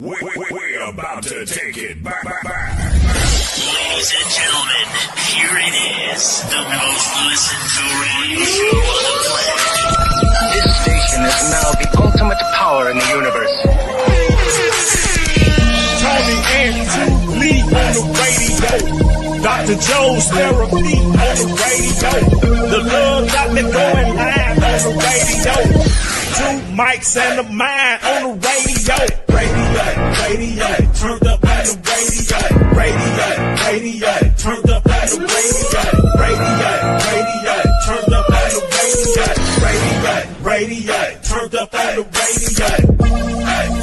We're about to take it back. Ladies and gentlemen, here it is, the most listened to radio show on the planet. This station is now the ultimate power in the universe. Tony and Lee on the radio. Dr. Joe's therapy on the radio. The love doctor going live on the radio. Two mics and a mind on the radio. Radio, turned up on the radio. Radio, turned up on the radio. Turned up on the radio. Turned up on the radio.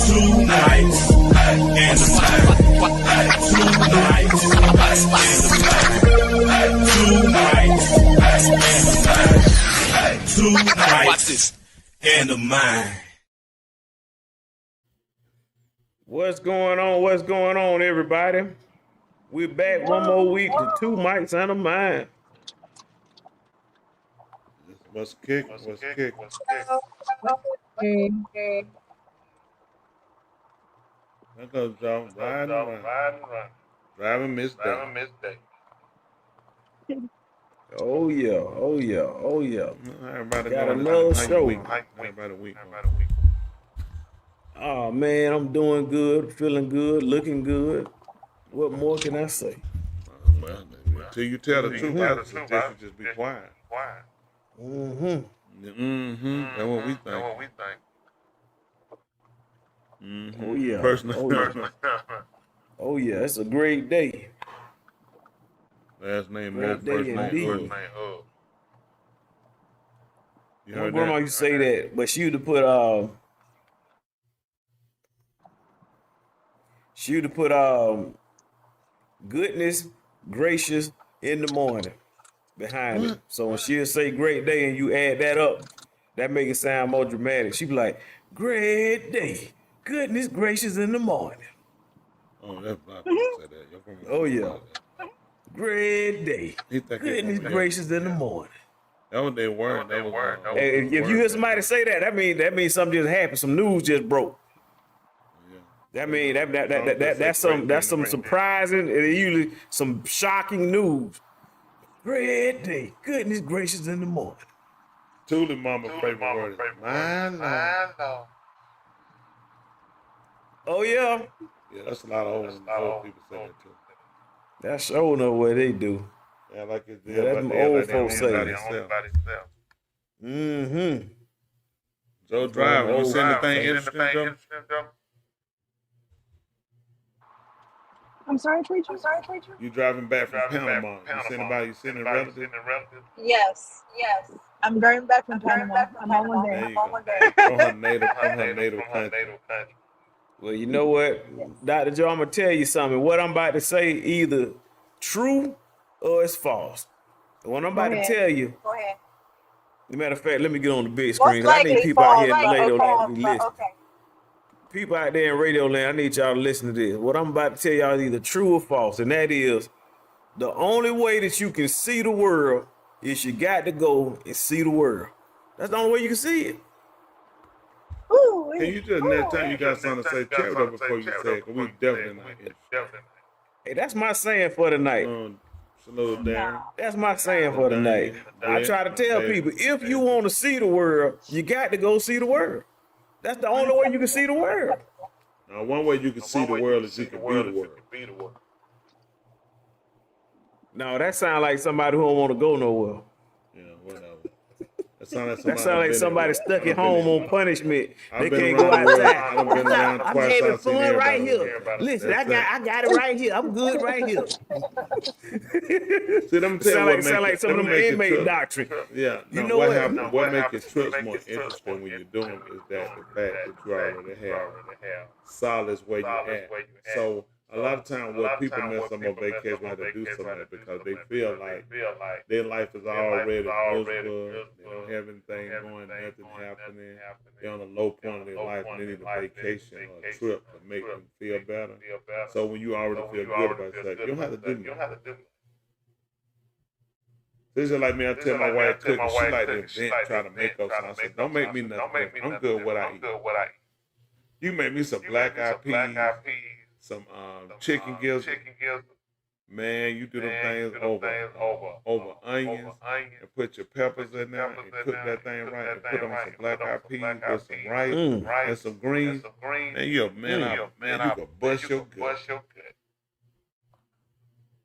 Two nights and a mind. Two nights and a mind. Two nights and a mind. Two nights and a mind. What's going on? What's going on, everybody? We're back one more week to two mics and a mind. What's kick? There goes Joe, riding around. Driving Miss Day. Oh yeah. Everybody Got going another like show. Everybody a week. Oh man, I'm doing good, feeling good, looking good. What more can I say? Well, until you tell the truth, I suggest you just be quiet. Mm-hmm. That's what we think. Oh yeah. Personal. Oh yeah, it's a great day. Last name Great Mo, day first name indeed. Hub. You My heard grandma that? used to say that, but she used to put goodness gracious in the morning behind it. So when she'll say great day and you add that up, that make it sound more dramatic. She be like, great day, goodness gracious in the morning. Oh, that's a lot of people say that. Your grandma Oh, say yeah. that. Great day, He think he goodness gonna- gracious in the morning. That was their word. That was Hey, if you hear somebody say that, that means something just happened. Some news just broke. That mean that's some surprising and usually some shocking news. Great day, goodness gracious in the morning. Tuli mama favorite word is my Lord. Oh yeah, Yeah, that's a lot of old people say that too. that's sure know what they do. Yeah, like it's Yeah, that's them old folks say. Mm-hmm. Joe Driver, you Old see anything interesting, Joe? I'm sorry, preacher. You driving back from Panama. You see anybody? You see any relatives? Yes. I'm driving back from Panama. I'm on one There day. you go. From her native country. Well, you know what, Dr. Joe, I'm gonna tell you something. What I'm about to say either true or it's false. And what I'm about to tell you, Go ahead. as a matter of fact, let me get on the big Most screen. 'Cause I need likely people out false. here in the radio land to be listening. Okay. People out there in radio land, I need y'all to listen to this. What I'm about to tell y'all is either true or false, and that is the only way that you can see the world is you got to go and see the world. That's the only way you can see it. Ooh, Can you just next time you got something to say, check it up before you say it, 'cause we definitely not here. Hey, that's my saying for the night. Salute Darren. That's my saying for the night. I try to tell people, if you want to see the world, you got to go see the world. That's the only way you can see the world. Now, one way you can see the world is you can be the world. No, that sounds like somebody who don't want to go nowhere. Yeah, whatever. That That sounds like somebody stuck at home on punishment. They I've been can't go around the world. outside. I've been around I'm twice. having I've seen fun right everybody. here. Listen, I got it right here. I'm good right here. See, let me tell you Sound like some of them inmate doctrine. Yeah, You no, know what what? happens? What makes your trips more interesting when you're doing is that the fact that you already have solace where you at. So a lot of times, what people mess up on vacation have to do something because they feel like their life is already miserable. They don't have anything going, nothing happening. They're on a low point of their life and they need a vacation or a trip to make them feel better. So when you already feel good about yourself, you don't have to do nothing. This is like me. I tell my wife, cook, she like to invent, try to make up something. I said, don't make me nothing. I'm good what I eat. You make me some black eyed peas, some chicken gizzard. Man, you do them things over onions and put your peppers in there and cook that thing right and put on some black eyed peas with some rice and some greens. Man, you can bust your gut.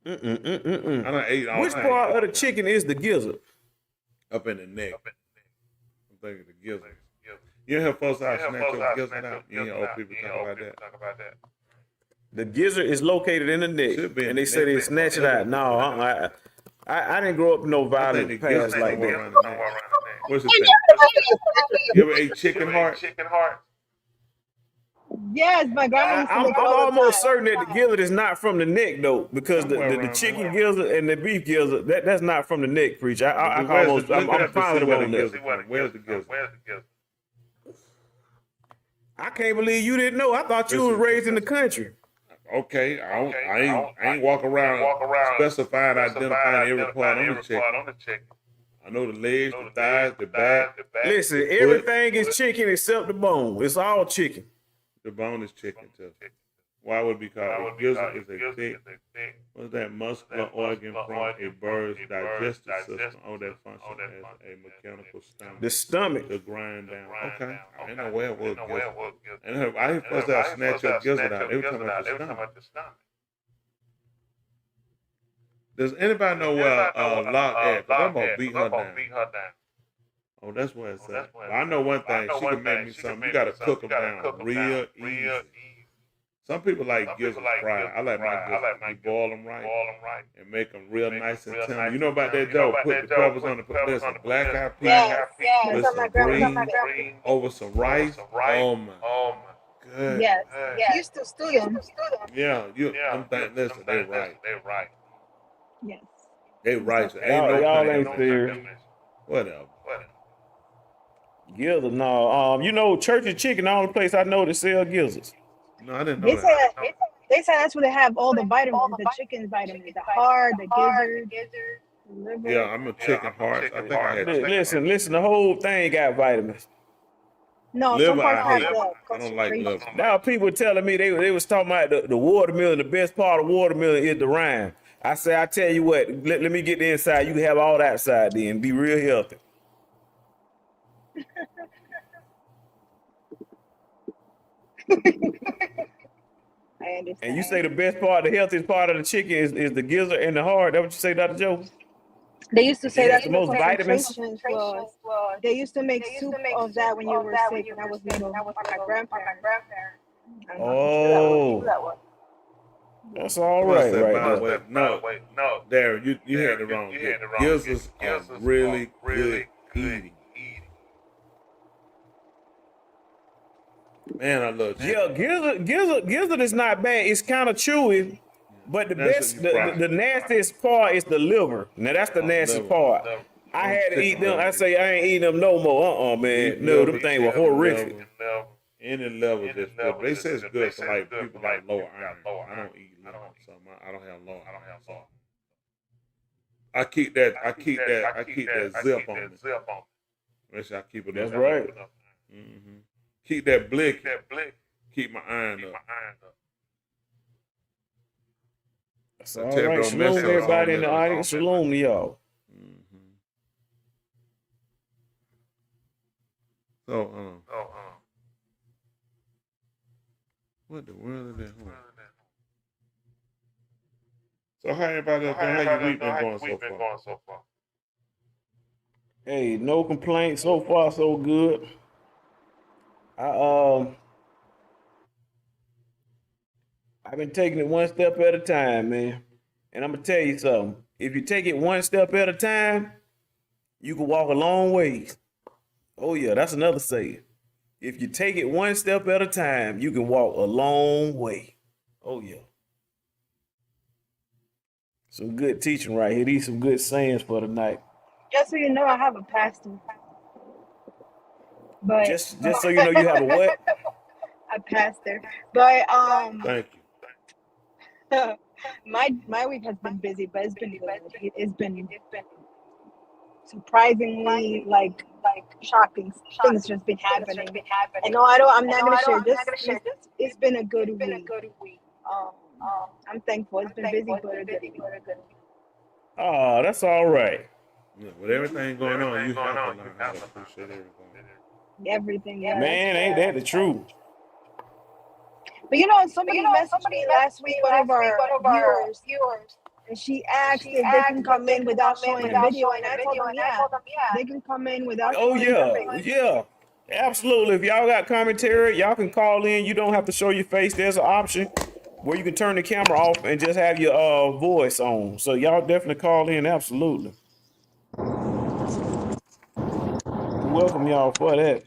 I done ate all Which night. part of the chicken is the gizzard? Up in the neck. I'm thinking the gizzard. You hear folks out snatch your gizzard out? You hear old people talk about that? The gizzard is located in the neck, Should be in and they the say neck. they snatch it out. No, I didn't grow up in no I think the violent past gizzard like somewhere that. around the neck. What's the thing? You ever ate chicken heart? Yes, my grandma used to I'm make it all the almost time. certain that the gizzard is not from the neck though, because the Somewhere the around chicken gizzard and the beef gizzard that's not from the neck, preacher. I'm Look it up to see positive where on the that. gizzard from. Where's the gizzard? I can't believe you didn't know. I thought you was raised in the country. Okay, I ain't walk around specifying, identifying every part on the chicken. I know the legs, the thighs, the back. Listen, everything is chicken except the bone. It's all chicken. The bone is chicken too. Why would it be called? A gizzard is a thick, what's that muscular organ from a bird's digestive system or that function as a mechanical stomach. The stomach. To grind down. Okay, I didn't know where it was gizzard. And I ain't supposed to snatch your gizzard out. They were talking about the stomach. Does anybody know where Locke at? Cause I'm gonna beat her down. Oh, that's what it said. But I know one thing. She can make me something. You gotta cook them down real easy. Some people like gizzard fried. I like my gizzard. You boil them right and make them real nice and tender. You know about that, Joe? Put the peppers on the listen, black eyed peas with some greens over some rice. Oh my. Good. Yes. He used to stew them. Yeah, I'm thinking, listen, they right. Yes. They right. So ain't no Y'all thing. ain't serious. Whatever. Gizzard, no. You know, Church and Chicken, the only place I know that sell gizzards. No, I didn't know They that. said that's where they have all the vitamins, the chicken vitamins, the heart, the gizzard, the liver. Yeah, I'm a chicken heart. I think I had chicken. Listen, the whole thing got vitamins. No, Liver, some parts I have hate. the I don't like liver. concentration. Now people telling me they was talking about the watermelon. The best part of watermelon is the rind. I say, I tell you what, let me get the inside. You can have all that side then. Be real healthy. I understand. And you say the best part, the healthiest part of the chicken is the gizzard and the heart. That what you say, Dr. Joe? They used to say It has that the most vitamins. They used to make soup of that when you were sick. And I was little. My grandparents. Oh, that's all right, By right the there. way, no, Darren, you had it wrong. Gizzards are really good eating. Man, I love chicken. Yeah, gizzard is not bad. It's kind of chewy, but the That's best, what you fry. the nastiest part is the liver. Now that's the nastiest liver. part. I had to eat them. I say I ain't eating them no more. Man, no, them things were horrific. Any level just good. They say it's good for like people like low iron. I don't eat liver, so I don't have low iron. So I keep that zip on me. Make sure I keep it. That's up. right. Mm-hmm. Keep that blick. Keep my iron up. That's I all tell you, right. bro, Shalom, mess up everybody on in the that. audience. Shalom to y'all. Mm-hmm. So, what the world is that? So how everybody else doing? How your week been going so far? Hey, no complaints. So far, so good. I've been taking it one step at a time, man. And I'm gonna tell you something. If you take it one step at a time, you can walk a long ways. Oh yeah, that's another saying. If you take it one step at a time, you can walk a long way. Oh yeah. Some good teaching right here. These some good sayings for tonight. Just so you know, I have a pastor. But Just so you know, you have a what? a pastor. But Thank you. my week has been busy, but it's been good. It's been surprisingly like shocking things just been happening. And no, I don't. I'm not gonna share. It's been a good week. Um, I'm thankful. It's been busy, but a good week. Oh, that's all right. Yeah, with everything going on, you have to learn how to appreciate everything. Everything, yeah. Man, ain't that the truth? But you know, somebody messaged me last week, one of our viewers, and she asked if they can come in without showing a video, and I told them, yeah, they can come in without Oh showing their yeah, face. yeah. Absolutely. If y'all got commentary, y'all can call in. You don't have to show your face. There's an option where you can turn the camera off and just have your voice on. So y'all definitely call in. Absolutely. Welcome y'all for that.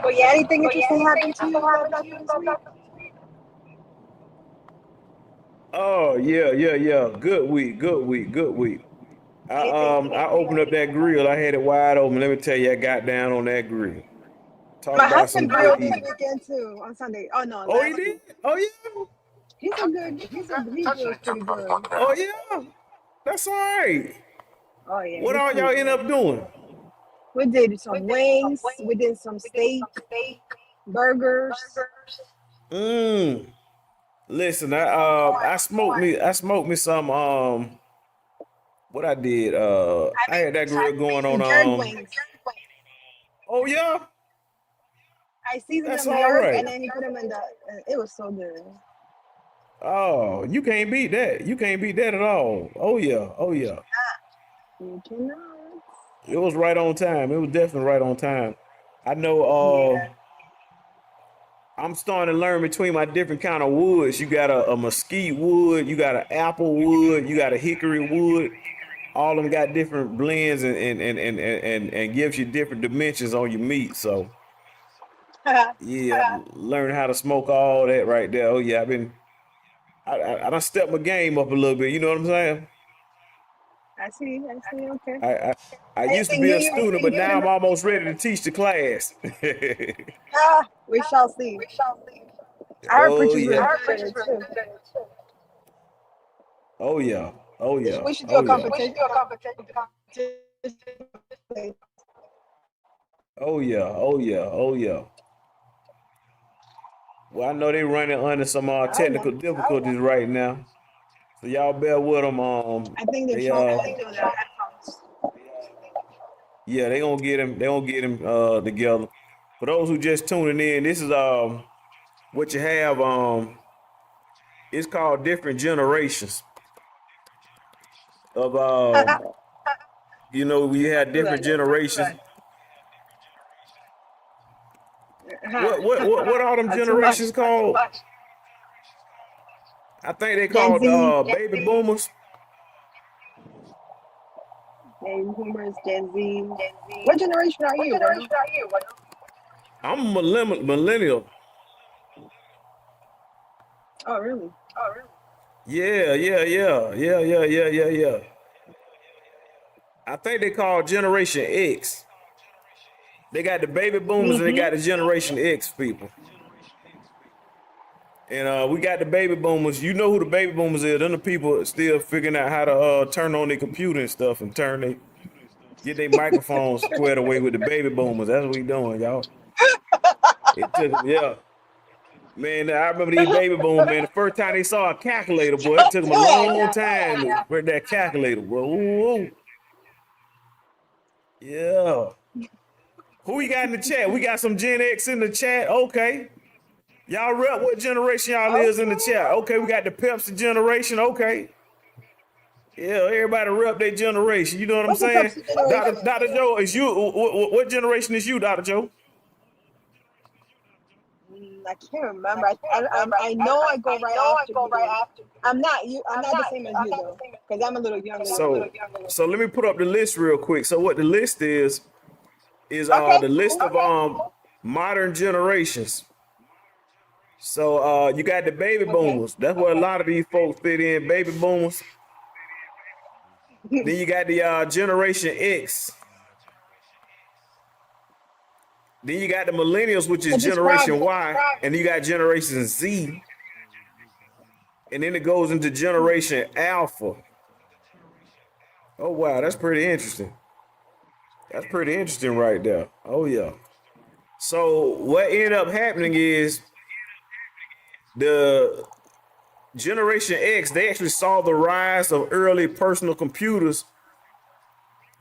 But yeah, anything interesting happened to you about that this week? Oh yeah. Good week. I opened up that grill. I had it wide open. Let me tell you, I got down on that grill. Talk My about some husband good grilled this eating. weekend too on Sunday. Oh no, Oh, he last did? week. Oh yeah. He grills pretty good. Oh yeah. That's all right. Oh yeah, What he's all y'all pretty end good. up doing? We did some wings. We did some steak, burgers. Listen, I smoked me some what I did, I had that grill going on Jerk wings. oh yeah, I seasoned that's them all jerk, right. and then he put them in the. It was so good. Oh, you can't beat that. You can't beat that at all. Oh yeah. You cannot. It was right on time. It was definitely right on time. I know Yeah. I'm starting to learn between my different kind of woods. You got a mesquite wood, you got an apple wood, you got a hickory wood. All of them got different blends and gives you different dimensions on your meat. So yeah, learn how to smoke all that right there. Oh yeah, I done stepped my game up a little bit. You know what I'm saying? I see. Okay. I I, I used to Anything be new a you student, but been now doing? I'm almost ready to teach the class. We shall see. I heard Oh preachers yeah. really good at it too. Oh yeah. Oh yeah. We should do Oh a yeah. competition. Oh yeah. Oh yeah. Oh yeah. Well, I know they running under some technical difficulties right now, so y'all bear with them. I think they're They trying to do their headphones. yeah, they gonna get him. They gonna get him together. For those who just tuning in, this is what you have. It's called different generations of you know, we had different generations. What are them Not too much. generations called? I think they Gen called Z. baby boomers. Baby boomers, Gen Z. What generation are you? I'm a millennial. Oh, really? Yeah. I think they call Generation X. They got the baby boomers and they got the Generation X people. And we got the baby boomers. You know who the baby boomers is? Them the people still figuring out how to turn on their computer and stuff and get their microphones squared away with the baby boomers. That's what we doing, y'all. It took, yeah. Man, I remember these baby boomers, man. The first time they saw a calculator, boy, it took them a long time to get that calculator, boy. Ooh. Yeah. Who we got in the chat? We got some Gen X in the chat. Okay. Y'all rep what generation y'all is in the chat. Okay, we got the Pepsi generation. Okay. Yeah, everybody rep their generation. You know what I'm What's the saying? Pepsi generation? Dr. Joe, is you what generation is you, Dr. Joe? I can't remember. I know I go right after. I'm not the same as you though, because I'm a little younger. So let me put up the list real quick. So what the list is Okay. the list of modern generations. So you got the baby boomers. That's where a lot of these folks fit in, baby boomers. Then you got the Generation X. Then you got the millennials, which is Generation Y, and you got Generation Z. And then it goes into Generation Alpha. Oh wow, that's pretty interesting. That's pretty interesting right there. Oh yeah. So what ended up happening is the Generation X, they actually saw the rise of early personal computers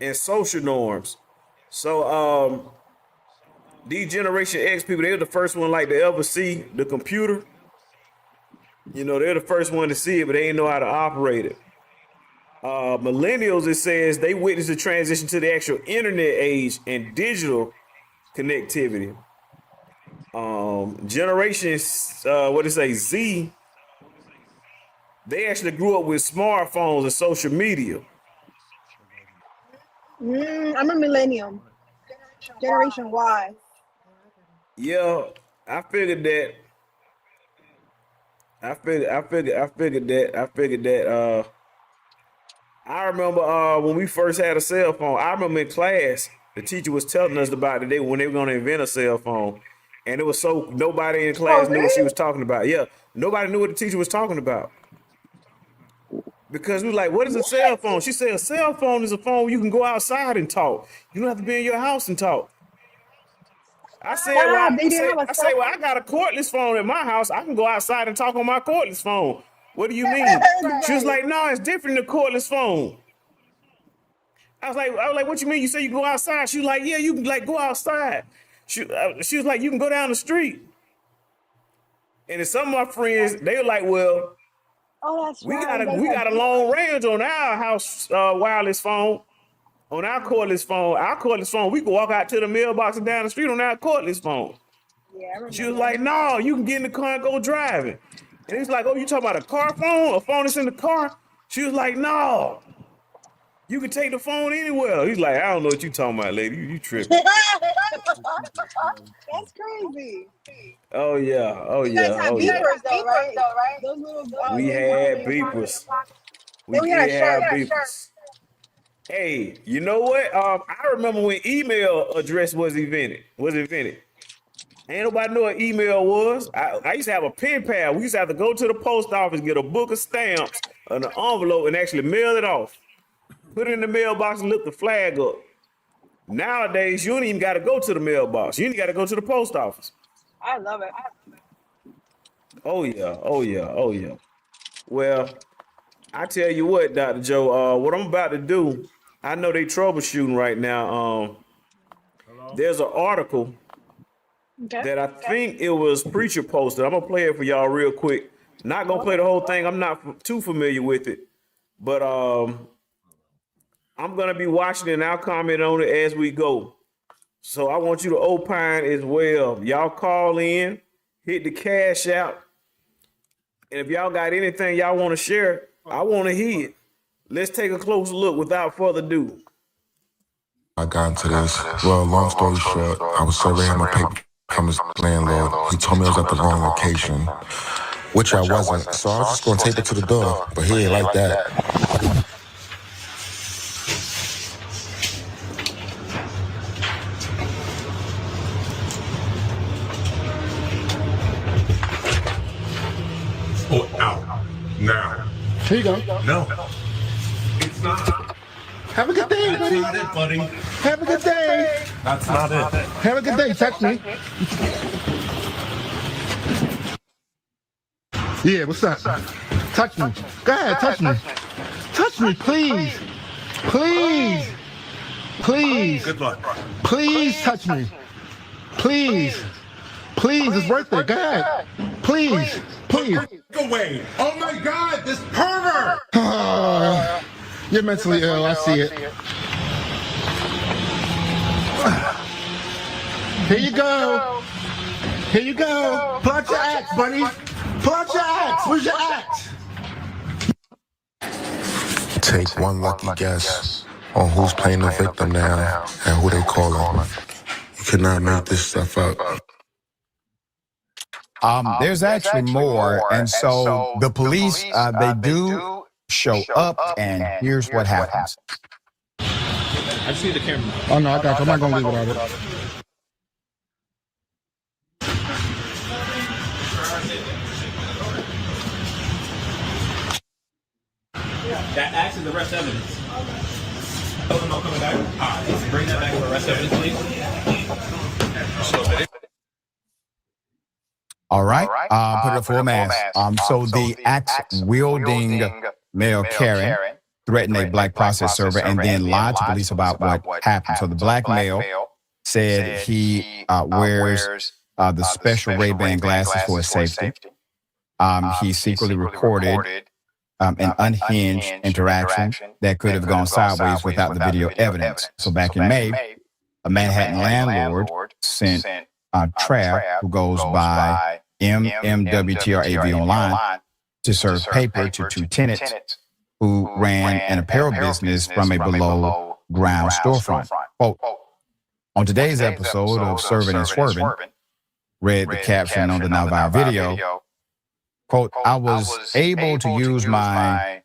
and social norms. So these Generation X people, they were the first one like to ever see the computer. You know, they're the first one to see it, but they didn't know how to operate it. Millennials, it says they witnessed the transition to the actual internet age and digital connectivity. Generations, Z, they actually grew up with smartphones and social media. I'm a millennium. Generation Y. Yeah, I figured that. I figured that. I remember when we first had a cell phone. I remember in class, the teacher was telling us about the day when they were going to invent a cell phone, and it was so nobody in class knew what she was talking about. Yeah, nobody knew what the teacher was talking about because we were like, "What is a cell phone?" She said, "A cell phone is a phone where you can go outside and talk. You don't have to be in your house and talk." I said, well, I got a cordless phone at my house. I can go outside and talk on my cordless phone. What do you mean? She was like, no, it's different than a cordless phone. I was like, what you mean? You say you go outside? She was like, yeah, you can like go outside. She was like, you can go down the street. And then some of my friends, they were like, well, we got a long range on our house wireless phone. On our cordless phone, we can walk out to the mailbox and down the street on our cordless phone. Yeah, she was like, no, you can get in the car and go driving. And he's like, oh, you talking about a car phone? A phone that's in the car? She was like, no, you can take the phone anywhere. He's like, I don't know what you talking about, lady. You tripping. That's crazy. Oh, yeah. You guys have beepers though, right? Those little we had beepers. We had beepers. Hey, you know what? I remember when email address was invented. Ain't nobody know what email was. I used to have a pen pal. We used to have to go to the post office, get a book of stamps and an envelope and actually mail it off. Put it in the mailbox and lift the flag up. Nowadays, you don't even got to go to the mailbox. You ain't got to go to the post office. I love it. Oh, yeah. Well, I tell you what, Dr. Joe, what I'm about to do, I know they troubleshooting right now. There's an article that I think it was Preacher posted. I'm gonna play it for y'all real quick. Not gonna play the whole thing. I'm not too familiar with it, but I'm gonna be watching it and I'll comment on it as we go. So I want you to opine as well. Y'all call in, hit the cash out, and if y'all got anything y'all want to share, I want to hear it. Let's take a closer look without further ado. I got into this. Well, long story short, I was surveying my paper from his landlord. He told me I was at the wrong location, which I wasn't. So I was just going to take it to the door, but he ain't like that. Oh, out. Now. Here you go. No. It's not. Have a good day, That's buddy. not it, buddy. Have a good day. That's not it. Have a good day. Text me. Yeah, what's up? Touch me. Go ahead, touch me. Touch me, please. Please. Please. Good luck. Please touch me. Please. Please, it's worth it. Go ahead. Please. Away. Oh my God, this pervert! You're mentally ill. I see it. Here you go. Here you go. Pull out your axe, buddy. Pull out your axe. Where's your axe? Take one lucky guess on who's playing the victim now and who they calling. You cannot make this stuff up. There's actually more, and so the police they do show up, and here's what happens. I see the camera. Oh no, I got you. I'm not gonna leave without it. That axe is arrest evidence. Tell them I'm coming back. All right, bring that back for arrest evidence, please. All right, put it up for a mask. So the axe-wielding male Karen threatened a black process server and then lied to police about what happened. So the black male said he wears the special Ray-Ban glasses for his safety. He secretly recorded an unhinged interaction that could have gone sideways without the video evidence. So back in May, a Manhattan landlord sent Trav, who goes by MMWTRAV online, to serve paper to two tenants who ran an apparel business from a below ground storefront. Quote, on today's episode of Serving and Swerving, read the caption on the now viral video, quote, I was able to use my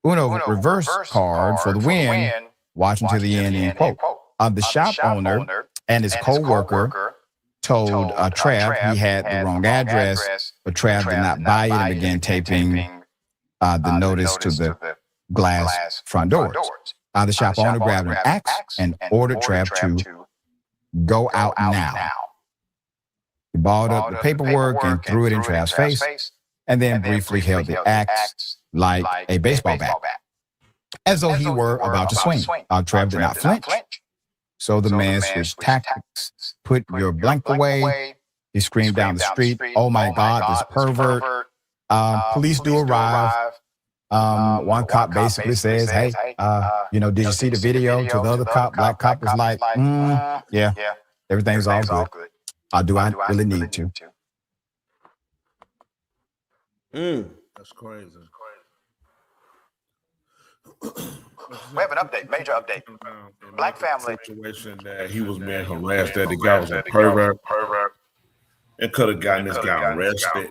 Uno reverse card for the win, watching to the end, end quote. The shop owner and his co-worker told Trav he had the wrong address, but Trav did not buy it and began taping the notice to the glass front doors. The shop owner grabbed an axe and ordered Trav to go out now. He balled up the paperwork and threw it in Trav's face, and then briefly held the axe like a baseball bat, as though he were about to swing. Trav did not flinch. So the man switched tactics, put your blank away. He screamed down the street, oh my God, this pervert. Police do arrive. One cop basically says, hey, did you see the video? To the other cop, black cop was like, yeah, everything's all good. Do I really need to? That's crazy. We have an update, major update. Black family. Situation that he was being harassed, that the guy was a pervert. It could have gotten this guy arrested.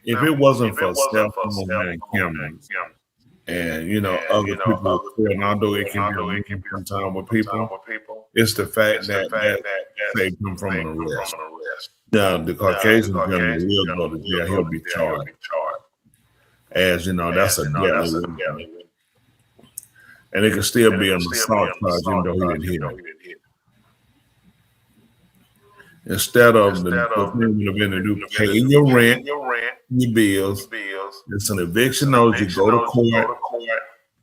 If it wasn't for cell phone and cameras, and other people, although it can be sometimes with people, it's the fact that saved him from an arrest. Now the Caucasian gentleman will go to jail. He'll be charged. As that's a deadly weapon. And it could still be an assault charge even though he didn't hit him. Instead of the thing would have been to do paying your rent, your bills, it's an eviction notice, you go to court,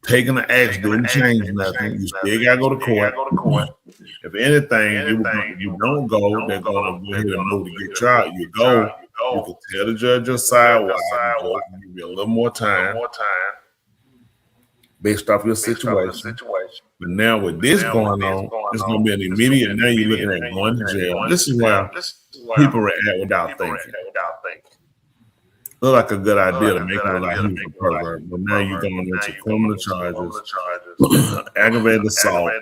taking the axe didn't change nothing, you still gotta go to court. If anything, you don't go, they're gonna go ahead and move to get tried. You go, you can tell the judge your side why, give you a little more time. Based off your situation. But now with this going on, it's going to be an immediate, now you're looking at going to jail. This is why people react without thinking. Look like a good idea to make it like he was a pervert, but now you're going into criminal charges, aggravated assault.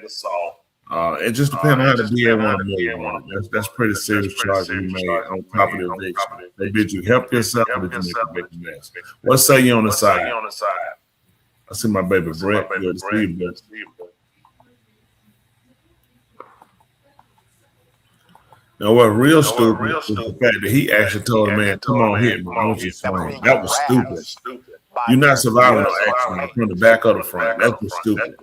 It just depends on how the DA want to move. That's pretty serious charge you made on top of the eviction. Did you help yourself or did you make a big mess? What say you on the side? I see my baby Brett. Good to see you, Brett. Now, what real stupid is the fact that he actually told the man, come on, hit me. Don't you swing. That was stupid. You're not surviving an accident from the back or the front. That's just stupid.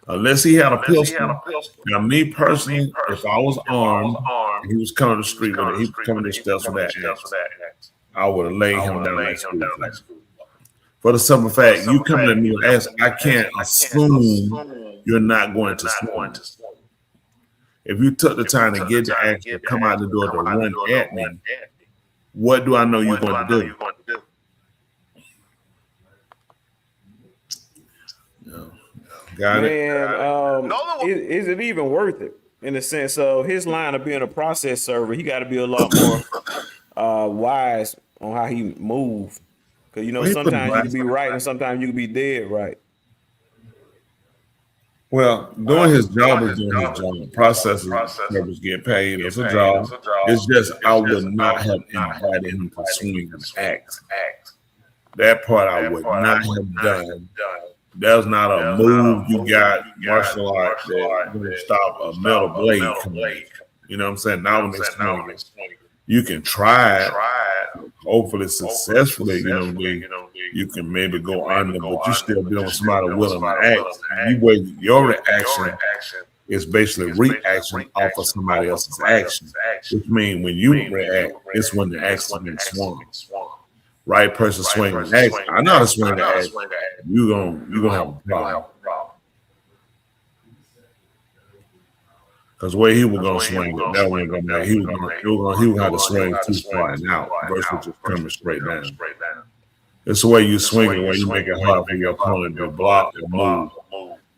Unless he had a pistol. Now, me personally, if I was armed and he was coming to the street with it, he was coming to the steps with that axe, I would have laid him down like school. For the simple fact, you coming to me and ask, I can't assume you're not going to swing. If you took the time to get the action to come out the door to run at me, What do I know you're going to do? Got Man, is it even worth it? In the sense of his line of being a process server, he got to be a lot more wise on how he move. Because, you know, sometimes you can be right and sometimes you can be dead right. Well, doing his job is doing his job. Processors get paid. It's a job. It's just I would not have invited him to swing an axe. That part I would not have done. There's not a move you got martial art that will stop a metal blade coming. You know what I'm saying? Now when they swing it, you can try it. Hopefully successfully, you know, you can maybe go under, but you still dealing with somebody willing to act. You wait, your reaction is basically reaction off of somebody else's action. Which means when you react, it's when the action been swung. Right person swinging the axe. I know how to swing the axe. You gonna have a problem. Because the way he was gonna swing it, that wasn't gonna matter. He was gonna have to swing too far and out versus just coming straight down. It's the way you swing it, where you make it hard for your opponent to block and move.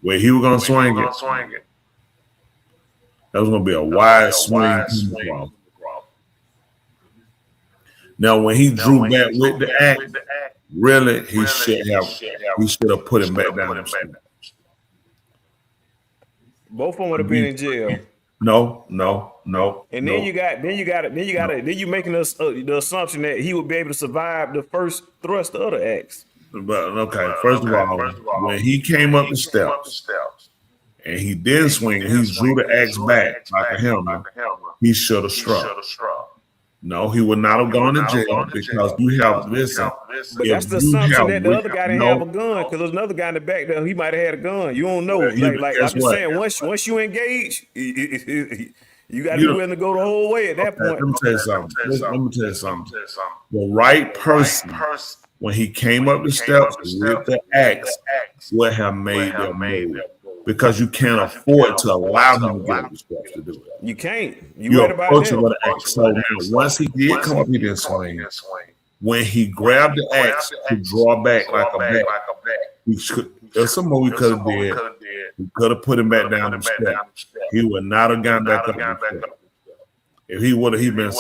Where he was gonna swing it, that was gonna be a wide swing. Now, when he drew back with the axe, really, he should have put him back down. Both of them would have been in jail. No. And then you making the assumption that he would be able to survive the first thrust of the axe. But okay, first of all, when he came up the steps and he did swing, he drew the axe back like a helmet. He should have struck. No, he would not have gone to jail because you have listen. But that's the assumption that the other guy didn't have a gun because there's another guy in the back there. He might have had a gun. You don't know. Like I'm just saying, once you engage, you got to be willing to go the whole way at that point. Let me tell you something. The right person, when he came up the steps with the axe, would have made that move. Because you can't afford to allow him to get up the steps to do it. You can't. You're approaching with an axe. So now, once he did come up, he didn't swing. When he grabbed the axe to draw back like a bat, there's some more we could have did. We could have put him back down the steps. He would not have gone back up the steps. If he would have, when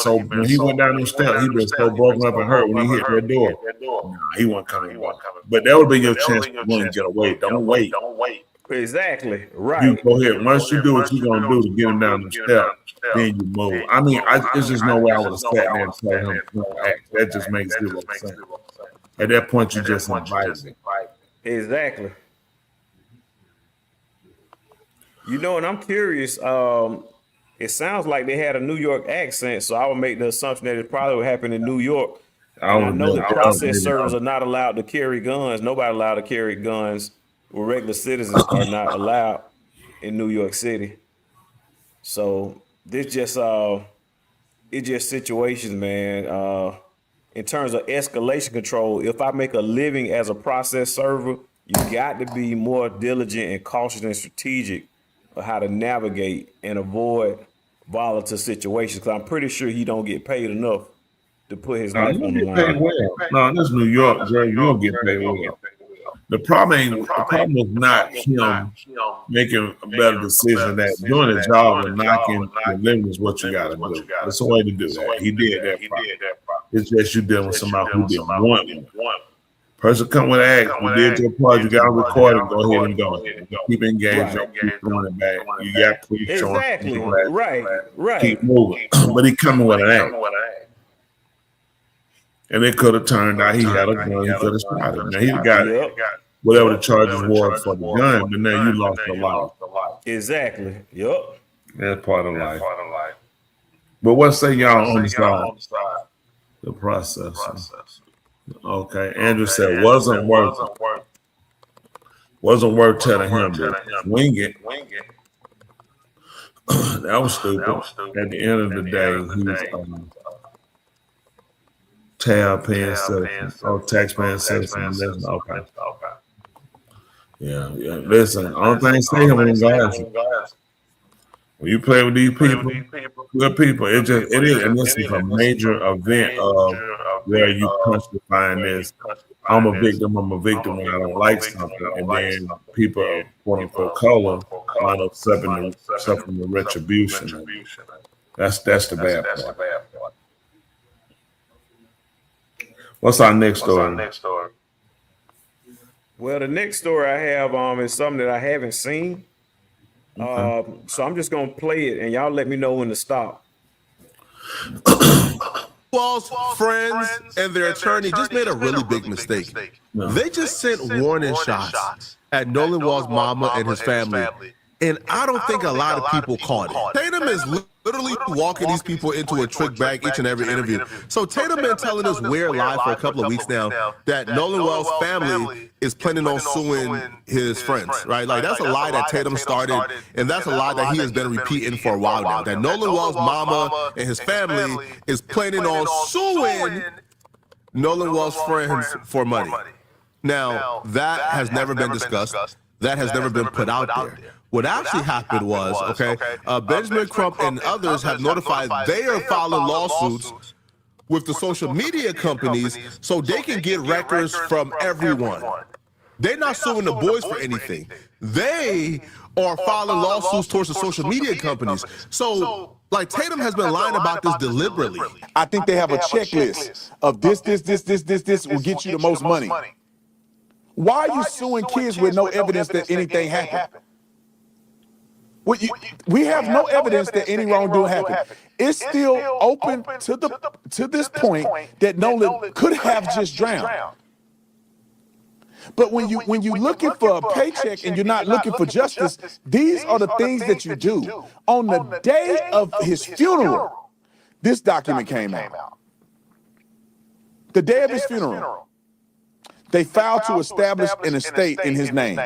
he went down the steps, he'd been so broken up and hurt when he hit that door. Nah, he wasn't coming. But that would be your chance to win and get away. Don't wait. Exactly. Right. You go ahead. Once you do what you're gonna do to get him down the steps, then you move. I mean, there's just no way I would have sat there and told him to act. That just makes zero sense. At that point, you just invite him. Exactly. You know, and I'm curious. It sounds like they had a New York accent, so I would make the assumption that it probably would happen in New York. I know that process servers are not allowed to carry guns. Nobody allowed to carry guns. Where regular citizens are not allowed in New York City. So this just it's just situations, man. In terms of escalation control, if I make a living as a process server, you got to be more diligent and cautious and strategic of how to navigate and avoid volatile situations. Because I'm pretty sure he don't get paid enough to put his life on the line. No, this is New York, Dre. You don't get paid well. The problem is not him making a better decision. That doing the job and knocking the limit is what you got to do. That's the way to do that. He did that. It's just you dealing with somebody who didn't want it. Person come with an act. You did your part. You got to record it. Go ahead and go. Keep engaged. Keep throwing it back. You got police showing. Exactly. Right. Keep moving. But he coming with an act. And it could have turned out he had a gun. He could have shot it. Now he got whatever the charges were for the gun, but now you lost a life. Exactly. Yep. That's part of life. But what say y'all on the side? The process. Okay. Andrew said wasn't worth telling him to wing it. That was stupid. At the end of the day, he's taxpaying citizen. Okay. Yeah. Listen, only thing say him when he got you. When you play with these people, Good people. It is, and this is a major event of where you crucifying this. I'm a victim when I don't like something, and then people of quote unquote color wind up suffering the retribution. That's the bad part. What's our next story? Well, the next story I have is something that I haven't seen. So I'm just gonna play it, and y'all let me know when to stop. Wall's friends and their attorney just made a really big mistake. They just sent warning shots at Nolan Wall's mama and his family. And I don't think a lot of people caught it. Tatum is literally walking these people into a trick bag each and every interview. So Tatum been telling us we're live for a couple of weeks now that Nolan Wall's family is planning on suing his friends, right? Like that's a lie that Tatum started, and that's a lie that he has been repeating for a while now. That Nolan Wall's mama and his family is planning on suing Nolan Wall's friends for money. Now, that has never been discussed. That has never been put out there. What actually happened was, Benjamin Crump and others have notified they are filing lawsuits with the social media companies so they can get records from everyone. They're not suing the boys for anything. They are filing lawsuits towards the social media companies. So, like, Tatum has been lying about this deliberately. I think they have a checklist of this will get you the most money. Why are you suing kids with no evidence that anything happened? We have no evidence that any wrongdoing happened. It's still open to this point that Nolan could have just drowned. But when you're looking for a paycheck and you're not looking for justice, these are the things that you do. On the day of his funeral, this document came out. The day of his funeral, they filed to establish an estate in his name.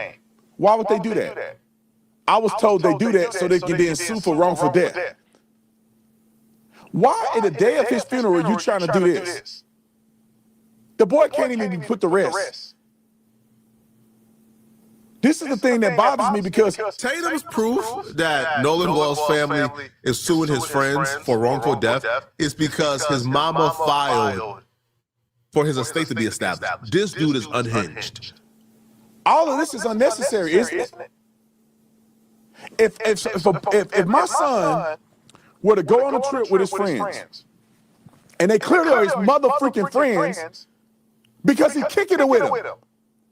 Why would they do that? I was told they do that so they can then sue for wrongful death. Why in the day of his funeral are you trying to do this? The boy can't even be put to rest. This is the thing that bothers me because Tatum's proof that Nolan Wall's family is suing his friends for wrongful death is because his mama filed for his estate to be established. This dude is unhinged. All of this is unnecessary, isn't it? If my son were to go on a trip with his friends, and they clearly are his mother freaking friends, because he's kicking it with them.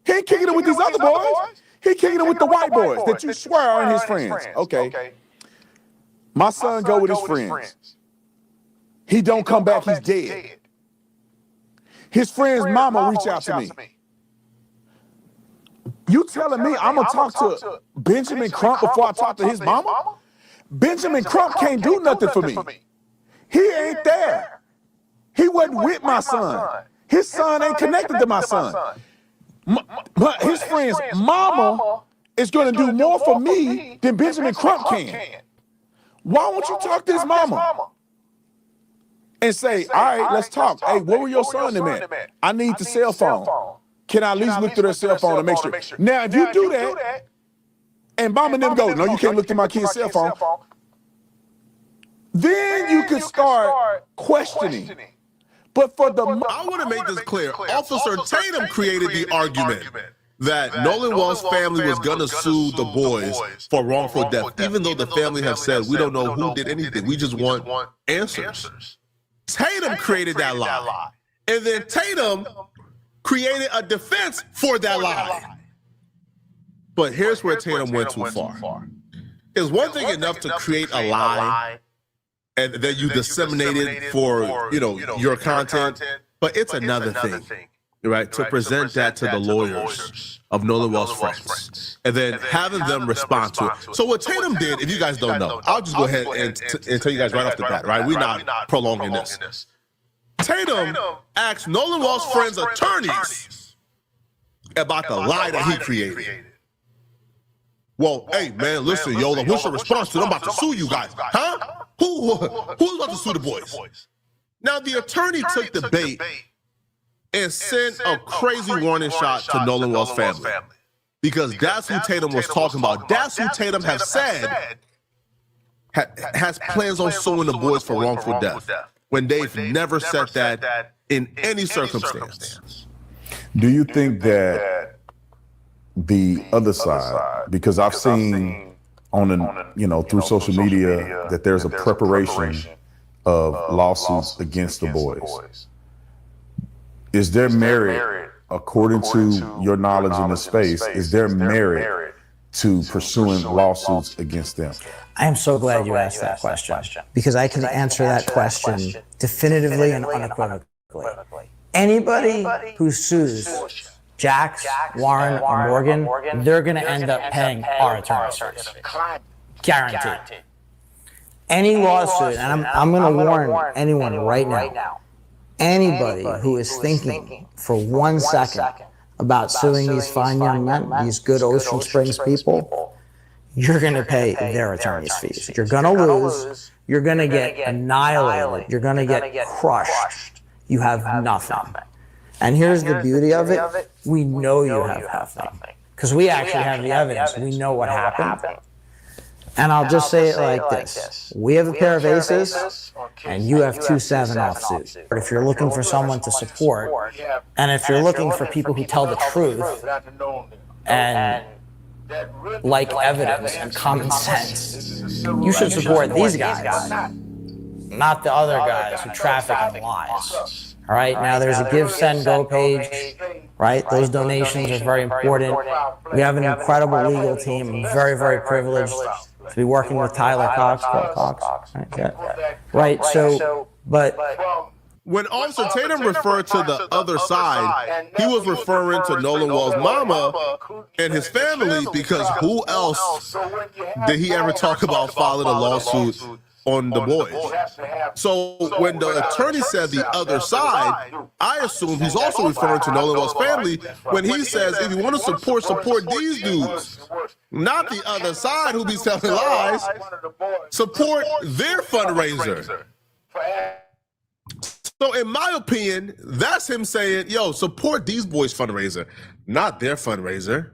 He ain't kicking it with these other boys. He kicking it with the white boys that you swear are his friends. Okay. My son go with his friends. He don't come back, he's dead. His friend's mama reach out to me. You telling me I'm gonna talk to Benjamin Crump before I talk to his mama? Benjamin Crump can't do nothing for me. He ain't there. He wasn't with my son. His son ain't connected to my son. But his friend's mama is gonna do more for me than Benjamin Crump can. Why won't you talk to his mama? And say, all right, let's talk. Hey, where were your son in at? I need the cell phone. Can I at least look through their cell phone and make sure? Now, if you do that, and mama and them go, no, you can't look through my kid's cell phone, then you can start questioning. But for the... I want to make this clear. Officer Tatum created the argument that Nolan Wall's family was going to sue the boys for wrongful death, even though the family have said, we don't know who did anything. We just want answers. Tatum created that lie. And then Tatum created a defense for that lie. But here's where Tatum went too far. It's one thing enough to create a lie and then you disseminate it for, your content, but it's another thing, right? To present that to the lawyers of Nolan Wall's friends and then having them respond to it. So what Tatum did, if you guys don't know, I'll just go ahead and tell you guys right off the bat, right? We're not prolonging this. Tatum asked Nolan Wall's friends' attorneys about the lie that he created. Well, hey, man, listen, Yola, what's your response to them? I'm about to sue you guys. Huh? Who's about to sue the boys? Now, the attorney took the bait and sent a crazy warning shot to Nolan Wall's family because that's who Tatum was talking about. That's who Tatum has said has plans on suing the boys for wrongful death when they've never said that in any circumstance. Do you think that the other side, because I've seen through social media that there's a preparation of lawsuits against the boys. Is there merit, according to your knowledge in the space, is there merit to pursuing lawsuits against them? I am so glad you asked that question, because I can answer that question definitively and unequivocally. Anybody who sues Jax, Warren, or Morgan, they're going to end up paying our attorney's fees. Guaranteed. Any lawsuit, and I'm going to warn anyone right now, anybody who is thinking for 1 second about suing these fine young men, these good Ocean Springs people, you're going to pay their attorney's fees. You're going to lose. You're going to get annihilated. You're going to get crushed. You have nothing. And here's the beauty of it. We know you have nothing because we actually have the evidence. We know what happened. And I'll just say it like this. We have a pair of aces and you have 2 7-off suits. But if you're looking for someone to support, and if you're looking for people who tell the truth and like evidence and common sense, you should support these guys, not the other guys who traffic in lies. All right, now there's a Give, Send, Go page, right? Those donations are very important. We have an incredible legal team. I'm very, very privileged to be working with Tyler Cox. Right, so, but when Officer Tatum referred to the other side, he was referring to Nolan Wall's mama and his family, because who else did he ever talk about filing a lawsuit on the boys? So when the attorney said the other side, I assume he's also referring to Nolan Wall's family when he says, if you want to support these dudes, not the other side who be telling lies, support their fundraiser. So in my opinion, that's him saying, yo, support these boys' fundraiser, not their fundraiser,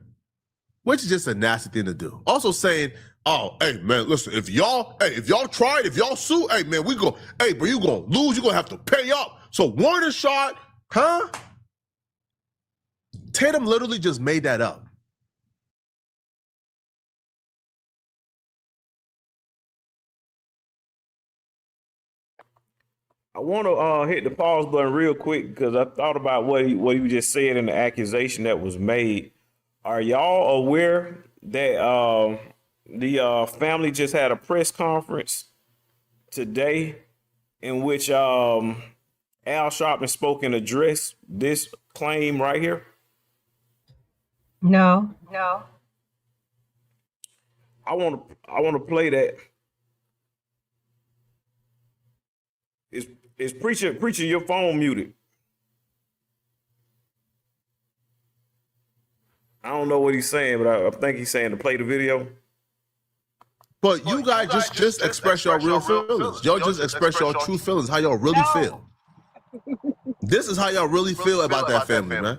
which is just a nasty thing to do. Also saying, oh, hey, man, listen, if y'all sue, hey, man, you gonna lose, you're gonna have to pay up. So Warner shot, huh? Tatum literally just made that up. I want to hit the pause button real quick because I thought about what he just said in the accusation that was made. Are y'all aware that the family just had a press conference today in which Al Sharpton spoke and addressed this claim right here? No. I want to play that. Is preacher your phone muted? I don't know what he's saying, but I think he's saying to play the video. But you guys just express your real feelings. Y'all just express your true feelings, how y'all really feel. This is how y'all really feel about that family, man.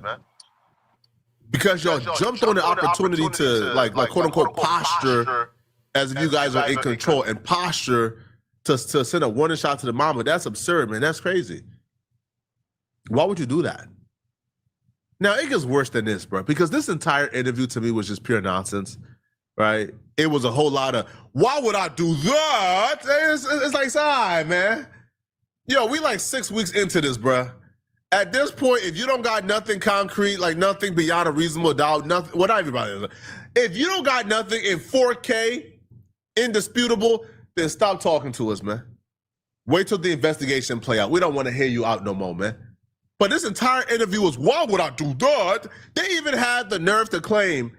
Because y'all jumped on the opportunity to like quote unquote posture as if you guys are in control and posture to send a warning shot to the mama. That's absurd, man. That's crazy. Why would you do that? Now, it gets worse than this, bro, because this entire interview to me was just pure nonsense, right? It was a whole lot of, why would I do that? It's like, sorry, man. Yo, we like 6 weeks into this, bro. At this point, if you don't got nothing concrete, like nothing beyond a reasonable doubt, nothing, what everybody is. If you don't got nothing in 4K, indisputable, then stop talking to us, man. Wait till the investigation play out. We don't want to hear you out no more, man. But this entire interview was, why would I do that? They even had the nerve to claim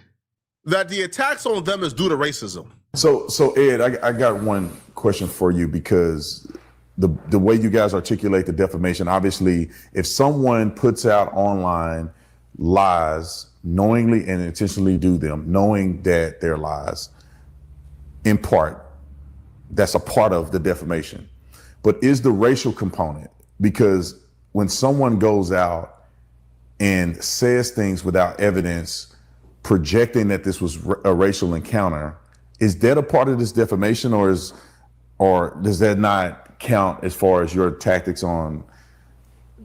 that the attacks on them is due to racism. So Ed, I got one question for you, because the way you guys articulate the defamation, obviously, if someone puts out online lies, knowingly and intentionally do them, knowing that they're lies, in part, that's a part of the defamation. But is the racial component, because when someone goes out and says things without evidence, projecting that this was a racial encounter, is that a part of this defamation, or is Or does that not count as far as your tactics on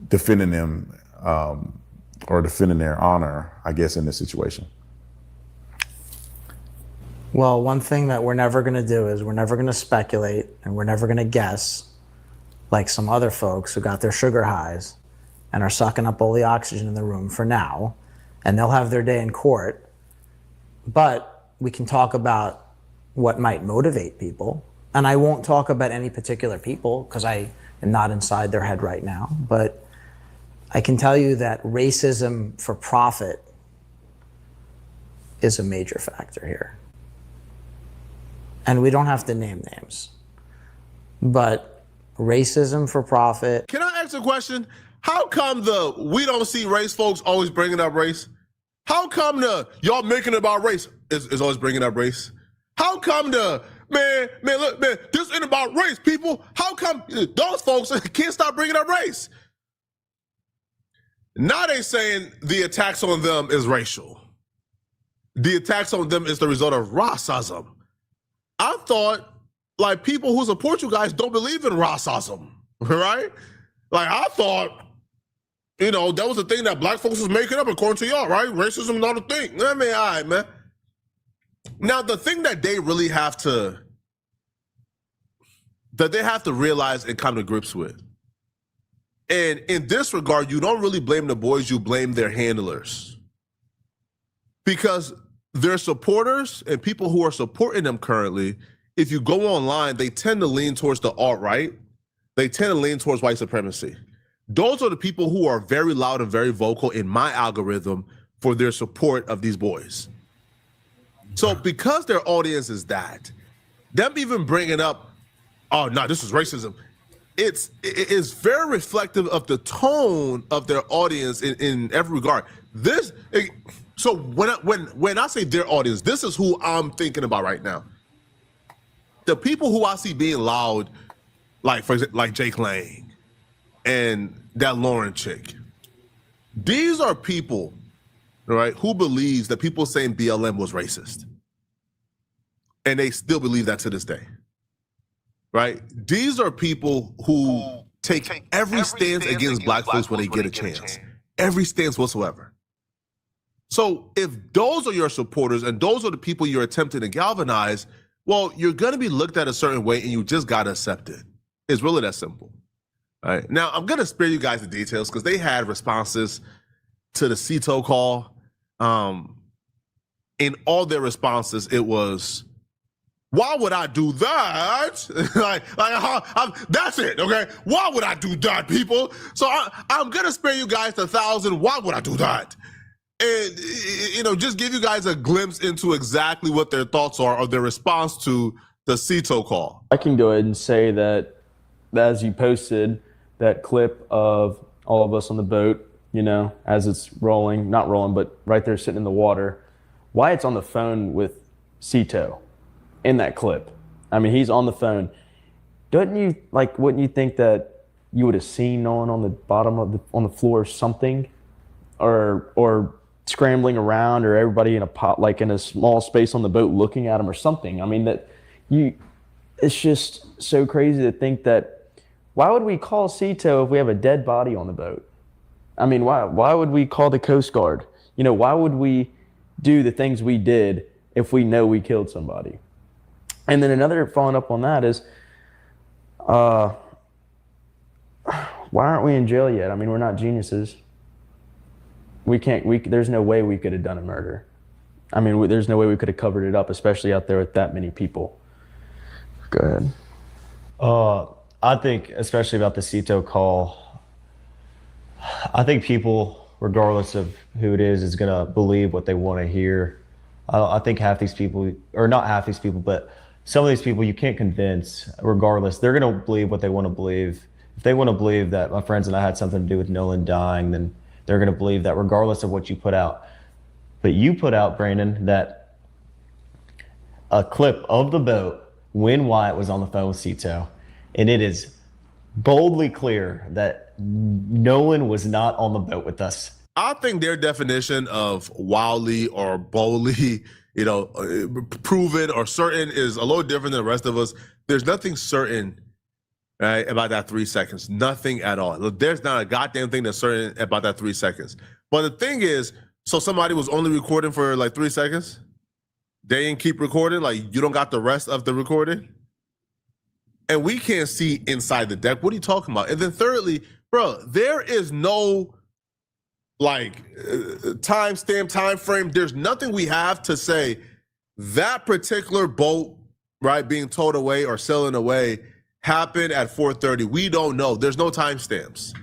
defending them or defending their honor, I guess, in this situation? Well, one thing that we're never going to do is we're never going to speculate and we're never going to guess like some other folks who got their sugar highs and are sucking up all the oxygen in the room for now, and they'll have their day in court. But we can talk about what might motivate people. And I won't talk about any particular people because I am not inside their head right now. But I can tell you that racism for profit is a major factor here. And we don't have to name names. But racism for profit. Can I ask a question? How come the we don't see race folks always bringing up race? How come the y'all making it about race is always bringing up race? How come the man, look, man, this ain't about race, people? How come those folks can't stop bringing up race? Now they saying the attacks on them is racial. The attacks on them is the result of racism. I thought, like, people who support you guys don't believe in racism, right? Like, I thought, you know, that was the thing that black folks was making up according to y'all, right? Racism not a thing. I mean, all right, man. Now, the thing that they really have to, realize and come to grips with, and in this regard, you don't really blame the boys, you blame their handlers. Because their supporters and people who are supporting them currently, if you go online, they tend to lean towards the alt-right. They tend to lean towards white supremacy. Those are the people who are very loud and very vocal in my algorithm for their support of these boys. So because their audience is that, them even bringing up, oh, no, this is racism, it is very reflective of the tone of their audience in every regard. So when I say their audience, this is who I'm thinking about right now. The people who I see being loud, like for example, like Jake Lang and that Lauren chick. These are people, right, who believes that people saying BLM was racist. And they still believe that to this day. Right? These are people who take every stance against black folks when they get a chance. Every stance whatsoever. So if those are your supporters and those are the people you're attempting to galvanize, well, you're going to be looked at a certain way and you just got to accept it. It's really that simple. All right. Now, I'm going to spare you guys the details because they had responses to the CETO call. In all their responses, it was, why would I do that? That's it, okay? Why would I do that, people? So I'm going to spare you guys the 1,000. Why would I do that? And, you know, just give you guys a glimpse into exactly what their thoughts are or their response to the CETO call. I can go ahead and say that as you posted that clip of all of us on the boat, you know, as it's rolling, not rolling, but right there sitting in the water, Wyatt's on the phone with CETO in that clip. I mean, he's on the phone. Wouldn't you think that you would have seen Nolan on the bottom of on the floor or something, or scrambling around, or everybody in a pot, like in a small space on the boat looking at him or something? I mean, it's just so crazy to think that, why would we call CETO if we have a dead body on the boat? I mean, why would we call the Coast Guard? You know, why would we do the things we did if we know we killed somebody? And then another following up on that is, why aren't we in jail yet? I mean, we're not geniuses. There's no way we could have done a murder. I mean, there's no way we could have covered it up, especially out there with that many people. Go ahead. I think, especially about the CETO call, I think people, regardless of who it is going to believe what they want to hear. I think half these people, or not half these people, but some of these people you can't convince, regardless. They're going to believe what they want to believe. If they want to believe that my friends and I had something to do with Nolan dying, then they're going to believe that regardless of what you put out. But you put out, Brandon, that a clip of the boat when Wyatt was on the phone with CETO, and it is boldly clear that Nolan was not on the boat with us. I think their definition of wildly or boldly, you know, proven or certain is a little different than the rest of us. there's nothing certain, right, about that 3 seconds. Nothing at all. Look, there's not a goddamn thing that's certain about that 3 seconds. But the thing is, so somebody was only recording for like 3 seconds? They didn't keep recording? Like, you don't got the rest of the recording? And we can't see inside the deck. What are you talking about? And then thirdly, bro, there is no like timestamp, time frame. There's nothing we have to say that particular boat, right, being towed away or sailing away happened at 4:30. We don't know. There's no timestamps.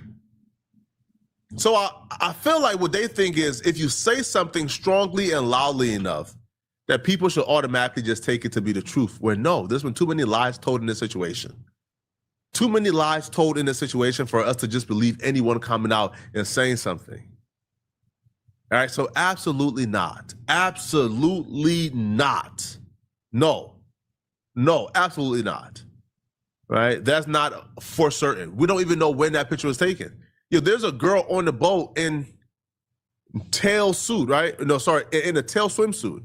So I feel like what they think is if you say something strongly and loudly enough, that people should automatically just take it to be the truth. Where no, there's been too many lies told in this situation. Too many lies told in this situation for us to just believe anyone coming out and saying something. All right, so absolutely not. Absolutely not. No, absolutely not. Right? That's not for certain. We don't even know when that picture was taken. There's a girl on the boat in tail suit, right? No, sorry, in a tail swimsuit.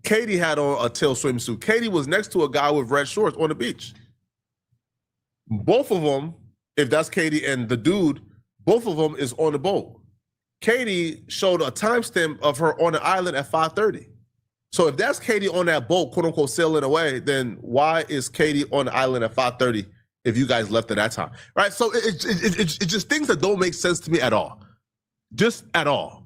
Katie had on a tail swimsuit. Katie was next to a guy with red shorts on the beach. Both of them, if that's Katie and the dude, both of them is on the boat. Katie showed a timestamp of her on the island at 5:30. So if that's Katie on that boat, quote unquote, sailing away, then why is Katie on the island at 5:30 if you guys left at that time? Right? So it's just things that don't make sense to me at all. Just at all.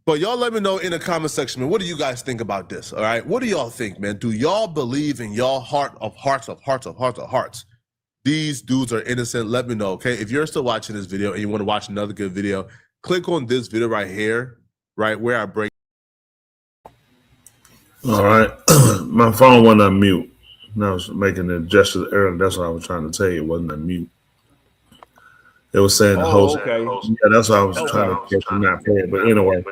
But y'all let me know in the comment section, man, what do you guys think about this? All right. What do y'all think, man? Do y'all believe in y'all heart of hearts? These dudes are innocent. Let me know. Okay. If you're still watching this video and you want to watch another good video, click on this video right here, right where I break. All right. My phone went on mute. And I was making the gesture earlier. That's what I was trying to tell you. It wasn't on mute. It was saying the host. Okay. Yeah, that's what I was trying to get from that point. But anyway,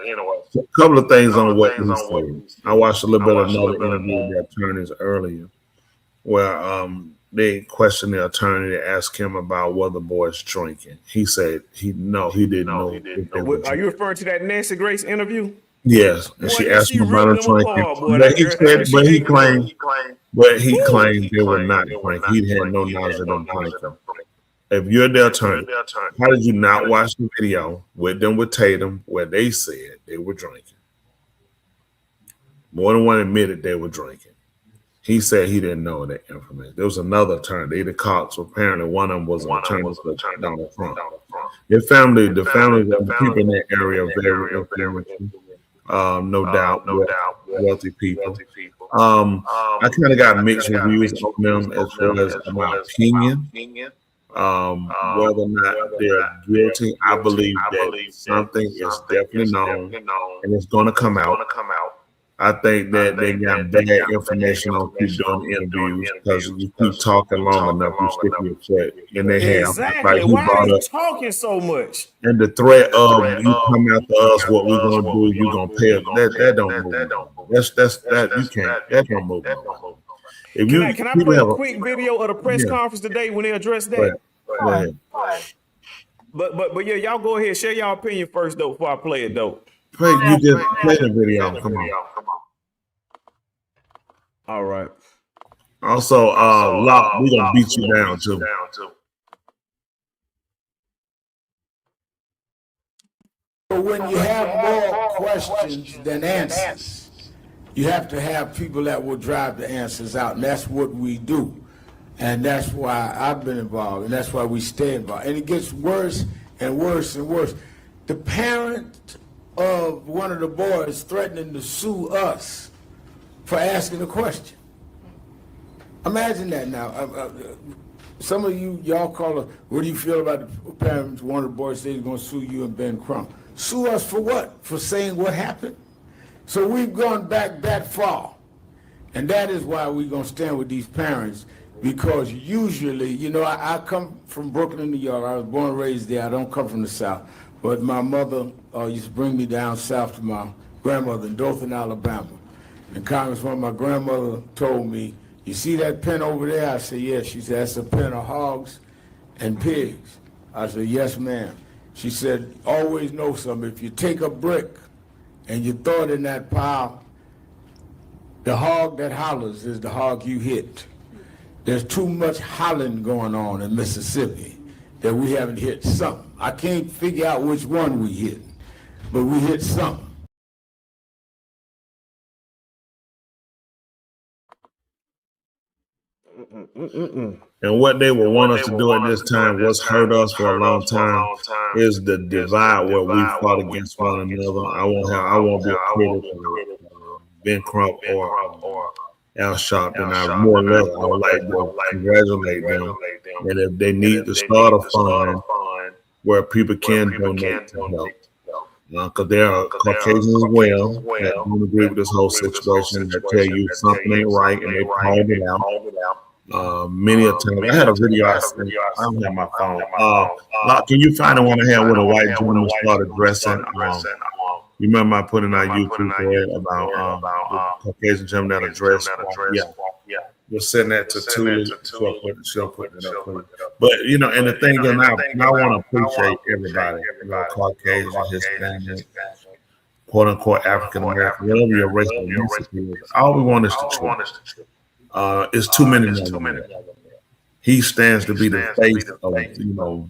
a couple of things on what he said. I watched a little bit of another interview with the attorneys earlier, where they questioned the attorney to ask him about whether the boys drinking. He said he didn't know. Are you referring to that Nancy Grace interview? Yes, and she asked him about him drinking. But he claimed they were not drinking. He had no knowledge of them drinking. If you're the attorney, how did you not watch the video with them with Tatum where they said they were drinking? More than one admitted they were drinking. He said he didn't know that information. There was another attorney, the Cox. Apparently, one of them was an attorney for Donald Trump. The family, the people in that area are very influential. No doubt, wealthy people. I kind of got mixed reviews on them as far as my opinion. Whether or not they're guilty, I believe that something is definitely known and it's going to come out. I think that they got bad information on people doing interviews because you keep talking long enough, you stick your foot in their hand. Exactly. Why are you talking so much? And the threat of you come after us, what we're gonna do, you gonna pay us. That don't move. That you can't. That don't move. Can I play a quick video of the press conference today when they addressed that? Go ahead. But yeah, y'all go ahead, share y'all opinion first though before I play it though. You just play the video. Come on. All right. Also, Locke, we're gonna beat you down too. When you have more questions than answers, you have to have people that will drive the answers out, and that's what we do. And that's why I've been involved, and that's why we stay involved. And it gets worse and worse and worse. The parent of one of the boys threatening to sue us for asking a question. Imagine that now. Some of y'all call it, what do you feel about the parents? One of the boys says he's going to sue you and Ben Crump. Sue us for what? For saying what happened? So we've gone back that far. And that is why we're going to stand with these parents, because usually, you know, I come from Brooklyn, New York. I was born and raised there. I don't come from the South. But my mother used to bring me down south to my grandmother in Dothan, Alabama. And Congresswoman, my grandmother told me, you see that pen over there? I said, yes. She said, that's a pen of hogs and pigs. I said, yes, ma'am. She said, always know something. If you take a brick and you throw it in that pile, The hog that hollers is the hog you hit. There's too much hollering going on in Mississippi that we haven't hit something. I can't figure out which one we hit, but we hit something. And what they would want us to do at this time, what's hurt us for a long time, is the divide where we fought against one another. I won't be a critic of Ben Crump or Al Sharpton. I more or less I would like to congratulate them. And if they need to start a fund where people can donate to help. Because there are Caucasians as well that don't agree with this whole situation, that tell you something ain't right and they called it out. Many a time, I had a video. I don't have my phone. Can you find the one I had with a white gentleman started dressing? You remember I put in our YouTube thread about the Caucasian gentleman that addressed? Yeah. We're sending that to Tuli. She'll put it up. But, you know, and the thing is now, I want to appreciate everybody, you know, Caucasian, Hispanic, quote unquote African American, whatever your race or ethnicity is. All we want is the truth. It's too many men. He stands to be the face of, you know,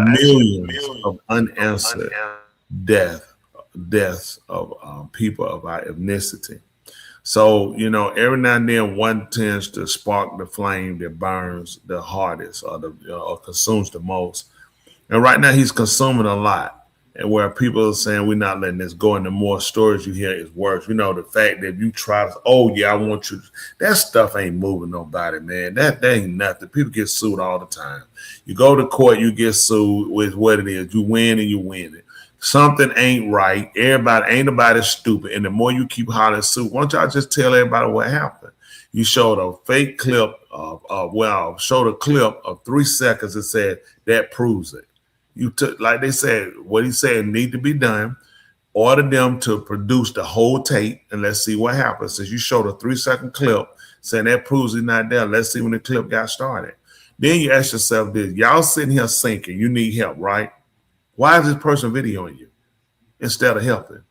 millions of unanswered deaths of people of our ethnicity. So, you know, every now and then one tends to spark the flame that burns the hardest or consumes the most. And right now he's consuming a lot. And where people are saying we're not letting this go, and the more stories you hear is worse. You know, the fact that you try to, I want you, that stuff ain't moving nobody, man. That ain't nothing. People get sued all the time. You go to court, you get sued with what it is. You win and you win it. Something ain't right. Ain't nobody stupid. And the more you keep hollering suit, why don't y'all just tell everybody what happened? You showed a fake clip showed a clip of 3 seconds and said that proves it. You took, like they said, what he said need to be done. Order them to produce the whole tape and let's see what happens. Since you showed a 3-second clip saying that proves he's not there, let's see when the clip got started. Then you ask yourself this: y'all sitting here sinking, you need help, right? Why is this person videoing you instead of helping?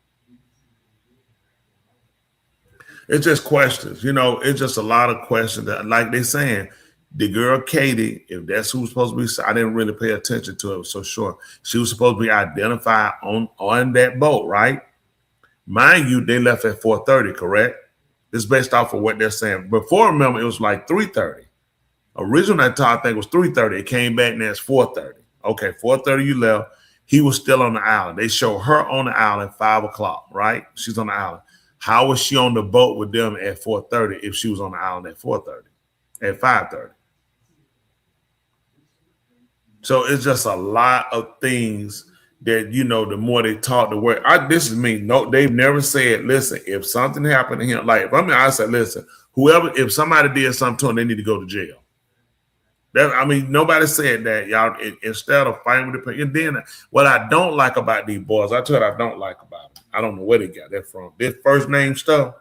It's just questions, you know. It's just a lot of questions that, like they're saying, the girl Katie, if that's who's supposed to be, I didn't really pay attention to it, so sure. She was supposed to be identified on that boat, right? Mind you, they left at 4:30, correct? It's based off of what they're saying. Before, remember, it was like 3:30. Originally, I think it was 3:30. It came back and it's 4:30. Okay, 4:30 you left. He was still on the island. They show her on the island at 5 o'clock, right? She's on the island. How was she on the boat with them at 4:30 if she was on the island at 4:30, at 5:30? So it's just a lot of things that, you know, the more they talk, the way this is me. No, they've never said, listen, if something happened to him, like I said, listen, if somebody did something to him, they need to go to jail. Nobody said that, y'all. Instead of fighting with the people. And then what I don't like about these boys, I don't like about them. I don't know where they got that from. This first name stuff.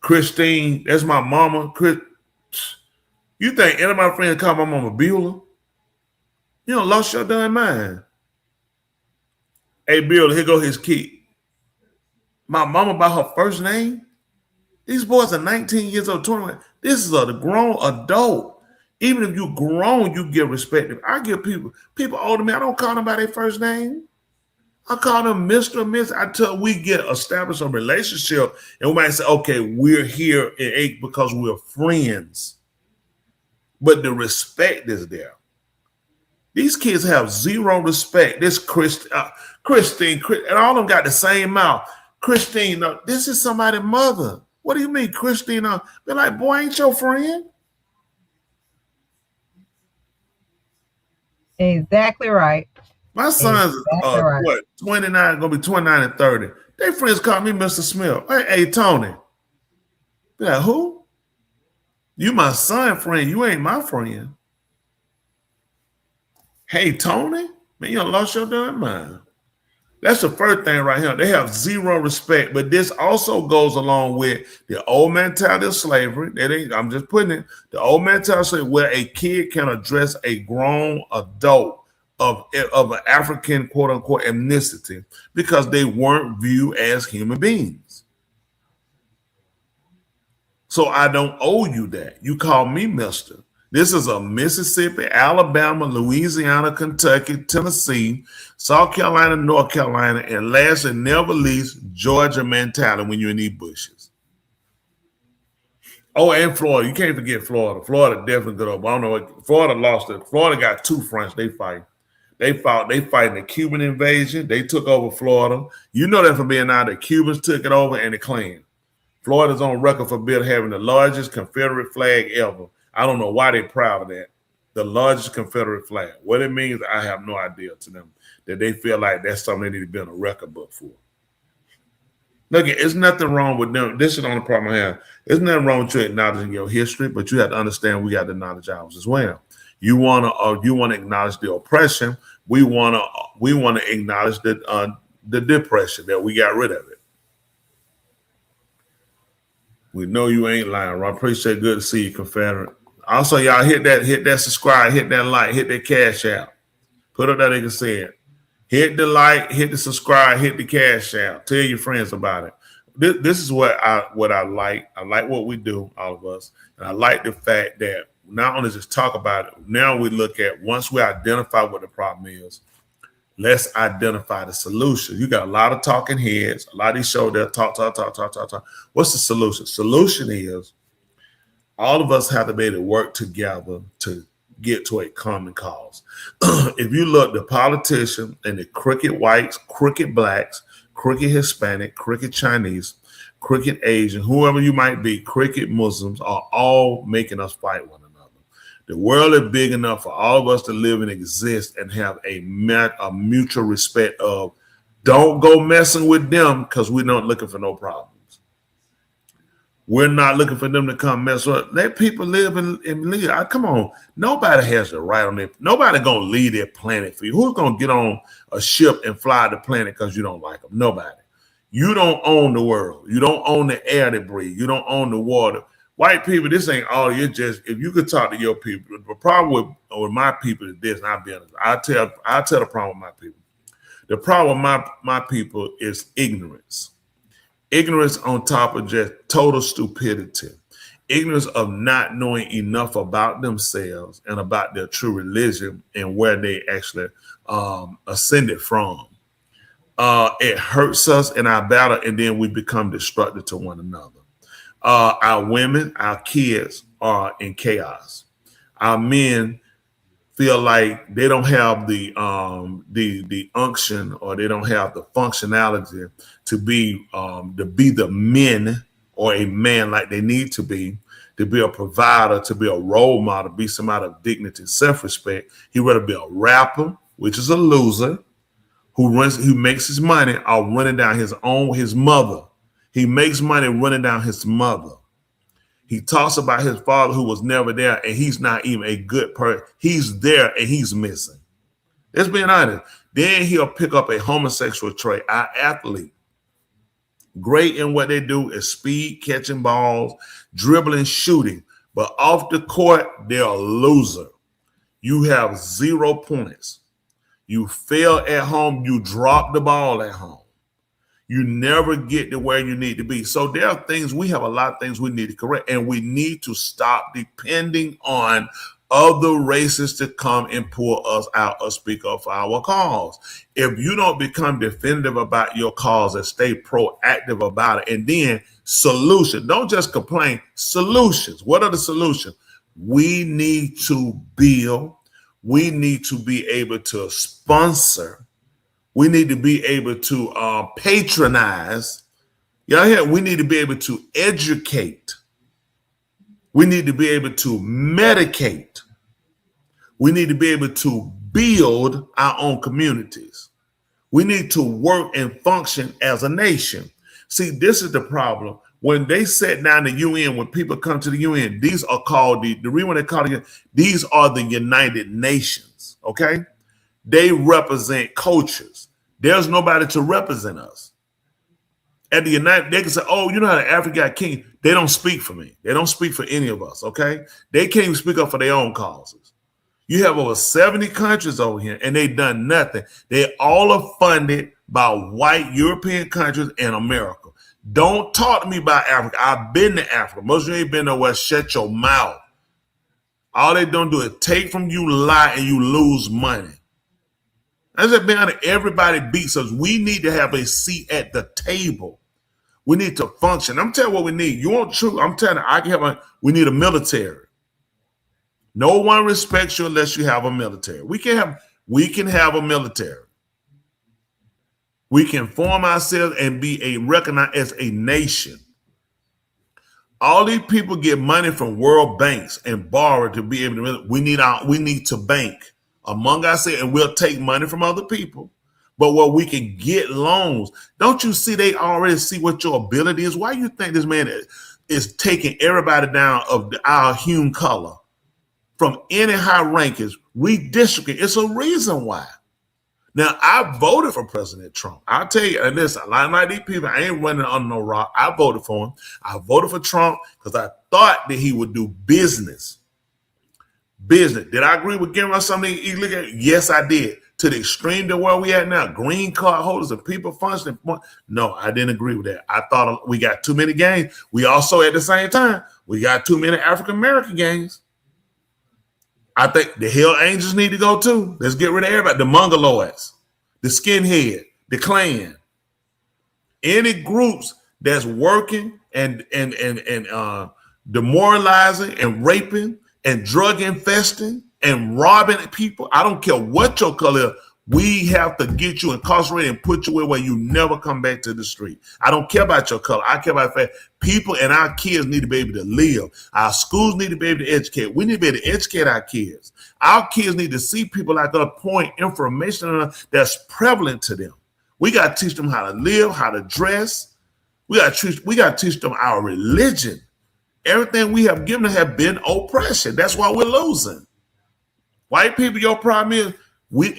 Christine, that's my mama. You think any of my friends call my mama Beulah? You don't lost your damn mind. Hey, Beulah, here go his key. My mama by her first name? These boys are 19 years old, 21. This is a grown adult. Even if you're grown, you get respect. I give people older than me, I don't call them by their first name. I call them Mr. and Miss until we get established a relationship. And we might say, okay, we're here in 8 because we're friends. But the respect is there. These kids have zero respect. This Christine, and all of them got the same mouth. Christine, this is somebody's mother. What do you mean, Christine? They're like, boy, ain't your friend? Exactly right. My son's 29, gonna be 29 and 30. Their friends call me Mr. Smith. Hey, Tony. They're like, who? You my son friend. You ain't my friend. Hey, Tony? Man, you done lost your damn mind. That's the first thing right here. They have zero respect, but this also goes along with the old mentality of slavery. I'm just putting it, the old mentality of slavery where a kid can address a grown adult of an African quote unquote ethnicity because they weren't viewed as human beings. So I don't owe you that. You call me Mister. This is a Mississippi, Alabama, Louisiana, Kentucky, Tennessee, South Carolina, North Carolina, and last and never least, Georgia mentality when you're in these bushes. Oh, and Florida. You can't forget Florida. Florida definitely good up. I don't know what Florida lost it. Florida got two fronts they fight. They fighting the Cuban invasion. They took over Florida. You know that from being out, the Cubans took it over and the Klan. Florida's on record for having the largest Confederate flag ever. I don't know why they're proud of that. The largest Confederate flag. What it means, I have no idea to them. That they feel like that's something they need to be on a record book for. Look, there's nothing wrong with them. This is the only problem I have. There's nothing wrong with you acknowledging your history, but you have to understand we got to acknowledge ours as well. You wanna acknowledge the oppression. We wanna acknowledge the depression that we got rid of it. We know you ain't lying. I appreciate. Good to see you, Confederate. Also, y'all hit that subscribe, hit that like, hit that cash out. Put up that they can see it. Hit the like, hit the subscribe, hit the cash out. Tell your friends about it. This is what I like. I like what we do, all of us, and I like the fact that not only just talk about it. Now we look at once we identify what the problem is, let's identify the solution. You got a lot of talking heads, a lot of these shows that talk. What's the solution? Solution is all of us have to be able to work together to get to a common cause. If you look, the politician and the crooked whites, crooked blacks, crooked Hispanic, crooked Chinese, crooked Asian, whoever you might be, crooked Muslims are all making us fight one another. The world is big enough for all of us to live and exist and have a mutual respect of don't go messing with them because we're not looking for no problems. We're not looking for them to come mess up. Let people live and live. Come on. Nobody has the right on it. Nobody going to leave their planet for you. Who's going to get on a ship and fly the planet because you don't like them? Nobody. You don't own the world. You don't own the air they breathe. You don't own the water. White people, this ain't all. You're just, if you could talk to your people, the problem with my people is this, and I'll be honest. I'll tell the problem with my people. The problem with my people is ignorance. Ignorance on top of just total stupidity. Ignorance of not knowing enough about themselves and about their true religion and where they actually ascended from. It hurts us in our battle, and then we become destructive to one another. Our women, our kids are in chaos. Our men feel like they don't have the unction, or they don't have the functionality to be the men or a man like they need to be a provider, to be a role model, be somebody of dignity, self-respect. He'd rather be a rapper, which is a loser, who makes his money out running down his mother. He makes money running down his mother. He talks about his father who was never there, and he's not even a good person. He's there and he's missing. Let's be honest. Then he'll pick up a homosexual trait. Our athlete, great in what they do is speed, catching balls, dribbling, shooting. But off the court, they're a loser. You have 0 points. You fail at home. You drop the ball at home. You never get to where you need to be. So there are things, we have a lot of things we need to correct, and we need to stop depending on other races to come and pull us out or speak up for our cause. If you don't become definitive about your cause and stay proactive about it, and then solution, don't just complain, solutions. What are the solutions? We need to build. We need to be able to sponsor. We need to be able to patronize. Y'all hear? We need to be able to educate. We need to be able to medicate. We need to be able to build our own communities. We need to work and function as a nation. See, this is the problem. When they sit down the UN, when people come to the UN, these are called the reason they call it, these are the United Nations, okay? They represent cultures. There's nobody to represent us. At the United, they can say, oh, you know how the Africa got king? They don't speak for me. They don't speak for any of us, okay? They can't even speak up for their own causes. You have over 70 countries over here, and they done nothing. They all are funded by white European countries and America. Don't talk to me about Africa. I've been to Africa. Most of you ain't been nowhere. Shut your mouth. All they don't do is take from you, lie, and you lose money. As a be honest, everybody beats us. We need to have a seat at the table. We need to function. I'm telling you what we need. You want truth? I'm telling you, we need a military. No one respects you unless you have a military. We can have a military. We can form ourselves and be recognized as a nation. All these people get money from world banks and borrow to be able to. We need to bank among ourselves, and we'll take money from other people. But where we can get loans, don't you see? They already see what your ability is. Why you think this man is taking everybody down of our hue color from any high rankings, redistricting? It's a reason why. Now, I voted for President Trump. I'll tell you, and listen, a lot of these people, I ain't running on no rock. I voted for him. I voted for Trump because I thought that he would do business. Did I agree with giving us something illegal? Yes, I did. To the extreme to where we at now, green card holders and people functioning. No, I didn't agree with that. I thought we got too many gangs. We also, at the same time, we got too many African-American gangs. I think the Hell Angels need to go too. Let's get rid of everybody. The Mongoloids, the Skinhead, the Klan. Any groups that's working and demoralizing and raping and drug infesting and robbing people. I don't care what your color is. We have to get you incarcerated and put you away where you never come back to the street. I don't care about your color. I care about the fact people and our kids need to be able to live. Our schools need to be able to educate. We need to be able to educate our kids. Our kids need to see people like us point information that's prevalent to them. We got to teach them how to live, how to dress. We got to teach them our religion. Everything we have given them have been oppression. That's why we're losing. White people, your problem is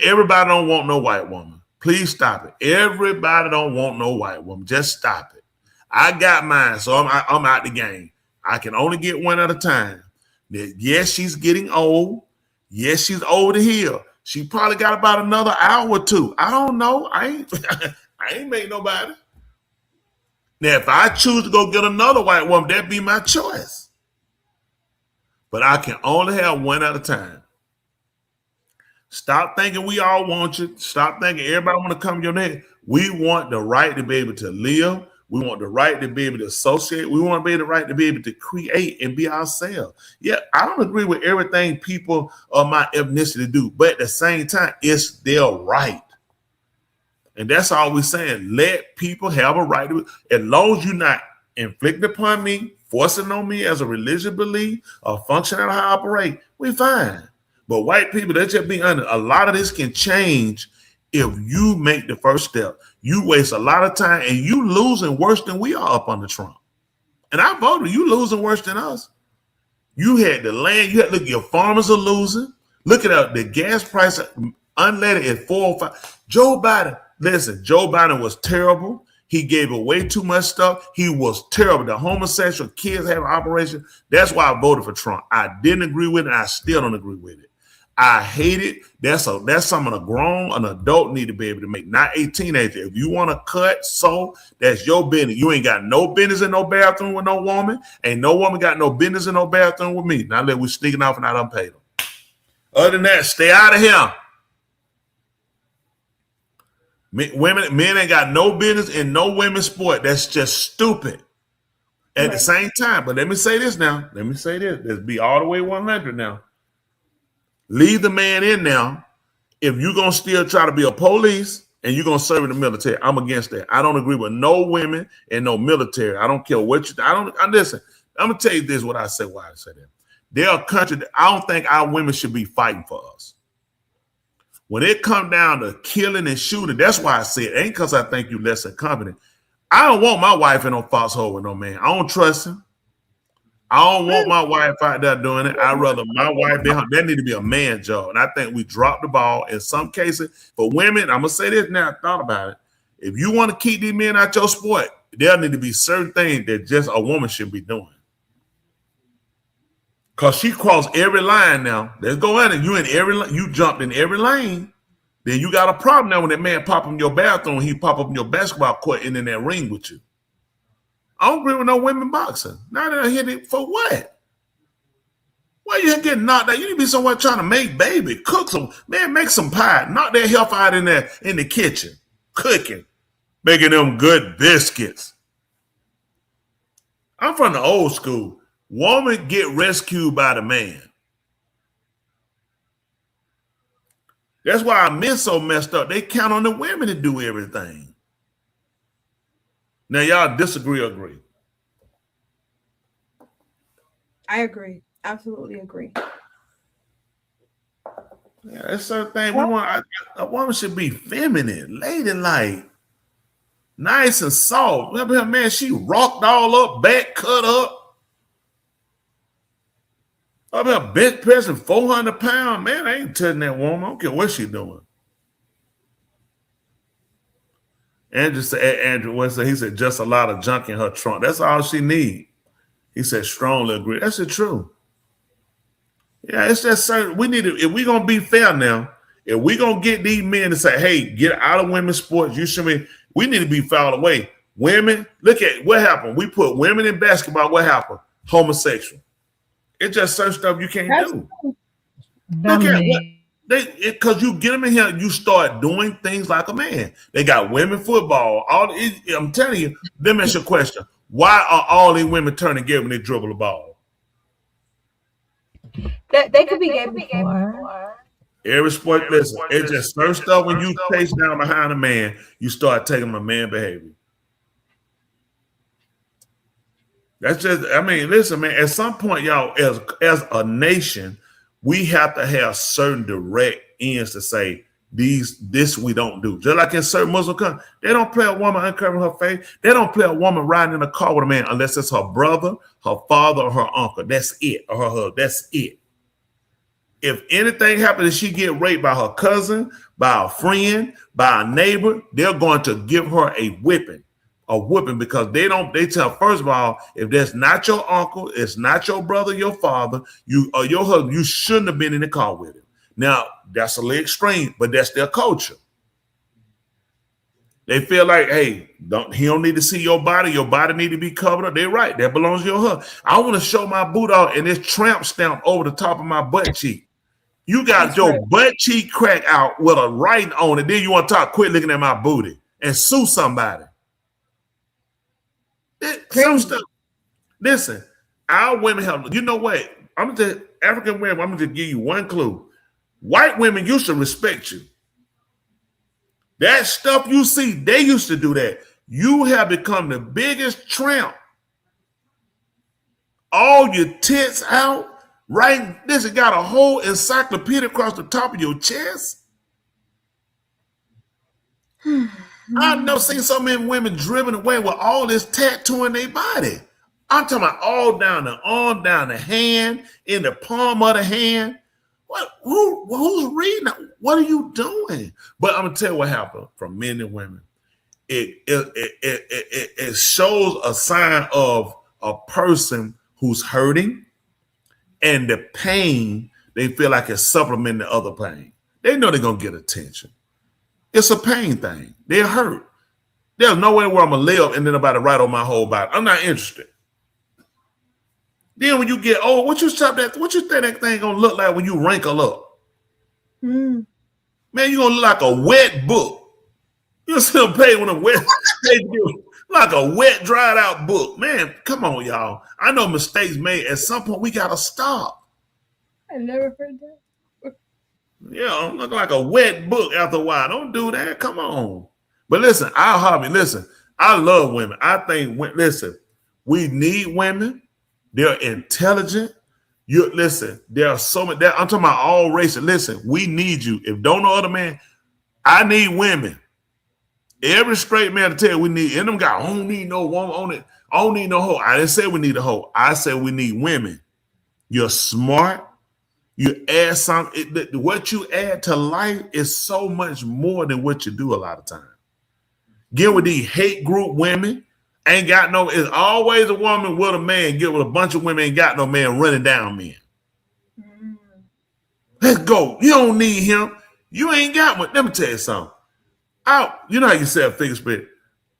everybody don't want no white woman. Please stop it. Everybody don't want no white woman. Just stop it. I got mine, so I'm out the game. I can only get one at a time. Yes, she's getting old. Yes, she's over the hill. She probably got about another hour or two. I don't know. I ain't made nobody. Now, if I choose to go get another white woman, that'd be my choice. But I can only have one at a time. Stop thinking we all want you. Stop thinking everybody want to come to your neck. We want the right to be able to live. We want the right to be able to associate. We want to be the right to be able to create and be ourselves. Yeah, I don't agree with everything people of my ethnicity do, but at the same time, it's their right. And that's all we're saying. Let people have a right to it. As long as you're not inflicting upon me, forcing on me as a religious belief or function of how I operate, we're fine. But white people, let's just be honest, a lot of this can change if you make the first step. You waste a lot of time and you losing worse than we are up under Trump. And I voted, you losing worse than us. You had the land, look, your farmers are losing. Look at the gas price, unleaded at 4 or 5. Joe Biden, listen, Joe Biden was terrible. He gave away too much stuff. He was terrible. The homosexual kids have an operation. That's why I voted for Trump. I didn't agree with it. I still don't agree with it. I hate it. That's something an adult need to be able to make, not a teenager. If you want to cut, that's your business. You ain't got no business in no bathroom with no woman. Ain't no woman got no business in no bathroom with me. Now that we sneaking off and I done paid them. Other than that, stay out of here. Men ain't got no business in no women's sport. That's just stupid. At the same time, but let me say this now. Let's be all the way 100 now. Leave the man in now. If you're going to still try to be a police and you're going to serve in the military, I'm against that. I don't agree with no women and no military. I don't care what listen, I'm going to tell you this, why I say that. There are countries that I don't think our women should be fighting for us. When it come down to killing and shooting, that's why I say it ain't because I think you less than competent. I don't want my wife in no foxhole with no man. I don't trust him. I don't want my wife out there doing it. I'd rather my wife be home. That need to be a man job. And I think we dropped the ball in some cases. For women, I'm going to say this now, I thought about it. If you want to keep these men out your sport, there need to be certain things that just a woman should be doing. Cause she crossed every line now. Let's go at it. You in every you jumped in every lane. Then you got a problem now when that man pop up in your bathroom, he pop up in your basketball court and in that ring with you. I don't agree with no women boxing. Now that I hit it for what? Why you getting knocked out? You need to be somewhere trying to make baby, cook some, man, make some pie. Knock that health out in there in the kitchen, cooking, making them good biscuits. I'm from the old school. Woman get rescued by the man. That's why our men so messed up. They count on the women to do everything. Now y'all disagree or agree? I agree. Absolutely agree. Yeah, that's certain thing we want. A woman should be feminine, ladylike, nice and soft. Remember her, man? She rocked all up, back cut up. Up here bench pressing 400 pounds. Man, I ain't touching that woman. I don't care what she doing. Andrew said, he said, just a lot of junk in her trunk. That's all she need. He said, strongly agree. That's the truth. Yeah, it's just certain. We need to, if we gonna be fair now, if we gonna get these men to say, hey, get out of women's sports, you should be, we need to be fouled away. Women, look at what happened. We put women in basketball. What happened? Homosexual. It's just certain stuff you can't do. Look at what because you get them in here, you start doing things like a man. They got women football. I'm telling you, let me ask you a question. Why are all these women turning gay when they dribble the ball? They could be gay before. Every sport, listen, it's just certain stuff when you chase down behind a man, you start taking a man behavior. That's just, I mean, listen, man, at some point, y'all, as a nation, we have to have certain direct ends to say, this we don't do. Just like in certain Muslim countries, they don't play a woman uncovering her face. They don't play a woman riding in a car with a man unless it's her brother, her father, or her uncle. That's it. Or her husband. That's it. If anything happens, she get raped by her cousin, by a friend, by a neighbor, they're going to give her a whipping because they tell, first of all, if that's not your uncle, it's not your brother, your father, you or your husband, you shouldn't have been in the car with him. Now, that's a little extreme, but that's their culture. They feel like, hey, he don't need to see your body need to be covered up. They're right, that belongs to your husband. I want to show my boot out and this tramp stamp over the top of my butt cheek. You got your butt cheek crack out with a writing on it, then you want to talk, quit looking at my booty and sue somebody. Some stuff. Listen, our women have, you know what? I'm just African women, I'm gonna just give you one clue. White women used to respect you. That stuff you see, they used to do that. You have become the biggest tramp. All your tits out, right? This has got a whole encyclopedia across the top of your chest. I've never seen so many women driven away with all this tattooing their body. I'm talking about all down the arm, down the hand, in the palm of the hand. What? Who's reading? What are you doing? But I'm gonna tell you what happened from men and women. It shows a sign of a person who's hurting, and the pain they feel like is supplementing the other pain. They know they're gonna get attention. It's a pain thing. They're hurt. There's nowhere where I'm gonna live and then about to write on my whole body. I'm not interested. Then when you get old, what you think that thing gonna look like when you wrinkle up? Man, you gonna look like a wet book. You'll still pay when a wet like a wet, dried out book. Man, come on, y'all. I know mistakes made. At some point, we gotta stop. I never heard that. Yeah, look like a wet book after a while. Don't do that. Come on. But listen, I love women. I think, listen, we need women. They're intelligent. There are so many. I'm talking about all races. Listen, we need you. If don't know other man, I need women. Every straight man to tell you we need. And them guys, I don't need no woman on it. I don't need no hoe. I didn't say we need a hoe. I said we need women. You're smart. You add something. What you add to life is so much more than what you do a lot of times. Get with these hate group women. Ain't got no, it's always a woman with a man. Get with a bunch of women, ain't got no man running down men. Let's go. You don't need him. You ain't got one. Let me tell you something. You know how you say a figure spit.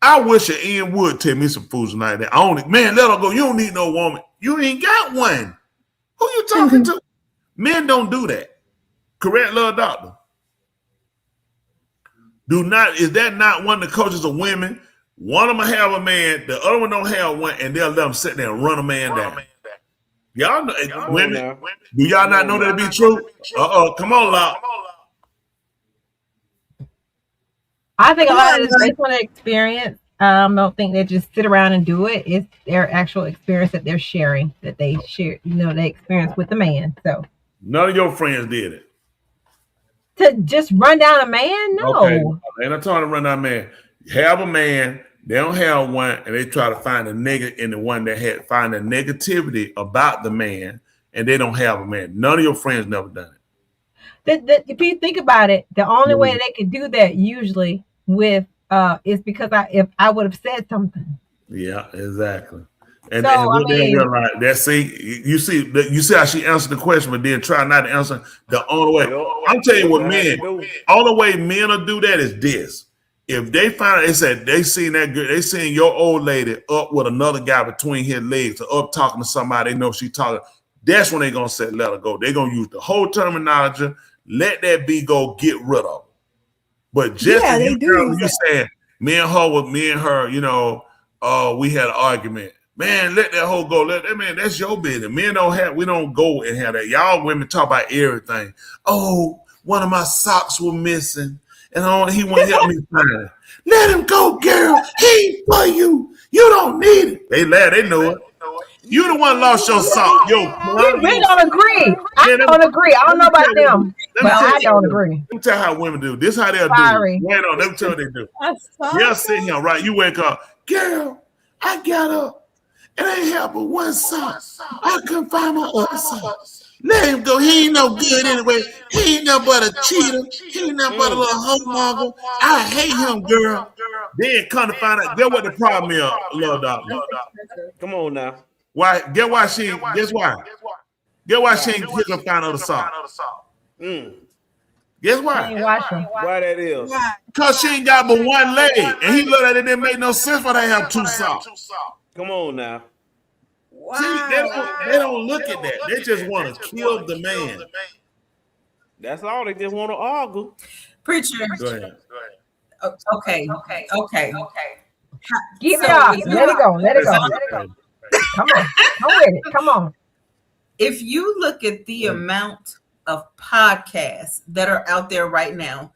I wish an Ian would tell me some fools like that. Man, let her go. You don't need no woman. You ain't got one. Who you talking to? Men don't do that. Correct, little doctor? Is that not one of the coaches of women? One of them have a man, the other one don't have one, and they'll let them sit there and run a man down. Y'all know, women, do y'all not know that to be true? Come on, Locke. I think a lot of it is based on their experience. I don't think they just sit around and do it. It's their actual experience that they're sharing, that they share, they experience with the man. So none of your friends did it. To just run down a man? No. Okay. Ain't no time to run down a man. Have a man, they don't have one, and they try to find a nigga in the one that find a negativity about the man, and they don't have a man. None of your friends never done it. If you think about it, the only way they could do that usually is because if I would have said something. Yeah, exactly. And, so, you're right. You see how she answered the question, but then try not to answer the only way. I'm telling you what, men, all the way men will do that is this. If they find they said they seen that girl, they seen your old lady up with another guy between his legs or up talking to somebody, they know she talking. That's when they're gonna say let her go. They're gonna use the whole terminology, let that be go, get rid of her. But just you saying me and her, we had an argument. Man, let that hoe go. That's your business. We don't go and have that. Y'all women talk about everything. Oh, one of my socks were missing, and he wouldn't help me find it. Let him go, girl. He ain't for you. You don't need it. They laugh. They know it. You the one lost your sock. We don't agree. I don't agree. I don't know about them, but I don't agree. Let me tell you how women do. This is how they'll do. Wait on. Let me tell you what they do. They'll sit here, right? You wake up. Girl, I got up. It ain't help but one sock. I couldn't find my other sock. Let him go. He ain't no good anyway. He ain't nothing but a cheater. He ain't nothing but a little homemonger. I hate him, girl. Then come to find out. Guess what the problem is, little doctor? Come on now. Why? Guess why she ain't get her find other sock? Guess why? Why that is? Because she ain't got but one leg. And he looked at it, it didn't make no sense for they have two socks. Come on now. Wow. See, they don't look at that. They just want to kill the man. That's all. They just want to argue. Preacher. Go ahead. Okay. Keep it off. Let it go. Come on. Come with it. Come on. If you look at the amount of podcasts that are out there right now,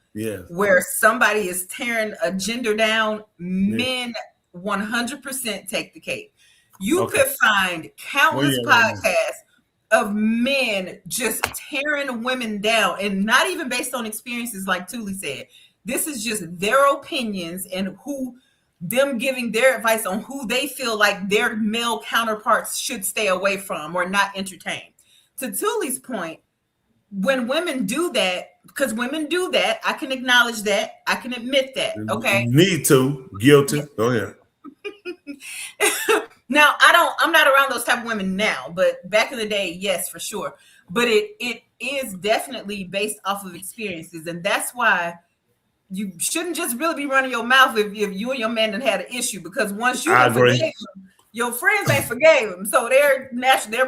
where somebody is tearing a gender down, men 100% take the cake. You could find countless podcasts of men just tearing women down, and not even based on experiences like Thule said. This is just their opinions and them giving their advice on who they feel like their male counterparts should stay away from or not entertain. To Thule's point, when women do that, because women do that, I can acknowledge that. I can admit that. Okay. Need to. Guilty. Go ahead. Now, I'm not around those type of women now, but back in the day, yes, for sure. But it is definitely based off of experiences. And that's why you shouldn't just really be running your mouth if you and your man done had an issue, because once you forgave him, your friends ain't forgave him. So they're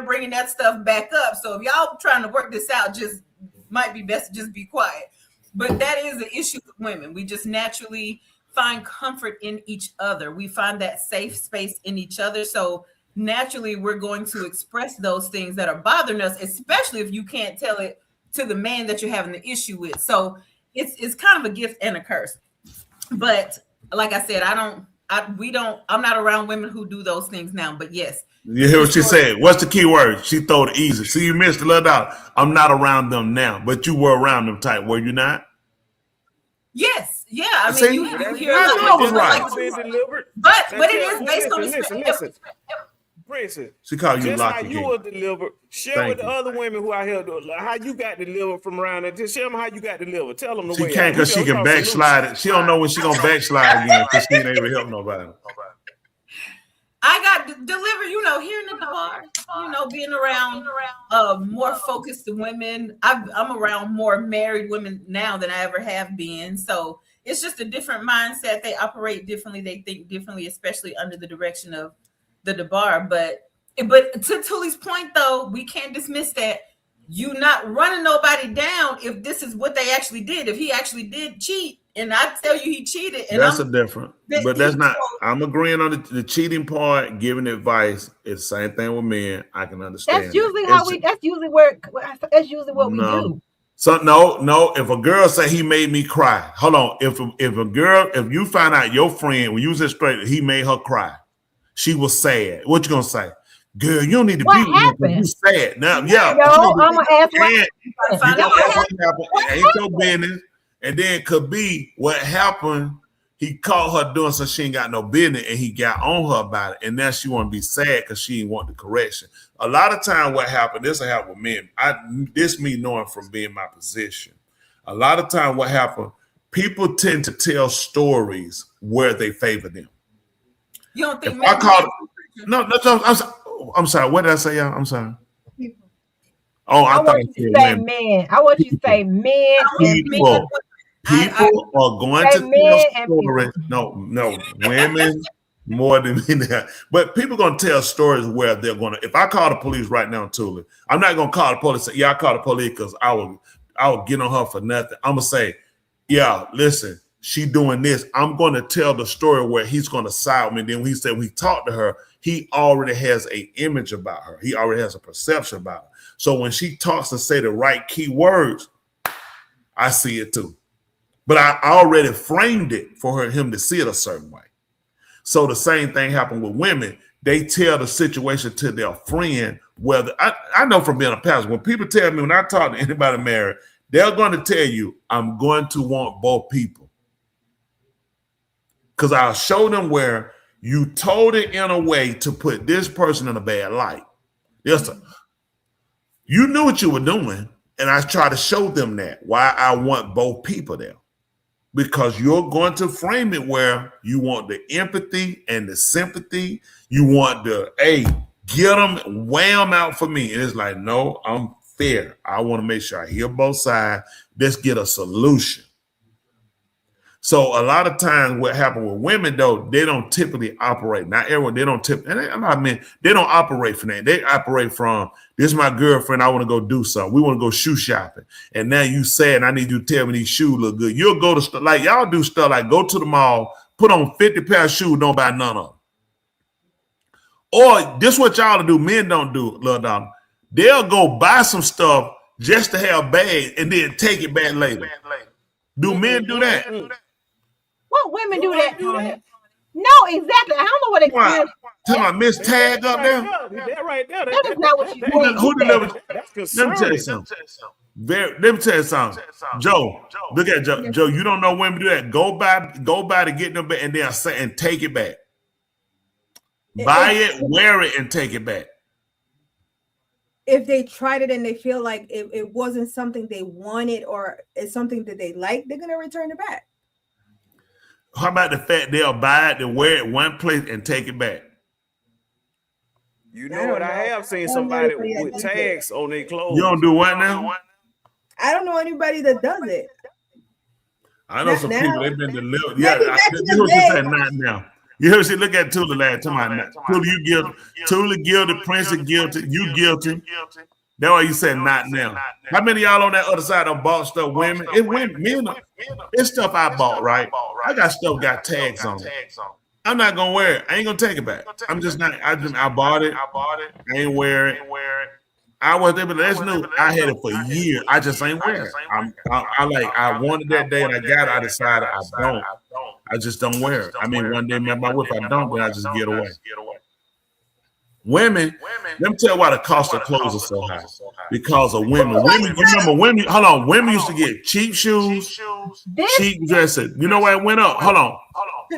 bringing that stuff back up. So if y'all trying to work this out, just might be best to just be quiet. But that is the issue with women. We just naturally find comfort in each other. We find that safe space in each other. So naturally, we're going to express those things that are bothering us, especially if you can't tell it to the man that you're having the issue with. So it's kind of a gift and a curse. But like I said, I'm not around women who do those things now. But yes. You hear what she said? What's the key word? She throw it easy. See, you missed a little out. I'm not around them now, but you were around them type, were you not? Yes. Yeah, I mean, you hear a lot but it is based on listen. Princess, she called you just Lock how again. you were delivered. Share with the other women who out here how you got delivered from around there. Just share them how you got delivered. Tell them the way. She can't because she can backslide it. She don't know when she gonna backslide again because she ain't able to help nobody. I got delivered, here in the bar, being around more focused women. I'm around more married women now than I ever have been. So it's just a different mindset. They operate differently. They think differently, especially under the direction of the DeBar. But to Tuli's point, though, we can't dismiss that. You not running nobody down if this is what they actually did. If he actually did cheat, and I tell you he cheated, and that's a different. But that's not. I'm agreeing on the cheating part. Giving advice is the same thing with men. I can understand. That's usually how we. That's usually what we do. So no. If a girl say he made me cry, hold on. If you find out your friend when you was straight, he made her cry, she was sad. What you gonna say? Girl, you don't need to be with me. You sad now. Yeah. No, I'm gonna ask what happened. Ain't your business. And then could be what happened. He caught her doing something she ain't got no business, and he got on her about it. And now she want to be sad because she didn't want the correction. A lot of time, what happened? This will happen with men. This me knowing from being my position. A lot of time, what happened? People tend to tell stories where they favor them. You don't think? I called. No. I'm sorry. What did I say, y'all? I'm sorry. Oh, I thought you say men. I want you to say men. People are going to tell stories. No, women more than me. But people are going to tell stories where they're going to. If I call the police right now, Tuli, I'm not going to call the police. Say, yeah, I called the police because I will get on her for nothing. I'm gonna say, yeah, listen, she doing this. I'm going to tell the story where he's going to side with me. Then when he said when he talked to her, he already has an image about her. He already has a perception about her. So when she talks and say the right key words, I see it too. But I already framed it for him to see it a certain way. So the same thing happened with women. They tell the situation to their friend. Whether I know from being a pastor, when people tell me, when I talk to anybody married, they're going to tell you, I'm going to want both people. Because I'll show them where you told it in a way to put this person in a bad light. Yes, sir. You knew what you were doing, and I try to show them that, why I want both people there. Because you're going to frame it where you want the empathy and the sympathy. You want the, hey, get them, weigh them out for me. And it's like, no, I'm fair. I want to make sure I hear both sides. Let's get a solution. So a lot of times what happens with women, though, they don't typically operate. Not everyone, they don't typically, they don't operate from that. They operate from, this is my girlfriend, I want to go do something. We want to go shoe shopping. And now you said, I need you to tell me these shoes look good. You'll go to, like y'all do stuff like go to the mall, put on 50 pair of shoes, don't buy none of them. Or this what y'all do, men don't do, little dog. They'll go buy some stuff just to have bags and then take it back later. Do men do that? What women do that? No, exactly. I don't know what experience. Tell my Miss Tag up there. That right there. That is not what you do. Who delivered? That's Let me tell you something. Let me tell you something. Joe, look at Joe. Joe, you don't know women do that. Go buy to get them back and then say and take it back. Buy it, wear it, and take it back. If they tried it and they feel like it wasn't something they wanted or it's something that they like, they're gonna return it back. How about the fact they'll buy it and wear it one place and take it back? You know what? I have seen somebody with tags on their clothes. You don't do what now? I don't know anybody that does it. I know some people, they've been delivered. Yeah, you know what you say, not now. You heard she look at Tuli last time. Tuli, you guilty. Tuli guilty. Prince is guilty. You guilty. That's why you said not now. How many of y'all on that other side of bought stuff? Women, it's women, men. It's stuff I bought, right? I got stuff got tags on it. I'm not gonna wear it. I ain't gonna take it back. I'm just not. I bought it. I ain't wear it. I was there, but that's new. I had it for years. I just ain't wear it. I wanted that day and I got it. I decided I don't. I just don't wear it. I mean, one day, man, if I don't, then I just get away. Women, let me tell you why the cost of clothes is so high. Because of women. Women, you remember women, hold on, women used to get cheap shoes, cheap dresses. You know why it went up? Hold on.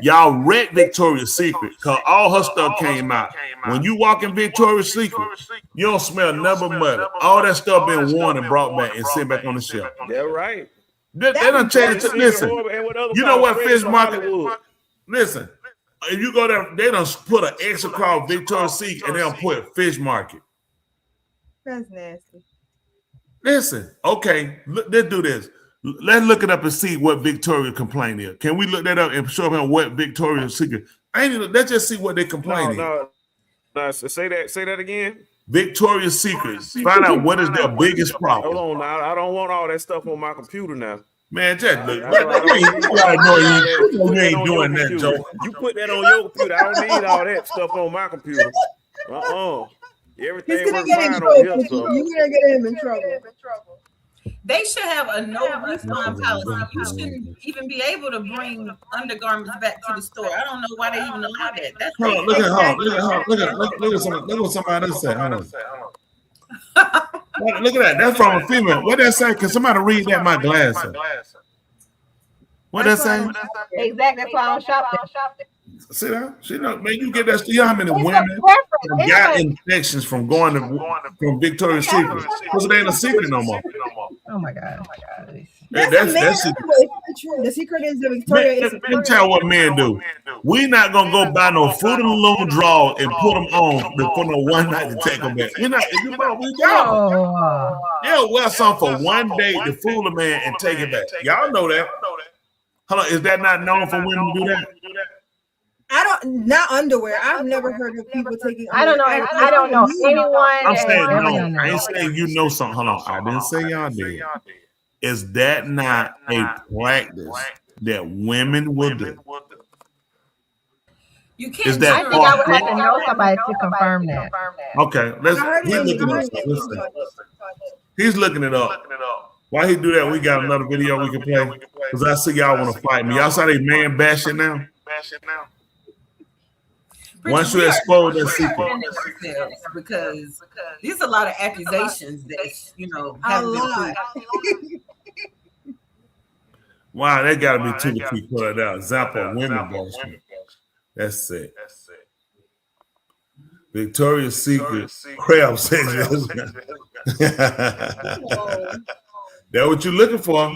Y'all read Victoria's Secret because all her stuff came out. When you walk in Victoria's Secret, you don't smell nothing but mud. All that stuff been worn and brought back and sent back on the shelf. Yeah, right. They done changed it. Listen, you know what Fish Market? Listen, If you go there, they don't put an X across Victoria's Secret and they don't put fish market. That's nasty. Listen, okay, let's do this. Let's look it up and see what Victoria complaint is. Can we look that up and show him what Victoria's Secret? Let's just see what they complain is. No, say that again. Victoria's Secret. Find out what is their biggest problem. Hold on now. I don't want all that stuff on my computer now. Man, just look. You ain't doing that, Joe. You put that on your computer. I don't need all that stuff on my computer. Everything works fine on here. You're gonna get him in trouble. They should have a no refund policy. You shouldn't even be able to bring undergarments back to the store. I don't know why they even allow that. That's Hold on, look at what somebody else said. Hold on. Look at that. That's from a female. What that say? Can somebody read that? My glasses. What that say? Exactly. That's why I don't shop there. See that? She know, man. You get that. You know how many women got infections from going from Victoria's Secret? Because it ain't a secret no more. Oh my God. That's the secret is that Victoria. Let me tell you what men do. We not gonna go buy no Fruit of the Loom draw and put them on for no one night to take them back. We don't. Yeah, wear some for one day to fool a man and take it back. Y'all know that. Hold on, is that not known for women to do that? Not underwear. I've never heard of people taking. I don't know anyone. I'm saying no. I ain't saying you know something. Hold on. I didn't say y'all did. Is that not a practice that women will do? You can't. Is that I think I would have to know somebody to confirm that. Okay, he's looking it up. While he do that, we got another video we can play. Because I see y'all want to fight me. Y'all saw they man bashing now? Once you expose that secret. Because there's a lot of accusations that, have been put. Wow, that got to be too to keep put out. Example, women bashing. That's it. Victoria's Secret crab sandwich. That's what you looking for.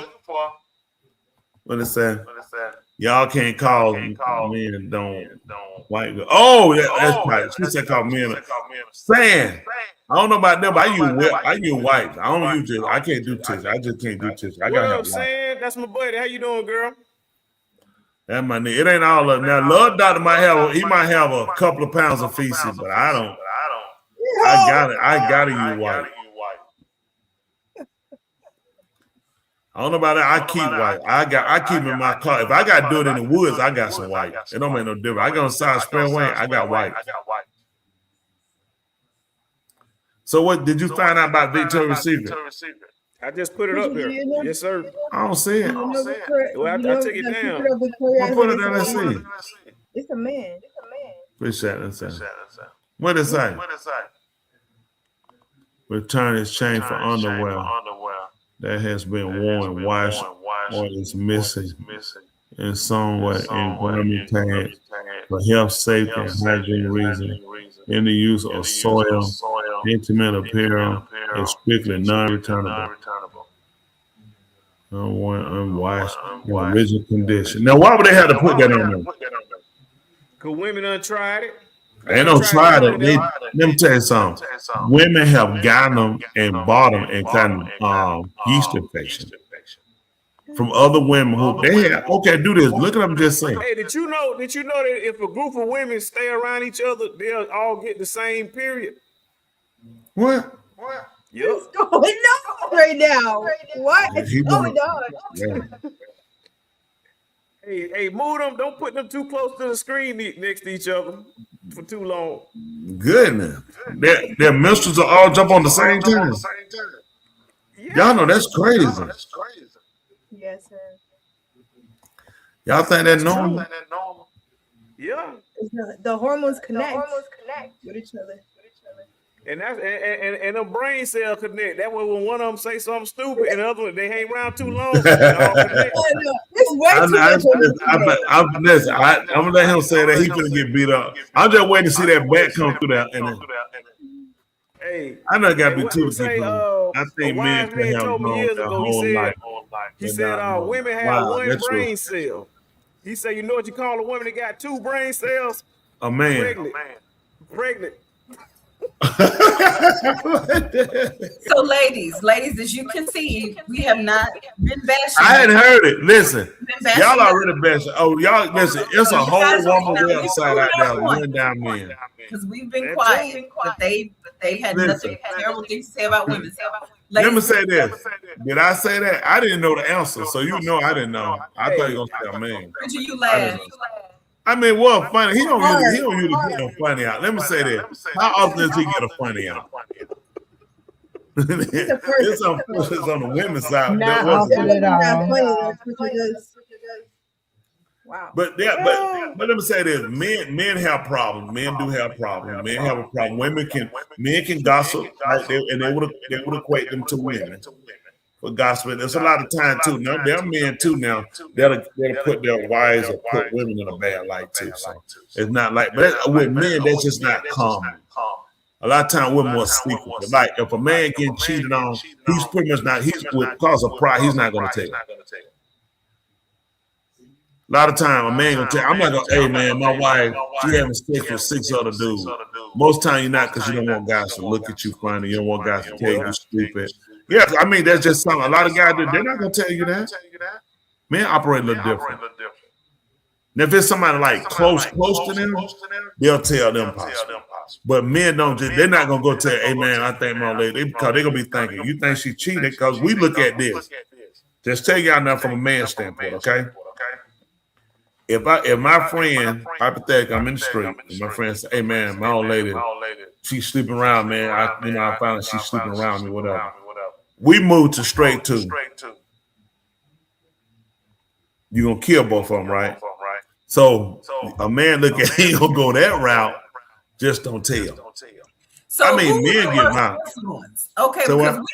What it say? Y'all can't call men don't white. Oh, that's right. She said call men. Sand. I don't know about them, but I use white. I don't use it. I can't do tissue. I just can't do tissue. I gotta have white. Sand? That's my buddy. How you doing, girl? That's my nigga. It ain't all of now. Love Doctor might have a couple of pounds of feces, but I don't. I gotta use white. I don't know about that. I keep white. I keep in my car. If I got to do it in the woods, I got some white. It don't make no difference. I got on side spray away. I got white. So what did you find out about Victoria's Secret? I just put it up there. Yes, sir. I don't see it. Well, I took it down. Well, put it down and see. It's a man. Appreciate it. What it say? Return exchange for underwear that has been worn, washed, or is missing in some way in garment tags for health, safety, and hygiene reasons. In the use of soil, intimate apparel is strictly non-returnable. Unwashed, in original condition. Now, why would they have to put that on there? Because women done tried it. They don't try it. Let me tell you something. Women have gotten them and bought them and gotten yeast infection from other women who they have. Okay, do this. Look at them just saying. Hey, did you know that if a group of women stay around each other, they'll all get the same period? What? Yep. What's going on right now? What is going on? Yeah. Hey, move them. Don't put them too close to the screen next to each other for too long. Goodness. Their menstruals will all jump on the same time. Y'all know that's crazy. Yes, sir. Y'all think that's normal? Yeah. The hormones connect with each other. And that's and the brain cell connect. That way, when one of them say something stupid, and the other one they hang around too long, they all connect. It's way too much. I'm gonna let him say that. He couldn't get beat up. I'm just waiting to see that bat come through that. Hey, I know it got to be two say, people. I think men can have told me years their ago. whole life. He said women have one brain cell. He said, you know what you call a woman that got 2 brain cells? A man. Pregnant. So, ladies, as you can see, we have not been bashing. I hadn't heard it. Listen, bashing y'all already bashing. Oh, y'all listen. It's a You whole guys are- woman now, website out there, women down men. Because we've been quiet, but they had Listen. nothing terrible things to say about women. Let me say this. Did I say that? I didn't know the answer, so you know I didn't know. I thought you were gonna say a man. Richard, you laugh. I mean, what funny? He don't usually get no funny out. Let me say this. How often does he get a funny out? It's on the women's side. Not That wasn't- often at all. Wow. But let me say this: men have problems. Men do have problems. Men have a problem. Men can gossip, right? And they would equate them to women for gossiping. There's a lot of time too. Now there are men too now that'll put their wives or put women in a bad light too. So it's not like, but with men, that's just not common. A lot of times women will sleep with it. Like if a man getting cheated on, he's pretty much not. He's because of pride. He's not going to tell you. A lot of time, a man gonna tell. I'm not gonna. Hey man, my wife, she having sex with 6 other dudes. Most time you're not, because you don't want guys to look at you funny. You don't want guys to tell you you're stupid. Yeah, I mean that's just something. A lot of guys do. They're not gonna tell you that. Men operate a little different. Now, if it's somebody like close to them, they'll tell them possible. But men don't. They're not gonna go tell. Hey man, I think my lady, because they're gonna be thinking you think she cheated. Because we look at this. Just tell y'all now from a man's standpoint, okay? If my friend, hypothetically, I'm in the street, and my friend say, "Hey man, my old lady, she's sleeping around, man. I found out she's sleeping around me, whatever." We move to straight to. You gonna kill both of them, right? So a man look at he gonna go that route. Just don't tell. So I mean, who men were get the mad. worst ones? Okay, So because what?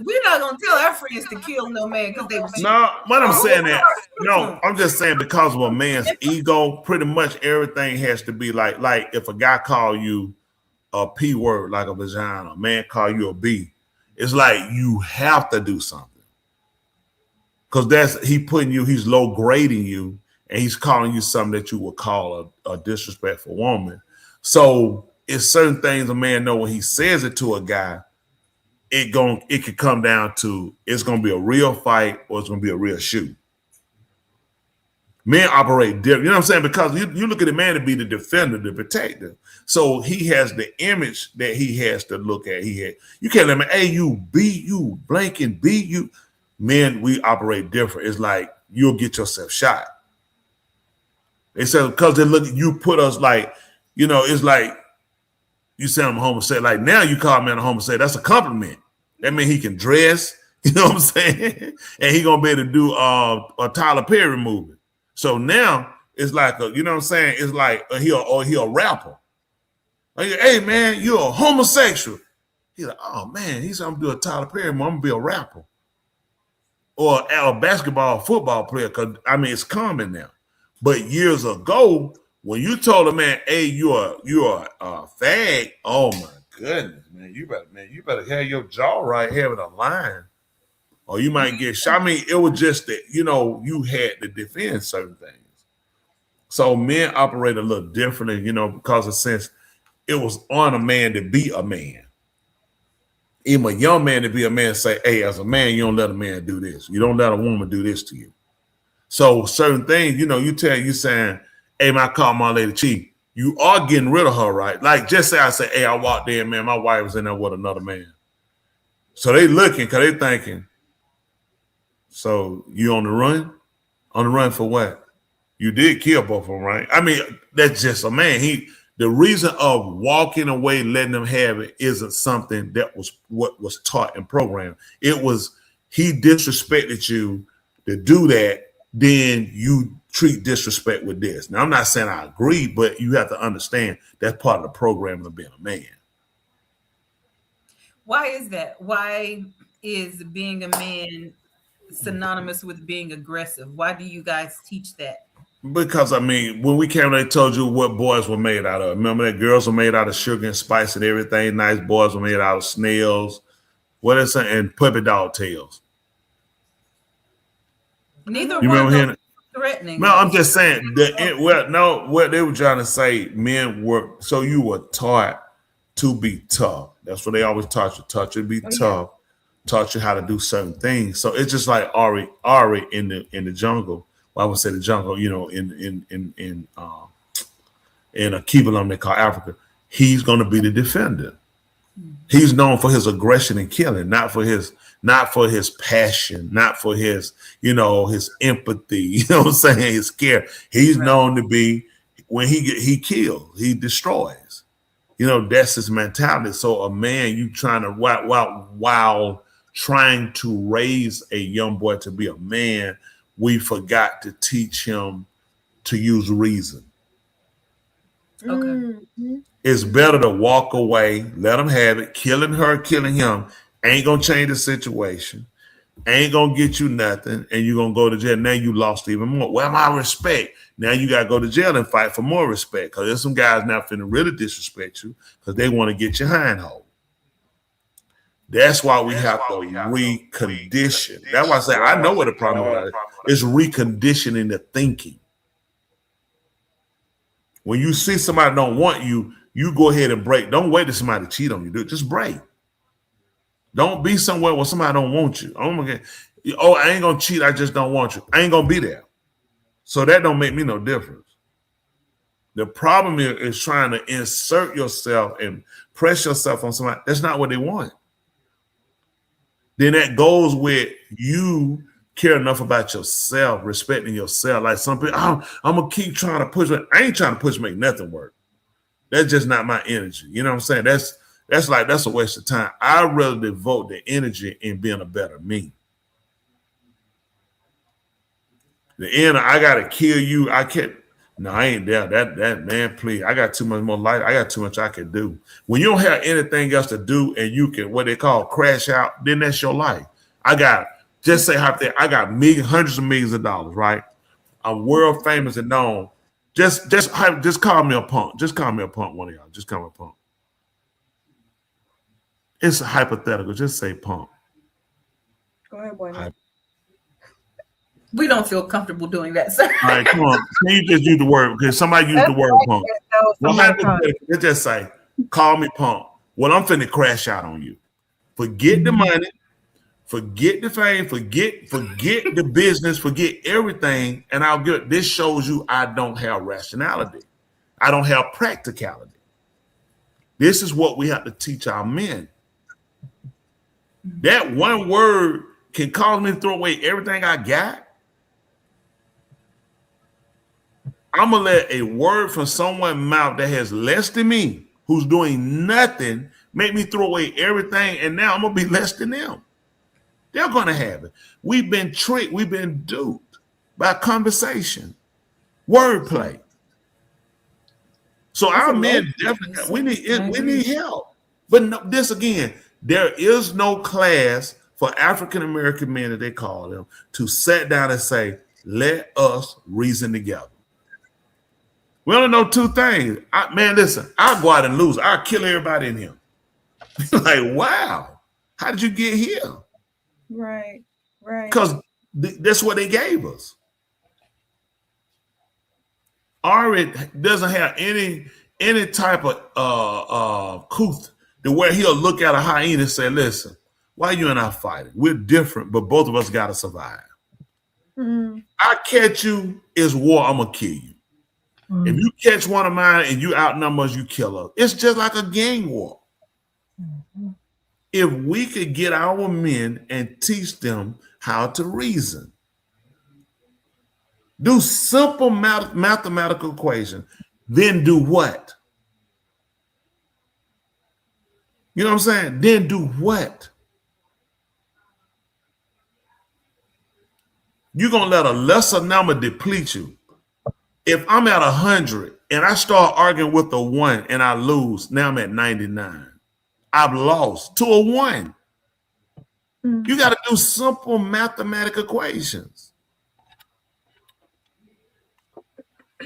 we're not gonna tell our friends to kill no man because they were cheating. No, what I'm Who saying were the that worst no, ones? I'm just saying because of a man's ego, pretty much everything has to be like if a guy call you a P word like a vagina, a man call you a B, it's like you have to do something. Because he's low grading you and he's calling you something that you would call a disrespectful woman. So it's certain things a man know when he says it to a guy, it could come down to it's gonna be a real fight or it's gonna be a real shoot. Men operate different, you know what I'm saying? Because you look at the man to be the defender, the protector. So he has the image that he has to look at. You can't let me, hey, you beat you, blank and beat you. Men, we operate different. It's like you'll get yourself shot. They said because they look, you put us like, it's like you say I'm a homosexual. Like now you call me a homosexual. That's a compliment. That means he can dress, you know what I'm saying? And he gonna be able to do a Tyler Perry movie. So now it's like you know what I'm saying? It's like he a rapper. Like, hey man, you're a homosexual. He's like, oh man, he's gonna do a Tyler Perry movie. I'm gonna be a rapper. Or a basketball, football player, because I mean it's common now. But years ago, when you told a man, "Hey, you're a fag," oh my goodness, man, you better have your jaw right, have it aligned, or you might get shot. I mean, it was just that you had to defend certain things. So men operate a little differently, because since it was on a man to be a man. Even a young man to be a man say, hey, as a man, you don't let a man do this. You don't let a woman do this to you. So certain things, you saying, hey, man, I called my lady cheap. You are getting rid of her, right? Like just say I say, hey, I walked in, man, my wife was in there with another man. So they looking because they thinking, so you on the run? On the run for what? You did kill both of them, right? I mean, that's just a man. The reason of walking away, letting them have it, isn't something that was what was taught and programmed. It was he disrespected you to do that, then you treat disrespect with this. Now, I'm not saying I agree, but you have to understand that's part of the programming of being a man. Why is that? Why is being a man synonymous with being aggressive? Why do you guys teach that? Because, I mean, when we came, they told you what boys were made out of. Remember that girls were made out of sugar and spice and everything. Nice boys were made out of snails, and puppy dog tails. Neither you one remember of hearing those it? threatening. No, I'm just saying what they were trying to say, men were so you were taught to be tough. That's what they always taught you to be tough, taught you how to do certain things. So it's just like Ari in the jungle. Well, I would say the jungle, you know, in a Kibalam they call Africa. He's going to be the defender. He's known for his aggression and killing, not for his passion, not for his, you know, his empathy. You know what I'm saying? His care. He's known to be when he kills, he destroys. You know, that's his mentality. So a man, you trying to while trying to raise a young boy to be a man, we forgot to teach him to use reason. Okay. It's better to walk away, let him have it. Killing her, killing him ain't gonna change the situation, ain't gonna get you nothing, and you're gonna go to jail. Now you lost even more. Well, my respect. Now you gotta go to jail and fight for more respect, because there's some guys now finna really disrespect you because they want to get your handhold. That's why we have to recondition. That's why I say I know what the problem is. It's reconditioning the thinking. When you see somebody don't want you, you go ahead and break. Don't wait till somebody cheat on you. Just break. Don't be somewhere where somebody don't want you. Oh my God. Oh, I ain't gonna cheat. I just don't want you. I ain't gonna be there. So that don't make me no difference. The problem is trying to insert yourself and press yourself on somebody. That's not what they want. Then that goes with you care enough about yourself, respecting yourself. Like some people, I'm gonna keep trying to push. I ain't trying to push, make nothing work. That's just not my energy. You know what I'm saying? That's a waste of time. I'd rather devote the energy in being a better me. The end, I gotta kill you. I can't. No, I ain't there. That man, please. I got too much more life. I got too much I can do. When you don't have anything else to do and you can what they call crash out, then that's your life. I got just say how I got hundreds of millions of dollars, right? I'm world famous and known. Just call me a punk. Just call me a punk, one of y'all. Just call me a punk. It's a hypothetical. Just say punk. Go ahead, boy. We don't feel comfortable doing that, sir. All right, come on. Can you just use the word? Because somebody used the word punk. Let's just say, call me punk. Well, I'm finna crash out on you. Forget the money, forget the fame, forget the business, forget everything, and I'll get. This shows you I don't have rationality. I don't have practicality. This is what we have to teach our men. That one word can cause me to throw away everything I got. I'm gonna let a word from someone's mouth that has less than me, who's doing nothing, make me throw away everything, and now I'm gonna be less than them. They're gonna have it. We've been tricked, we've been duped by conversation, wordplay. So our men definitely we need help. But no, this again, there is no class for African American men, that they call them, to sit down and say, let us reason together. We only know two things. Listen, I'll go out and lose. I'll kill everybody in here. Like, wow, how did you get here? Right. Because that's what they gave us. Ari doesn't have any type of couth to where he'll look at a hyena and say, listen, why you and I fighting? We're different, but both of us got to survive. I catch you is war, I'm going to kill you. If you catch one of mine and you outnumber us, you kill us. It's just like a gang war. If we could get our men and teach them how to reason, do simple mathematical equation, then do what? You know what I'm saying? Then do what? You're going to let a lesser number deplete you. If I'm at 100 and I start arguing with a 1 and I lose, now I'm at 99. I've lost to a 1. You got to do simple mathematical equations.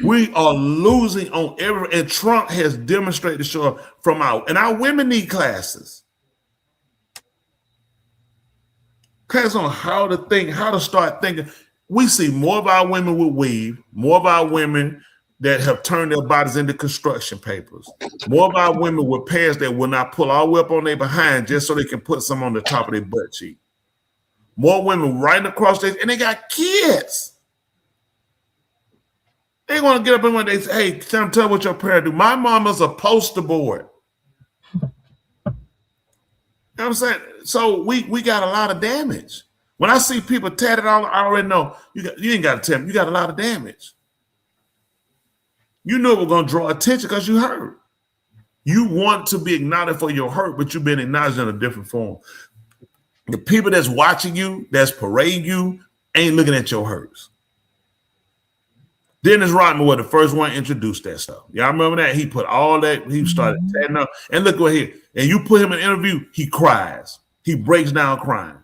We are losing on every, and Trump has demonstrated to show from our women need classes. Class on how to think, how to start thinking. we see more of our women with weave, more of our women that have turned their bodies into construction papers, more of our women with pants that will not pull all the way up on their behind just so they can put some on the top of their butt cheek. More women riding across there, and they got kids. They want to get up and when they say, hey, tell what your parents do. My mama's a poster board. You know what I'm saying? So we got a lot of damage. When I see people tatted all, I already know you ain't got to tell me, you got a lot of damage. You know we're going to draw attention because you hurt. You want to be acknowledged for your hurt, but you've been acknowledged in a different form. The people that's watching you, that's parading you, ain't looking at your hurts. Dennis Rodman was the first one to introduce that stuff. Y'all remember that? He put all that, he started tatting up. And look what here. And you put him in an interview, he cries. He breaks down crying.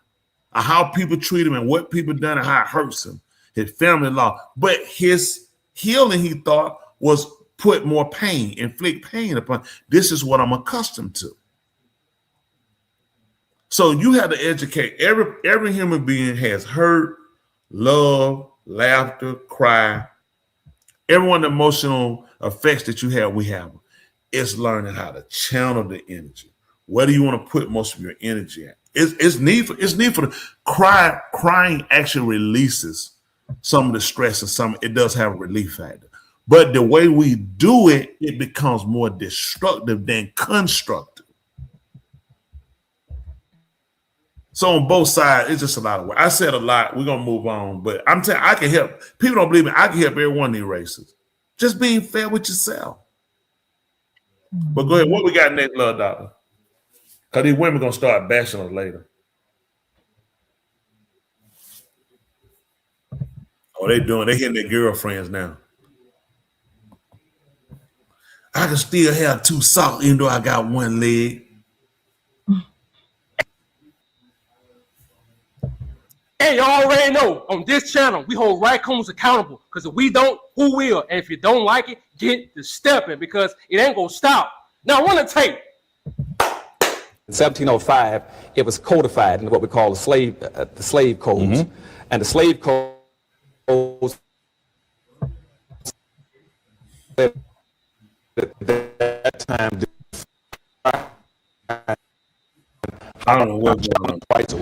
How people treat him and what people done and how it hurts him. His family law. But his healing, he thought, was put more pain, inflict pain upon. This is what I'm accustomed to. So you have to educate. Every human being has hurt, love, laughter, cry. Everyone the emotional effects that you have, we have. It's learning how to channel the energy. Where do you want to put most of your energy at? It's needful to cry. Crying actually releases some of the stress and it does have a relief factor. But the way we do it, it becomes more destructive than constructive. So on both sides, it's just a lot of work. I said a lot. We're gonna move on, but I'm telling you, I can help. People don't believe me. I can help every one of these races. Just being fair with yourself. But go ahead. What we got next, Love Doctor? Because these women gonna start bashing us later. Oh, they hitting their girlfriends now. I can still have two socks even though I got one leg. Hey, you already know on this channel we hold raccoons accountable because if we don't, who will? And if you don't like it, get to stepping because it ain't gonna stop. Now, I want to take. In 1705, it was codified in what we call the slave codes, and the slave codes at that time. I don't know what whites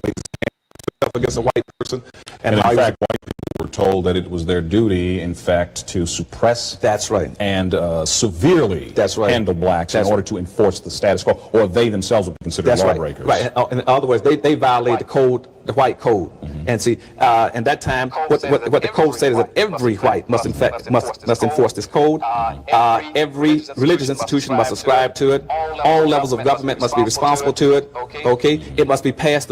against a white person, and in fact, white people were told that it was their duty, in fact, to suppress. That's right. And severely. That's right. Handle blacks in order to enforce the status quo, or they themselves would be considered lawbreakers. Right. In other words, they violate the code, the white code. And see, in that time, what the code said is that every white must enforce this code. Every religious institution must subscribe to it. All levels of government must be responsible to it. Okay, it must be passed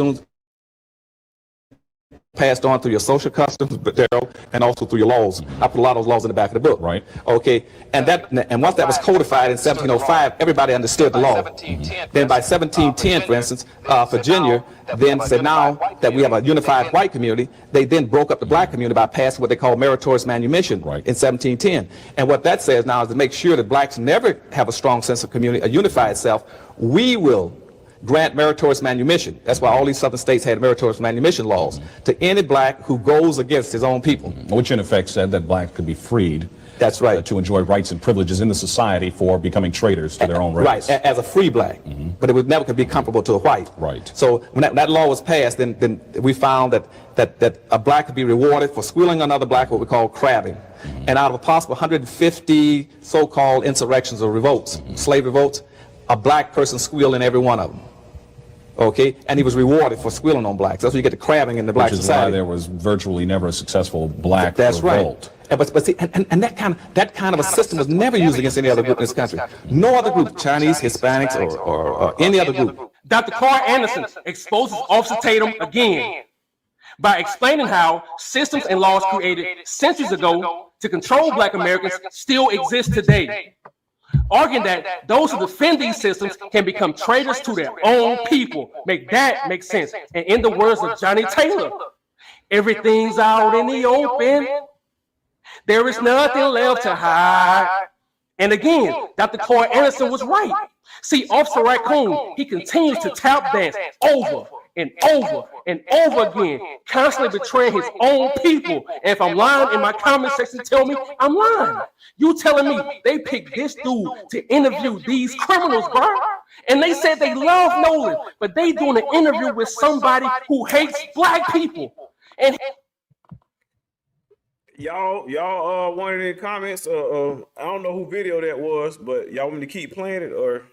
on through your social customs, Daryl, and also through your laws. I put a lot of those laws in the back of the book. Right. Okay. And once that was codified in 1705, everybody understood the law. Then by 1710, for instance, Virginia then said now that we have a unified white community, they then broke up the black community by passing what they call meritorious manumission in 1710. And what that says now is to make sure that blacks never have a strong sense of community, a unified self, we will grant meritorious manumission. That's why all these southern states had meritorious manumission laws to any black who goes against his own people. Which in effect said that blacks could be freed. That's right. To enjoy rights and privileges in the society for becoming traitors to their own race. Right, as a free black. But it would never could be comparable to a white. Right. So when that law was passed, then we found that a black could be rewarded for squealing another black, what we call crabbing. And out of a possible 150 so-called insurrections or revolts, slave revolts, a black person squealed in every one of them. Okay, and he was rewarded for squealing on blacks. That's where you get the crabbing in the black society. Which is why there was virtually never a successful black revolt. Right. But see, and that kind of a system was never used against any other group in this country. No other group, Chinese, Hispanics, or any other group. Dr. Carl Anderson exposes Officer Tatum again by explaining how systems and laws created centuries ago to control black Americans still exist today. Arguing that those who defend these systems can become traitors to their own people. Make that make sense. And in the words of Johnny Taylor, everything's out in the open. There is nothing left to hide. And again, Dr. Carl Anderson was right. See, Officer Raccoon, he continues to tap dance over and over again, constantly betraying his own people. And if I'm lying in my comment section, tell me I'm lying. You telling me they picked this dude to interview these criminals, bro? And they said they love Nolan, but they doing an interview with somebody who hates black people. And y'all wanted in the comments. I don't know who video that was, but y'all want me to keep playing it or?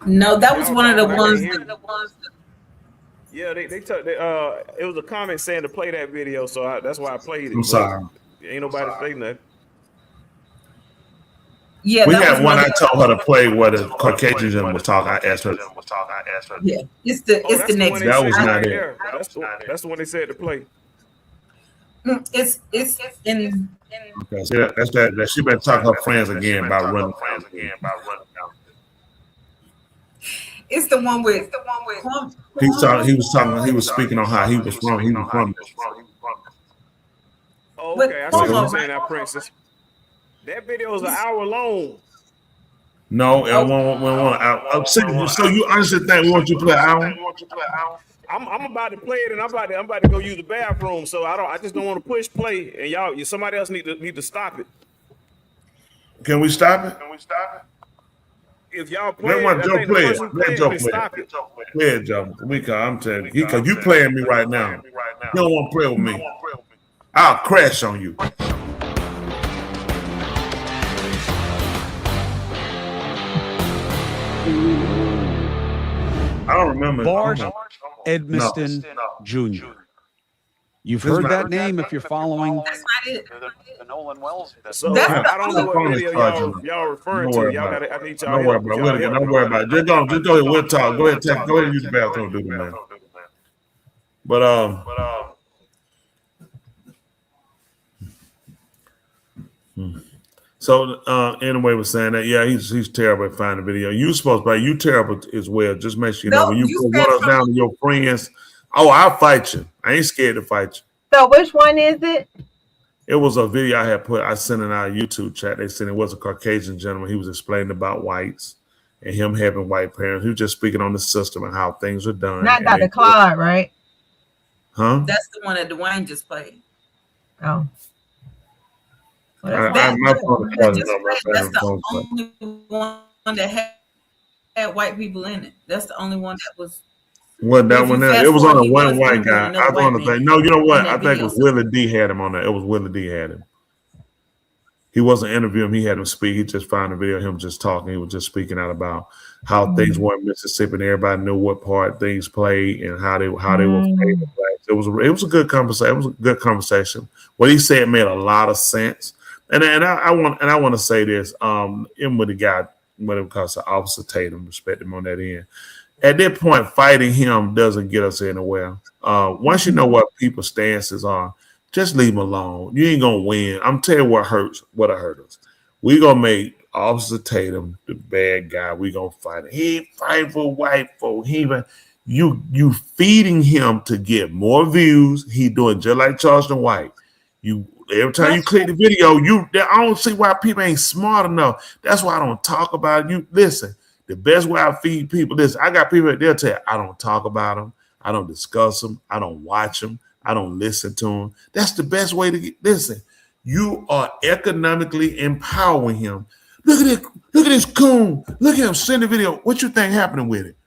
No, that was one of the ones. Yeah, they took. It was a comment saying to play that video, so that's why I played it. I'm sorry. Ain't nobody say nothing. Yeah, we had one. I told her to play where the Caucasian gentleman was talking. I asked her. Yeah, it's the next. That was not it. That's the one they said to play. It's in. Okay, see, that's that. She been talking to her friends again about running. It's the one with. He was speaking on how he was from. He was from. Oh, okay, I see what you're saying now, Princess. That video is an hour long. No, I want. So you honestly think we want you to play an hour? I'm about to play it, and I'm about to go use the bathroom. So I just don't want to push play, and somebody else need to stop it. Can we stop it? If y'all play it, let Joe play it. Let Joe play it. Play it, Joe. I'm telling you, because you playing me right now. You don't want to play with me. I'll crash on you. I don't remember. Bart Edmiston Jr. You've heard that name if you're following. That's not it. The Nolan Wells. So I don't know what video y'all referring to. I need y'all. Don't worry about it. Just go ahead. We'll talk. Go ahead and use the bathroom, do the man. But So anyway, was saying that he's terrible at finding video. You supposed to be you terrible as well. Just make sure you know when you put one up down to your friends. Oh, I'll fight you. I ain't scared to fight you. So which one is it? It was a video I sent in our YouTube chat. They said it was a Caucasian gentleman. He was explaining about whites and him having white parents. He was just speaking on the system and how things are done. Not Dr. Claude, right? Huh? That's the one that Dwayne just played. Oh. Well, that's the only one that had white people in it. That's the only one that was. Well, that one there. It was on a one white guy. I was on the thing. No, you know what? I think it was Willie D had him on there. It was Willie D had him. He wasn't interviewing him. He had him speak. He just found a video of him just talking. He was just speaking out about how things were in Mississippi, and everybody knew what part things played and how they were played. It was a good conversation. It was a good conversation. What he said made a lot of sense. And I want to say this. In with the guy, when it comes to Officer Tatum, respect him on that end. At that point, fighting him doesn't get us anywhere. Once you know what people's stances are, just leave them alone. You ain't gonna win. I'm telling you what hurts. What'll hurt us. We gonna make Officer Tatum the bad guy. We gonna fight him. He ain't fighting for white folk. You feeding him to get more views. He doing just like Charleston White. Every time you click the video, I don't see why people ain't smart enough. That's why I don't talk about it. You listen. The best way I feed people, listen, I got people they'll tell you, I don't talk about them, I don't discuss them, I don't watch them, I don't listen to them. That's the best way to get. Listen, you are economically empowering him. Look at this coon. Look at him send the video. What you think happening with it?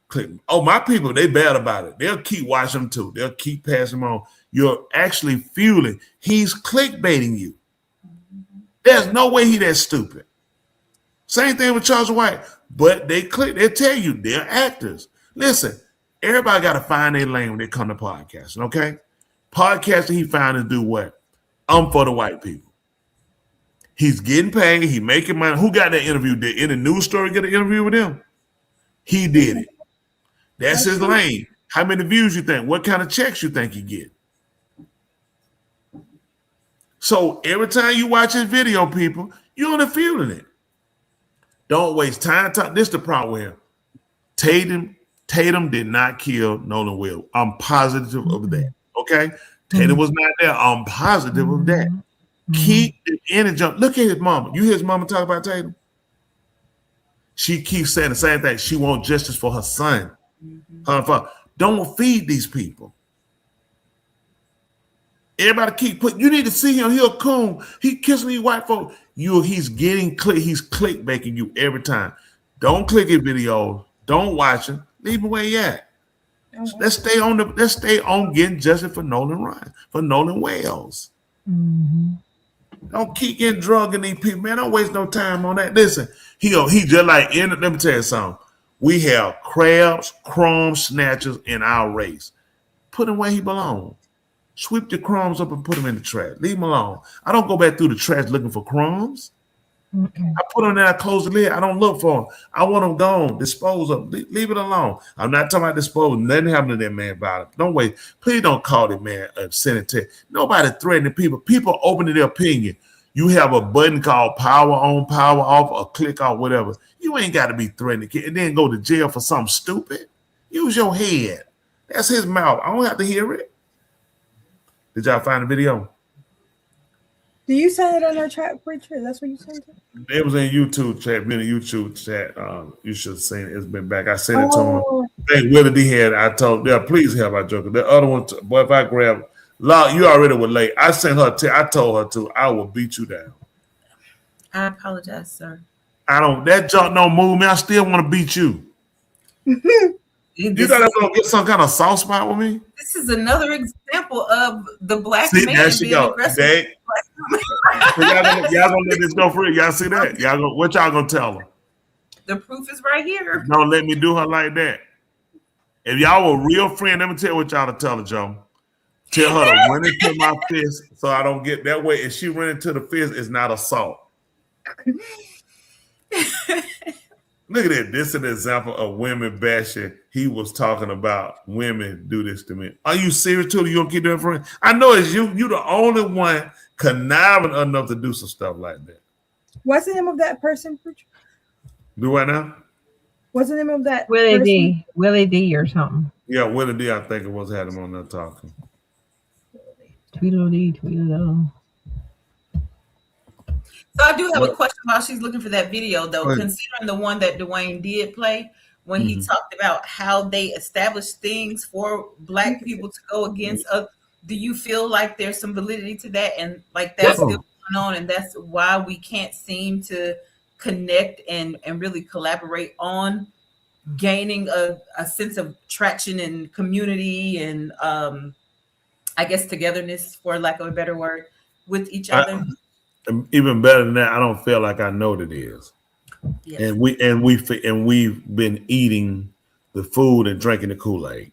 Click. Oh, my people, they bad about it. They'll keep watching them too. They'll keep passing them on. You're actually fueling. He's clickbaiting you. There's no way he that stupid. Same thing with Charles White. But they tell you they're actors. Listen, everybody got to find their lane when they come to podcasting, okay? Podcasting, he found to do what? For the white people. He's getting paid. He making money. Who got that interview? Did any news story get an interview with him? He did it. That's his lane. How many views you think? What kind of checks you think you get? So every time you watch his video, people, you're on the feeling it. Don't waste time. This is the problem with him. Tatum did not kill Nolan Will. I'm positive of that. Okay? Tatum was not there. I'm positive of that. Keep the energy up. Look at his mama. You hear his mama talk about Tatum? She keeps saying the same thing. She wants justice for her son. Her father. Don't feed these people. Everybody keep putting. You need to see him. He a coon. He kissing these white folks. He's getting click. He's clickbaiting you every time. Don't click his videos. Don't watch him. Leave him where he at. Let's stay on getting justice for Nolan Ryan, for Nolan Wells. Don't keep getting drugged in these people, man. Don't waste no time on that. Listen, he just like let me tell you something. We have crabs, crumb snatchers in our race. Put him where he belongs. Sweep the crumbs up and put them in the trash. Leave him alone. I don't go back through the trash looking for crumbs. I put them there, I close the lid. I don't look for them. I want them gone. Dispose of them. Leave it alone. I'm not talking about dispose. Nothing happened to that man about it. Don't wait. Please don't call that man a senator. Nobody threatening people. People opening their opinion. You have a button called power on, power off, or click off, whatever. You ain't got to be threatening and then go to jail for something stupid. Use your head. That's his mouth. I don't have to hear it. Did y'all find the video? Do you send it on our chat, preacher? That's what you sent it? It was in YouTube chat. Been in YouTube chat. You should have seen it. It's been back. I sent it to him. I think Willie D had. I told them, please help our joker. The other one, boy, if I grab, you already were late. I sent her. I told her to. I will beat you down. I apologize, sir. That junk don't move me. I still want to beat you. You thought I was gonna get some kind of soft spot with me? This is another example of the black See, man there she being go. aggressive. Y'all gonna let this go free. Y'all see that? What y'all gonna tell her? The proof is right here. Don't let me do her like that. If y'all were real friend, let me tell you what y'all to tell her, Joe. Tell her to run into my fist so I don't get that way. If she run into the fist, it's not assault. Look at that. This is an example of women bashing. He was talking about women do this to me. Are you serious, too? You don't keep doing it, friend? I know it's you. You the only one conniving enough to do some stuff like that. What's the name of that person, preacher? Do what now? What's the name of that Willie person? D. Willie D or something. Yeah, Willie D, I think it was, had him on there talking. Tweedledee, Tweedledum. So I do have a question while she's looking for that video, though. Considering the one that Dwayne did play, when he talked about how they established things for black people to go against us, do you feel like there's some validity to that, and like that's still going on, and that's why we can't seem to connect and really collaborate on gaining a sense of traction and community and I guess togetherness, for lack of a better word, with each other? Even better than that, I don't feel like I know what it is. Yes. And we've been eating the food and drinking the Kool-Aid.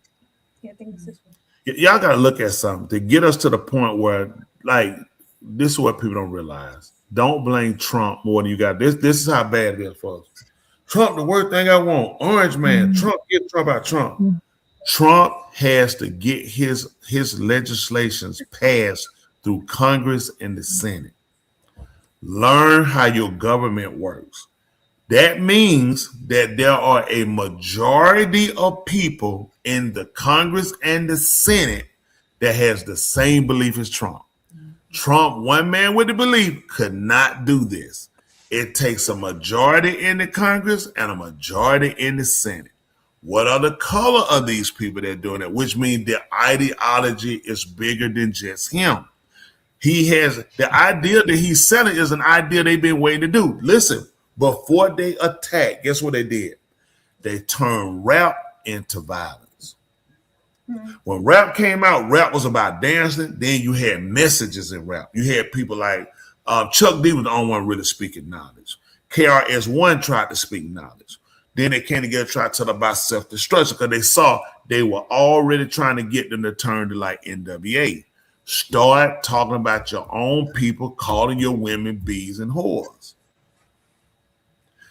Yeah, I think it's this one. Y'all got to look at something to get us to the point where, like, this is what people don't realize. Don't blame Trump more than you got. This is how bad it is, folks. Trump, the worst thing I want. Orange man. Trump, get Trump out. Trump. Trump has to get his legislations passed through Congress and the Senate. Learn how your government works. That means that there are a majority of people in the Congress and the Senate that has the same belief as Trump. Trump, one man with the belief, could not do this. It takes a majority in the Congress and a majority in the Senate. What are the color of these people that are doing it? Which means their ideology is bigger than just him. He has the idea that he's selling is an idea they've been waiting to do. Listen, before they attacked, guess what they did? They turned rap into violence. When rap came out, rap was about dancing. Then you had messages in rap. You had people like Chuck D was the only one really speaking knowledge. KRS-One tried to speak knowledge. Then they came together, tried to talk about self-destruction because they saw they were already trying to get them to turn to like NWA. Start talking about your own people, calling your women bees and whores.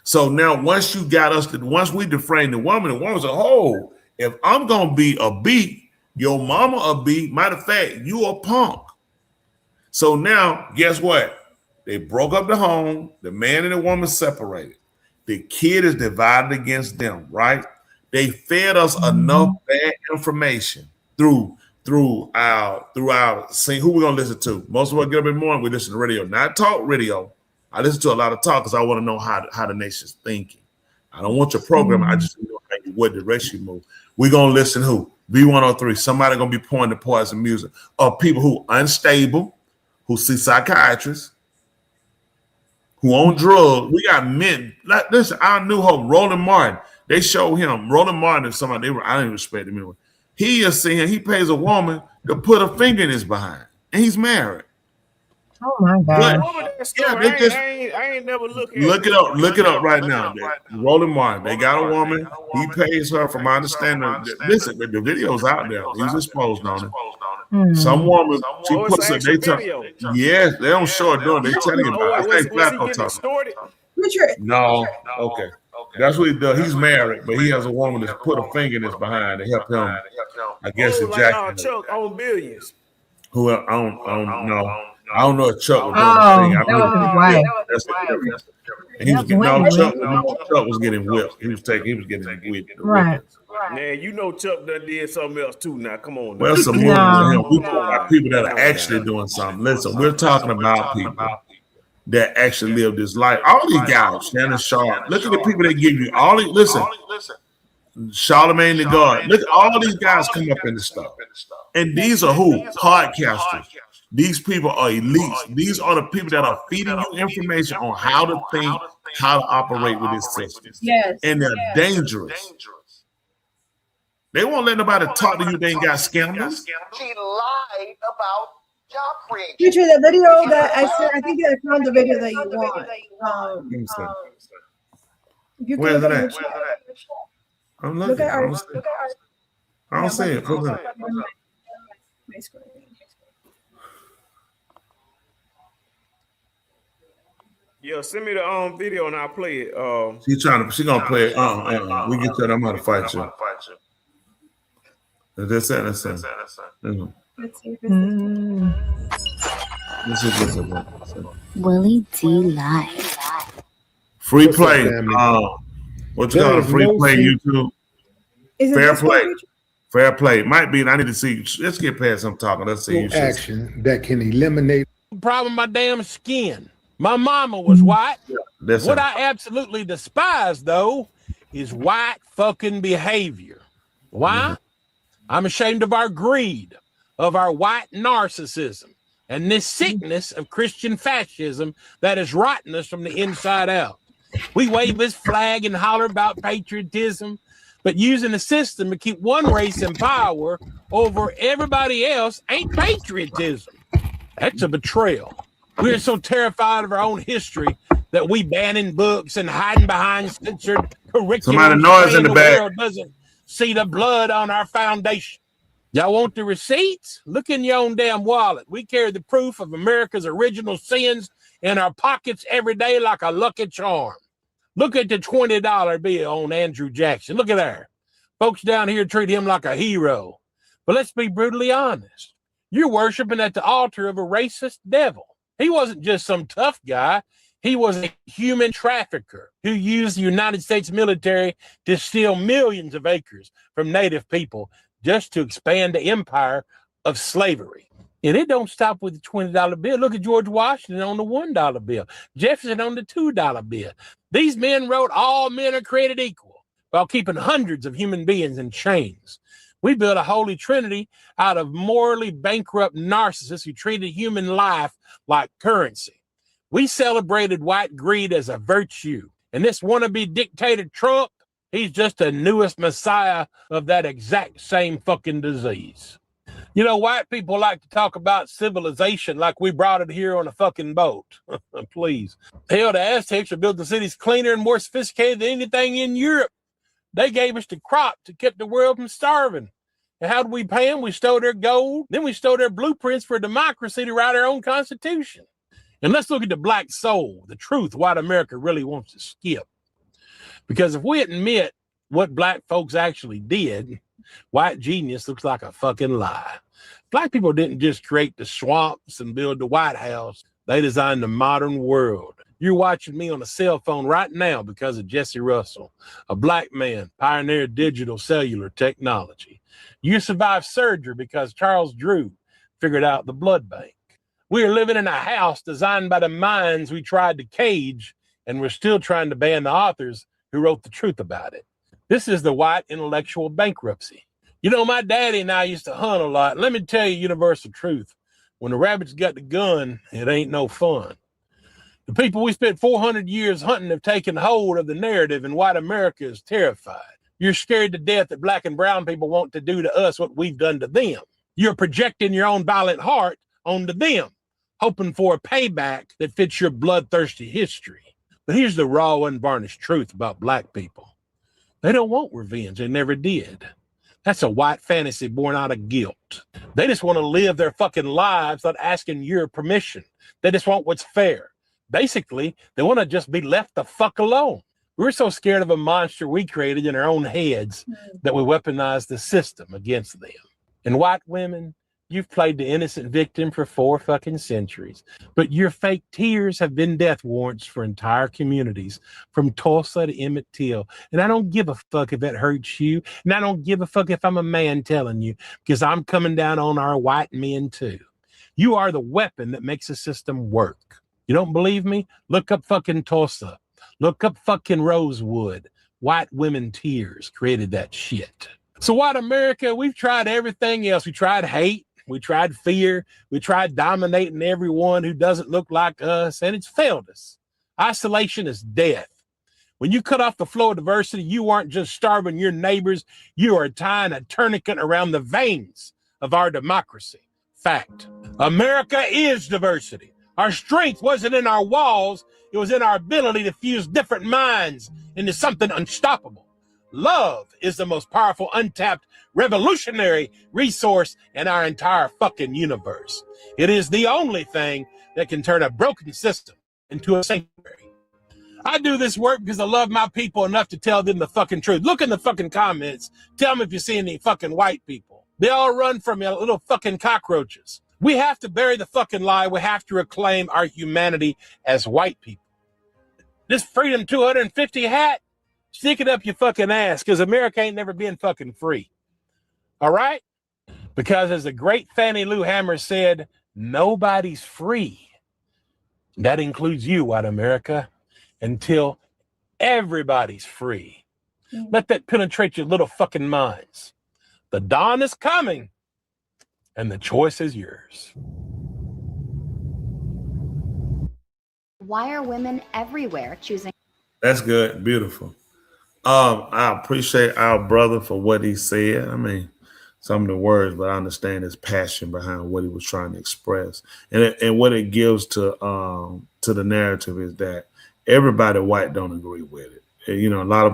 So now once you got us to, once we deframed the woman said, oh, if I'm going to be a bee, your mama a bee, matter of fact, you a punk. So now, guess what? They broke up the home. The man and the woman separated. The kid is divided against them, right? They fed us enough bad information through our scene. Who we gonna listen to? Most of us get up in the morning, we listen to radio, not talk radio. I listen to a lot of talk because I want to know how the nation's thinking. I don't want your program. I just know what direction you move. We're gonna listen who? V103. Somebody gonna be pointing to poison music. Or people who unstable, who see psychiatrists, who on drugs. We got men. Like, listen, I knew him, Roland Martin. They showed him. Roland Martin is somebody I didn't respect him anyway. He is saying he pays a woman to put a finger in his behind. And he's married. Oh my God. I ain't never looked at it. Look it up right now. Roland Martin. They got a woman. He pays her, from my understanding. Listen, the video's out there. He's exposed on it. Some woman, she puts it. They tell, yes, they don't show it doing. They telling you about it. I think Flacco talking. No, okay. That's what he does. He's married, but he has a woman that's put a finger in his behind to help him. I guess ejaculate. Chuck on Billions. Who I don't know. I don't know if Chuck was Oh, doing the that thing. was his wife. And he was getting Chuck was getting whipped. He was getting whipped. Right. Now you know Chuck done did something else too. Now come on. Well, some more than him. We talking about people that are actually doing something. Listen, we're talking about people that actually live this life. All these guys, Shannon Sharp. Look at the people that give you all these. Listen, Charlemagne the God. Look at all these guys come up in this stuff. And these are who? Podcasters. These people are elites. These are the people that are feeding you information on how to think, how to operate with this system. Yes. And they're dangerous. They won't let nobody talk to you. They ain't got scandals. She lied about job creation. Future, the video that I said, I think I found the video that you want. You Where's can it look at? at I'm Look looking. at our. I don't see it. What's that? Yeah, send me the video and I'll play it. She gonna play it. We get to it. I'm gonna fight you. That's it. Let's see if it's Willie D Live. Free play. What you call it? Free play YouTube. Fair play. Fair play. Might be. I need to see. Let's get past some talking. Let's see. Action that can eliminate problem with my damn skin. My mama was white. What I absolutely despise, though, is white fucking behavior. Why? I'm ashamed of our greed, of our white narcissism, and this sickness of Christian fascism that is rotting us from the inside out. We wave this flag and holler about patriotism, but using the system to keep one race in power over everybody else ain't patriotism. That's a betrayal. We're so terrified of our own history that we banning books and hiding behind censored curriculum. Somebody noise in the back. World doesn't see the blood on our foundation. Y'all want the receipts? Look in your own damn wallet. We carry the proof of America's original sins in our pockets every day like a lucky charm. Look at the $20 bill on Andrew Jackson. Look at there. Folks down here treat him like a hero. But let's be brutally honest. You're worshiping at the altar of a racist devil. He wasn't just some tough guy. He was a human trafficker who used the United States military to steal millions of acres from Native people just to expand the empire of slavery. And it don't stop with the $20 bill. Look at George Washington on the $1 bill, Jefferson on the $2 bill. These men wrote all men are created equal while keeping hundreds of human beings in chains. We built a holy trinity out of morally bankrupt narcissists who treated human life like currency. We celebrated white greed as a virtue. And this wannabe dictator Trump, he's just the newest messiah of that exact same fucking disease. You know, white people like to talk about civilization like we brought it here on a fucking boat. Please. Hell, the Aztecs are building cities cleaner and more sophisticated than anything in Europe. They gave us the crop to keep the world from starving. And how did we pay them? We stole their gold. Then we stole their blueprints for democracy to write our own constitution. And let's look at the black soul, the truth, white America really wants to skip. Because if we admit what black folks actually did, white genius looks like a fucking lie. Black people didn't just create the swamps and build the White House. They designed the modern world. You're watching me on a cell phone right now because of Jesse Russell, a black man, pioneered digital cellular technology. You survived surgery because Charles Drew figured out the blood bank. We are living in a house designed by the minds we tried to cage, and we're still trying to ban the authors who who wrote The Truth About It. This is the white intellectual bankruptcy. You know, my daddy and I used to hunt a lot. Let me tell you universal truth. When the rabbit's got the gun, it ain't no fun. The people we spent 400 years hunting have taken hold of the narrative, and white America is terrified. You're scared to death that black and brown people want to do to us what we've done to them. You're projecting your own violent heart onto them, hoping for a payback that fits your bloodthirsty history. But here's the raw, unvarnished truth about black people. They don't want revenge. They never did. That's a white fantasy born out of guilt. They just want to live their fucking lives without asking your permission. They just want what's fair. Basically, they want to just be left the fuck alone. We're so scared of a monster we created in our own heads that we weaponize the system against them. And white women, you've played the innocent victim for 4 fucking centuries, but your fake tears have been death warrants for entire communities, from Tulsa to Emmett Till. And I don't give a fuck if that hurts you, and I don't give a fuck if I'm a man telling you, because I'm coming down on our white men too. You are the weapon that makes the system work. You don't believe me? Look up fucking Tulsa. Look up fucking Rosewood. White women tears created that shit. So white America, we've tried everything else. We tried hate. We tried fear. We tried dominating everyone who doesn't look like us, and it's failed us. Isolation is death. When you cut off the flow of diversity, you aren't just starving your neighbors. You are tying a tourniquet around the veins of our democracy. Fact. America is diversity. Our strength wasn't in our walls. It was in our ability to fuse different minds into something unstoppable. Love is the most powerful, untapped, revolutionary resource in our entire fucking universe. It is the only thing that can turn a broken system into a sanctuary. I do this work because I love my people enough to tell them the fucking truth. Look in the fucking comments. Tell me if you see any fucking white people. They all run from you, little fucking cockroaches. We have to bury the fucking lie. We have to reclaim our humanity as white people. This Freedom 250 hat, stick it up your fucking ass, because America ain't never been fucking free. All right? Because as the great Fannie Lou Hamer said, nobody's free. That includes you, white America, until everybody's free. Let that penetrate your little fucking minds. The dawn is coming, and the choice is yours. Why are women everywhere choosing? That's good. Beautiful. I appreciate our brother for what he said. I mean, some of the words, but I understand his passion behind what he was trying to express. And what it gives to the narrative is that everybody white don't agree with it. And, you know, a lot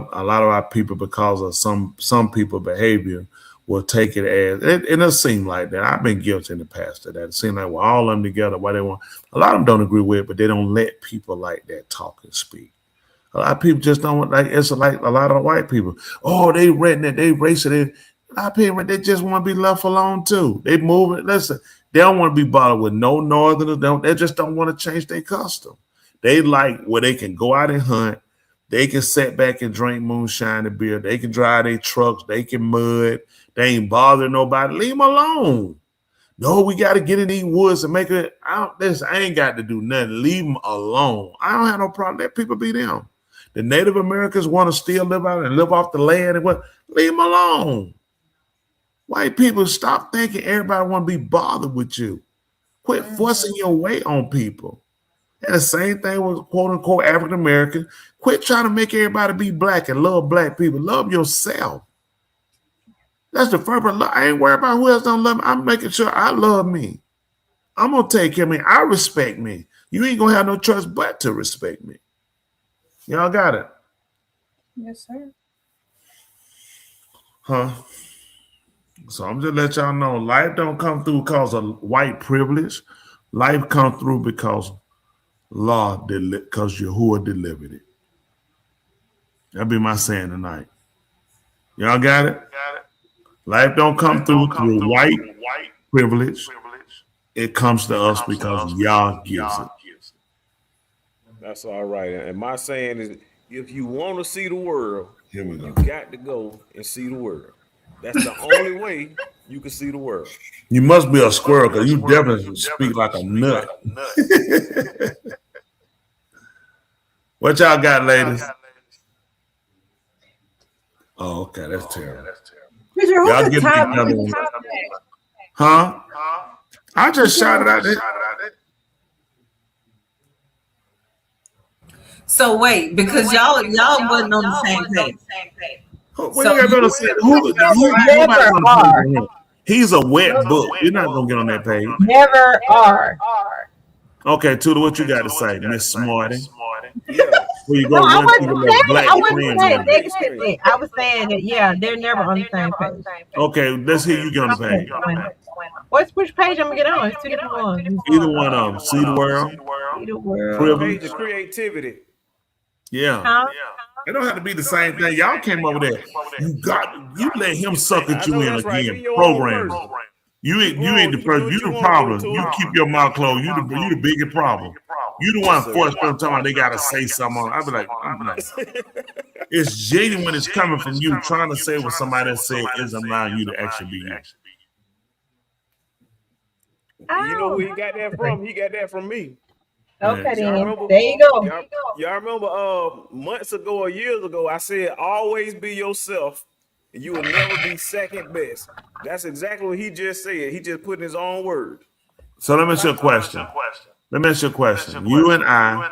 of our people, because of some people behavior, will take it as it does seem like that. I've been guilty in the past of that. It seems like we're all of them together. Why they want a lot of them don't agree with it, but they don't let people like that talk and speak. A lot of people just don't like it's like a lot of white people. Oh, they redneck, they racist. They just want to be left alone too. They move it. Listen, they don't want to be bothered with no northerners. They just don't want to change their custom. They like where they can go out and hunt. They can sit back and drink moonshine and beer. They can drive their trucks. They can mud. They ain't bothering nobody. Leave them alone. No, we got to get in these woods and make it. I ain't got to do nothing. Leave them alone. I don't have no problem. Let people be them. The Native Americans want to still live out and live off the land and what? Leave them alone. White people, stop thinking everybody want to be bothered with you. Quit forcing your way on people. And the same thing with quote unquote African American. Quit trying to make everybody be black and love black people. Love yourself. That's the first part. I ain't worried about who else don't love me. I'm making sure I love me. I'm gonna take care of me. I respect me. You ain't gonna have no choice but to respect me. Y'all got it? Yes, sir. Huh? So I'm just let y'all know, life don't come through because of white privilege. Life come through because because Yahuwah delivered it. That'll be my saying tonight. Y'all got it? Life don't come through white privilege. It comes to us because Yah gives it. That's all right. And my saying is, if you want to see the world, here we go. You got to go and see the world. That's the only way you can see the world. You must be a squirrel because you definitely speak like a nut. What y'all got, ladies? Oh, okay, that's terrible. Richard, Y'all who's the give me top? another one. Huh? I just shouted out there. So wait, because y'all wasn't on the same page. What you got to say? Who Never are. He's a wet book. You're not gonna get on that page. Never are. Okay, Tuda, what you got to say, Miss Smarty? Yeah. Where you go No, I run through the wasn't little saying. black I wasn't saying friends? negatively. I was saying that yeah, they're never on the same page. Okay, let's hear you get on the page. Which page I'm gonna get on? It's two different ones. Either one of them. See the world. See the world. Privilege. Page of creativity. Yeah. Huh? It don't have to be the same thing. Y'all came over there. You let him suck at you in again. Program. You ain't the person. You the problem. You keep your mouth closed. You the biggest problem. You the one forced them talking about they gotta say something. I'm like, it's genuine when it's coming from you trying to say what somebody else said isn't allowing you to actually be you. You know who he got that from? He got that from me. Okay, then. Remember, There you go. Y'all remember months ago or years ago, I said, always be yourself. And you will never be second best. That's exactly what he just said. He just put in his own word. So let me ask you a question. You and I,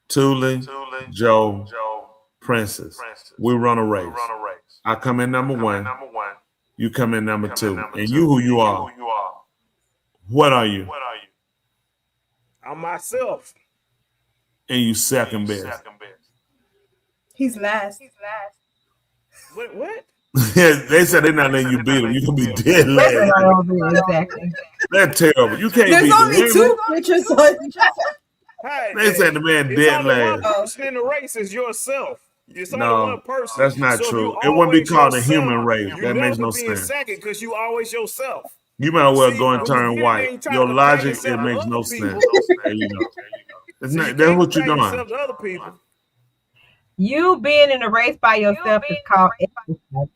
Thule, Joe, Princess, we run a race. I come in number one. You come in number two. And you who you are. What are you? I'm myself. And you second best. He's last. What? They said they're not letting you beat them. You can be dead last. Exactly. That's terrible. You can't There's beat only them. two pictures on. Hey, They said the man it's dead only one last. person in the race is yourself. It's only No, one person. that's not So if true. you It wouldn't be always called a yourself, human race. you That makes never no be in sense. second because you always yourself. You might as well See, go and when turn you white. ain't trying Your to logic, compare it yourself makes to no other people. sense. There you go. That's what you're Compare doing. yourself to other people. You being in a race by yourself is called exercise.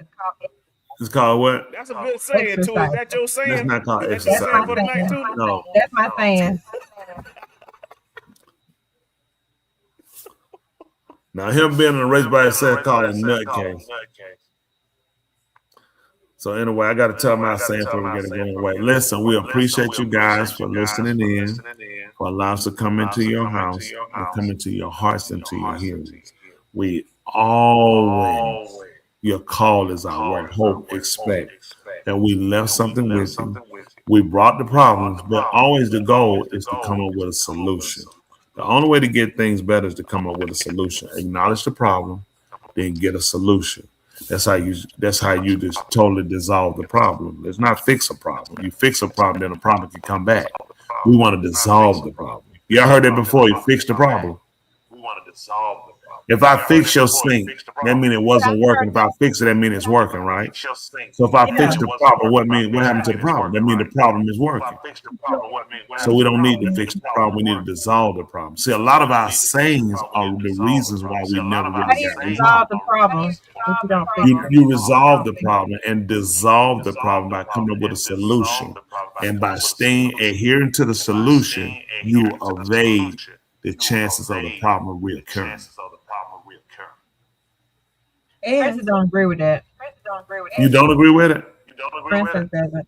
It's called what? That's a good saying, too. Is that your saying? That's not called Is that your exercise. saying for the night, too? No. That's my saying. Now, him being in a race by himself called a nutcase. So anyway, I got to tell my saying before we get it going away. Listen, we appreciate you guys for listening in, for allowing us to come into your house and come into your hearts and to your hearings. We always, your call is our word. Hope, expect that we left something with you. We brought the problems, but always the goal is to come up with a solution. The only way to get things better is to come up with a solution. Acknowledge the problem, then get a solution. That's how you just totally dissolve the problem. It's not fix a problem. You fix a problem, then the problem can come back. We want to dissolve the problem. Y'all heard that before. You fix the problem. We want to dissolve the problem. If I fix your sink, that means it wasn't working. If I fix it, that means it's working, right? So if I fix the problem, what happened to the problem? That means the problem is working. So we don't need to fix the problem. We need to dissolve the problem. See, a lot of our sayings are the reasons why we never How really do you got resolve resolved. the problem if you don't fix it? You resolve the problem and dissolve the problem by coming up with a solution. And by adhering to the solution, you evade the chances of the problem reoccurring. Princess don't agree with that. You don't agree with it? Princess doesn't.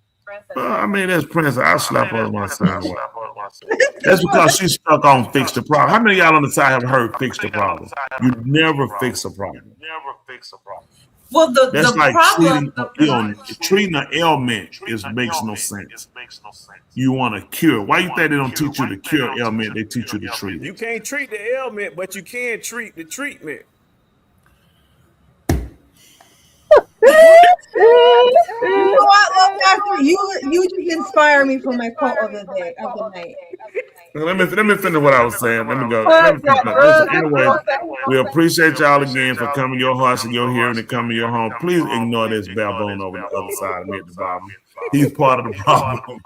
Well, I mean, that's Princess. I'll slap her on my side. That's because she's stuck on fix the problem. How many of y'all on the side have heard fix the problem? You never fix a problem. Well, That's the like problem. treating an ailment makes no sense. You want to cure. Why you think they don't teach you to cure ailment? They teach you to treat You it. can't treat the ailment, but you can treat the treatment. You know what, Love Factory? You just inspire me for my quote of the night. Let me finish what I was saying. Let me go. Listen, anyway, we appreciate y'all again for coming to your hearts and your hearing and coming to your home. Please ignore this baboon over the other side of me at the bottom. He's part of the problem.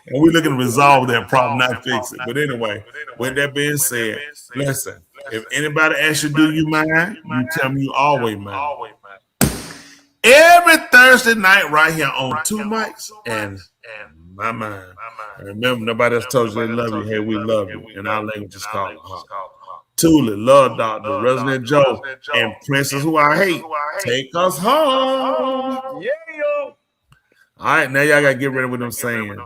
And we're looking to resolve that problem, not fix it. But anyway, with that being said, listen, if anybody asks you, do you mind? You tell me you always mind. Every Thursday night right here on Two Mics and My Mind. And remember, nobody else told you they love you. Hey, we love you. And our language is called Tuli, Love Doctor, Resident Joe, and Princess Who I Hate. Take us home. Yeah, yo. All right, now y'all gotta get ready with them saying.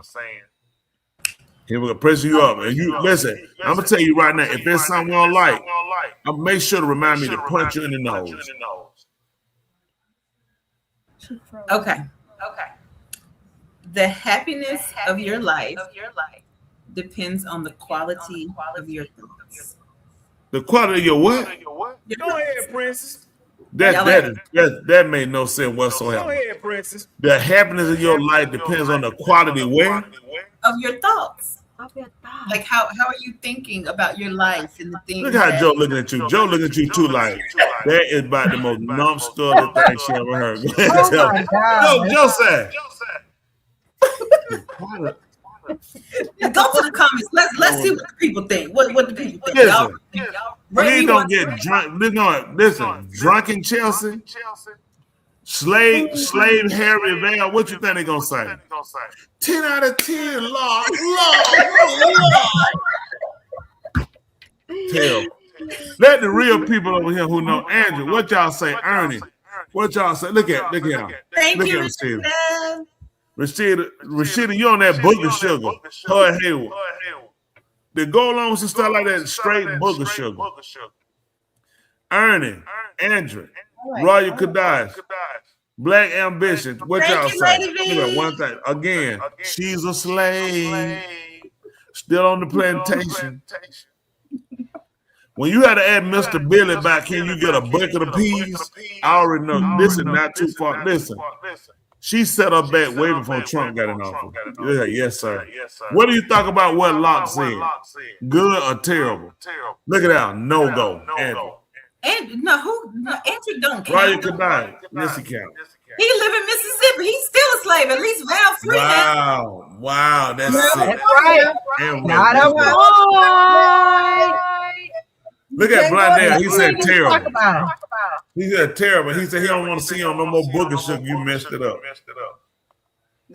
Here we go, press you up. And you listen, I'm gonna tell you right now, if there's something we don't like, I'll make sure to remind me to punch you in the nose. Okay. The happiness of your life depends on the quality of your thoughts. The quality of your what? Go ahead, Princess. That made no sense whatsoever. Go ahead, Princess. The happiness of your life depends on the quality where? Of your thoughts. Like how are you thinking about your life and the things? Look how Joe looking at you. Joe looking at you too like that is about the most numbskull thing she ever heard. Oh my God. Joe said. Go to the comments. Let's see what the people think. What the people think? Listen, Y'all please don't get drunk. Listen, drunken Chelsea, slave Harry Vale. What you think they gonna say? 10 out of 10, Lord. Tell. Let the real people over here who know Andrew. What y'all say, Ernie? What y'all say? Look at him. Thank you, Rashida, you on that booger sugar. Her Hayward. The go along with some stuff like that, straight booger sugar. Ernie, Andrew, Royal Kadash, Black Ambition. What y'all say? Look at one thing. Again, she's a slave. Still on the plantation. When you had to add Mr. Billy back, can you get a bucket of peas? I already know. This is not too far. Listen. She set her back way before Trump got in office. Yeah, yes, sir. What do you think about what Locke said? Good or terrible? Look at that. No go. Andrew. And Andrew don't count. Ryan Kadai. Yes, he count. He live in Mississippi. He's still a slave. At least Val free now. Wow, that's That's sick. right. Not a boy. Look at Blondell. He said Talk terrible. about it. He said terrible. He said he don't want to see you on no more booger sugar. You messed it up.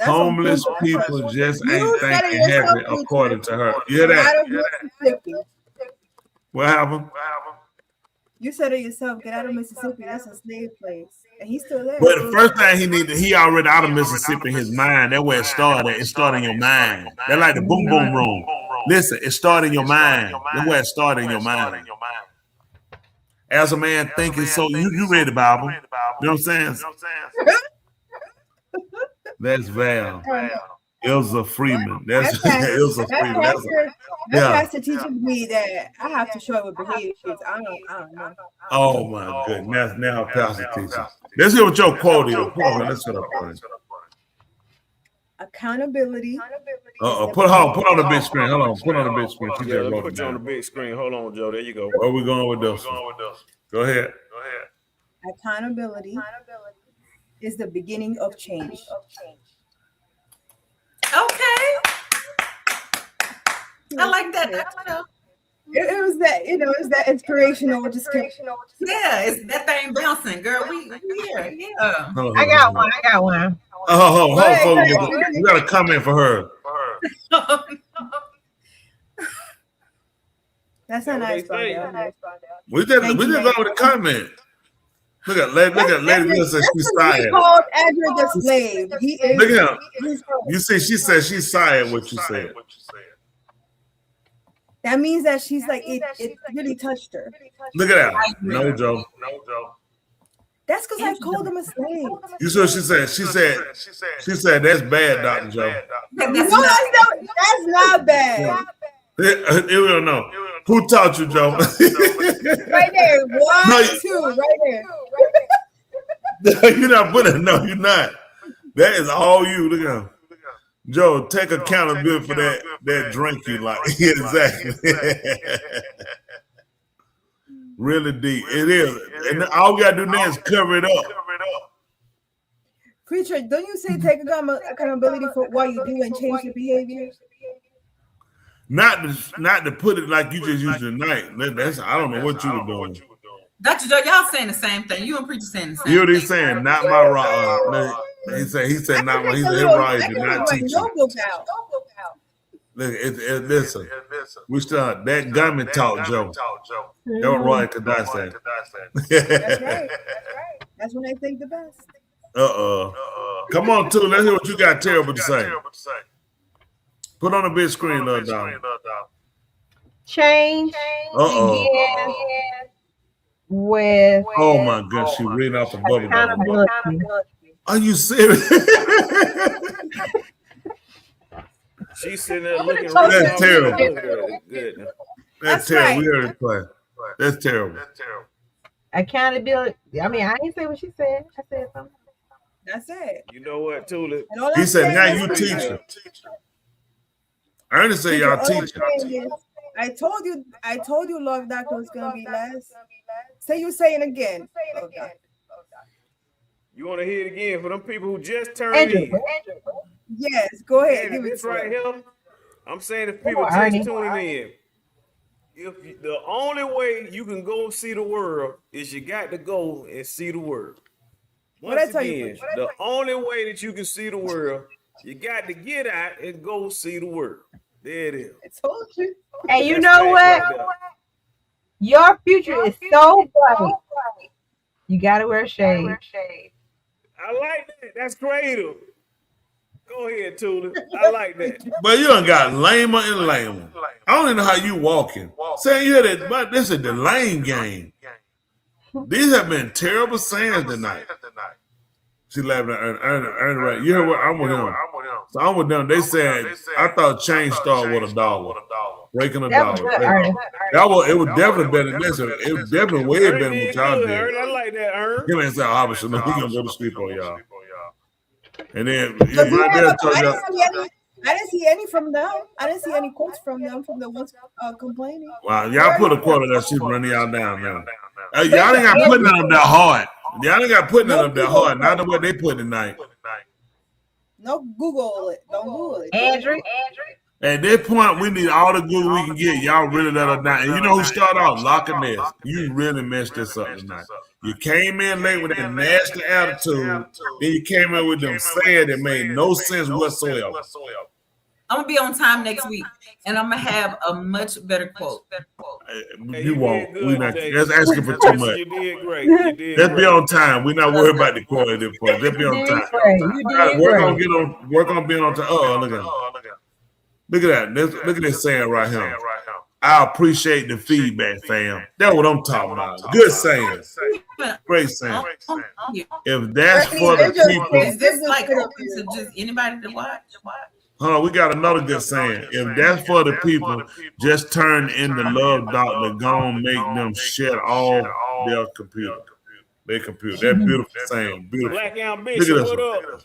Homeless people just ain't thinking happy, according to her. You hear that? What happened? You said it yourself. Get out of Mississippi. That's a slave place, and he's still there. But the first thing he needed, he already out of Mississippi in his mind. That's where it started. It started in your mind. That's like the boom boom room. Listen, it started in your mind. That's where it started in your mind. As a man thinking, so you read the Bible. You know what I'm saying? That's Val. Ilza Freeman. That's Ilza Freeman. That pastor teaches me that I have to show up with behaviors. I don't know. Oh my goodness. Now pastor teaches. Let's hear what your quote is. Let's get up on it. Accountability. Put on the big screen. Hold on. Put on the big screen. She just wrote Put it you on the down. big screen. Hold on, Joe. There you go. Where we going with this? Go ahead. Accountability is the beginning of change. Okay. I like that. It was that, it's that inspirational. Just Yeah, it's that thing bouncing, girl. We here. Yeah. I got one. You got a comment for her. That's not nice, Blondell. We just go with the comment. Look at Lady Wilson. She's He's sighing. called Andrew the slave. He is. Look at him. You see, she said she's sighing what you said. That means that she's like it really touched her. Look at that. No joke. That's because I called him a slave. You see what she said? She said that's bad, Dr. Joe. That's not bad. You don't know. Who taught you, Joe? Right there. Two. Right there. You're not putting. No, you're not. That is all you. Look at him. Joe, take accountability for that drink you like. Exactly. Really deep. It is. And all we gotta do now is cover it up. Preacher, don't you say take accountability for what you do and change your behavior? Not to put it like you just used tonight. That's I don't know what you were doing. Dr. Joe, y'all saying the same thing. You and Preacher saying the same You know what thing. he's saying? Not my right. He said not my. He said his right did not teach you. Listen. We still that gunman talk, Joe. That was Roy Kadastan. That's right. That's when they think the best. Come on, too. Let's hear what you got terrible to say. Put on the big screen, little dog. Change begins with. Oh my goodness, she reading off a bubble gum. accountability. Are you serious? She's sitting there looking. That's terrible. Good. That's terrible. We heard it play. That's terrible. Accountability. I mean, I didn't say what she said. I said something. That's it. You know what, Tula? He said, now you teaching. Ernest said y'all teaching. I told you Love Doctor was gonna be last. Say you saying again. You want to hear it again for them people who just turned in? Yes, go ahead. Give it right here. I'm saying if people Ernie. just tuning in, if the only way you can go see the world is you got to go and see the world. Once again, the only way that you can see the world, you got to get out and go see the world. There it is. I told you. And you know what? Your future is so bright. You gotta wear shades. I like that. That's creative. Go ahead, Tula. I like that. But you done got lamer and lamer. I don't even know how you walking. Saying you had it, but this is the lame game. These have been terrible sayings tonight. She laughing at Ernie right. You heard what I'm with him. So I'm with them. They said I thought change started with $1. Breaking $1. It was definitely better than this. It was definitely way better than what y'all did. I like that, Ern. Give me that option. We gonna go to sleep on y'all. And then I didn't see any from them. I didn't see any quotes from them from the ones complaining. Wow, y'all put a quote of that shit running y'all down now. Y'all ain't got putting none of that hard. Y'all ain't got putting none of that hard. Not the way they put tonight. No, Google it. Don't Google it. Andrew. At this point, we need all the Google we can get. Y'all really let us down. And you know who started off? Loch Ness. You really messed this up tonight. You came in late with that nasty attitude. Then you came in with them saying that made no sense whatsoever. I'm gonna be on time next week, and I'm gonna have a much better quote. You won't. We're not. That's asking for too much. You did great. You did Let's be great. on time. We're not worried about the quote at this point. Let's be on time. Work on being on time. Oh, look at that. Look at that. Look at this saying right here. I appreciate the feedback, fam. That's what I'm talking about. Good saying. Great saying. If that's for the people. Is this like open to just anybody to watch? Hold on, we got another good saying. If that's for the people, just turn in the Love Doctor, gonna make them shut all their computer. Their computer. That beautiful saying. Beautiful. Black Look Ambition, at this what one. up?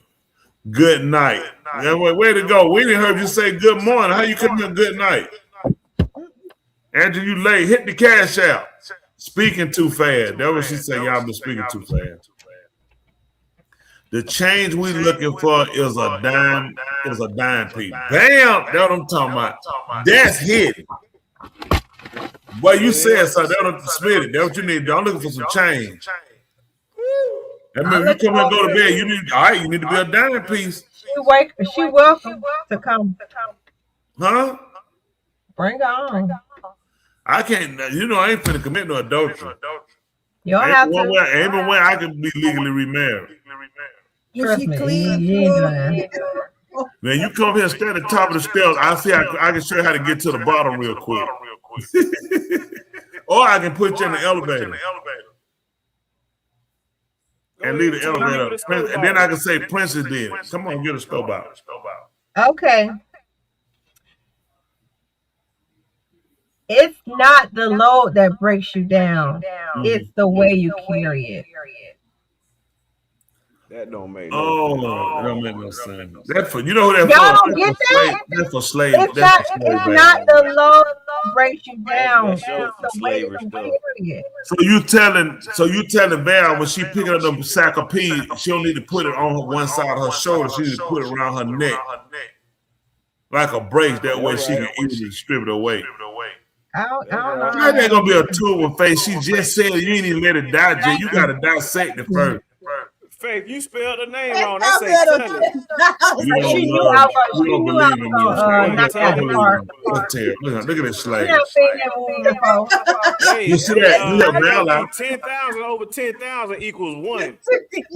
Good night. Yeah, way to go. We didn't hear you say good morning. How you couldn't have good night? Andrew, you late. Hit the cash out. Speaking too fast. That's what she said. Y'all been speaking too fast. The change we looking for is a dime piece. Bam! That's what I'm talking about. That's hidden. Boy, you said so. That's what split it. That's what you need. I'm looking for some change. That means you come and go to bed. You need to be a dime piece. She welcome to come. Huh? Bring her on. I can't. You know, I ain't finna commit no adultery. You don't have to. Ain't one way I can be legally remarried. Trust me, you ain't lying. Man, you come here and stand at the top of the stairs. I can show you how to get to the bottom real quick. Or I can put you in the elevator. And leave the elevator. And then I can say Princess did it. Come on, get a scope out. Okay. It's not the load that breaks you down. It's the way you carry it. That don't make that don't make no sense. That's for, you know who that's Y'all for? don't get that? That's for slaves. It's not the load that breaks you down. It's the way you carry it. So you telling Val when she picking up them sack of peas, she don't need to put it on her one side of her shoulder. She need to put it around her neck, like a brace. That way she can easily strip it away. I don't know. That ain't gonna be a tool with face. She just said you ain't even let it digest. You gotta dissect it first. Faith, you spelled the name It's wrong. not That's better. She knew I was knocked out the park. Look at this She slave. done seen that movie before. Hey, You see that? You got Val out. 10,000 over 10,000 equals 1.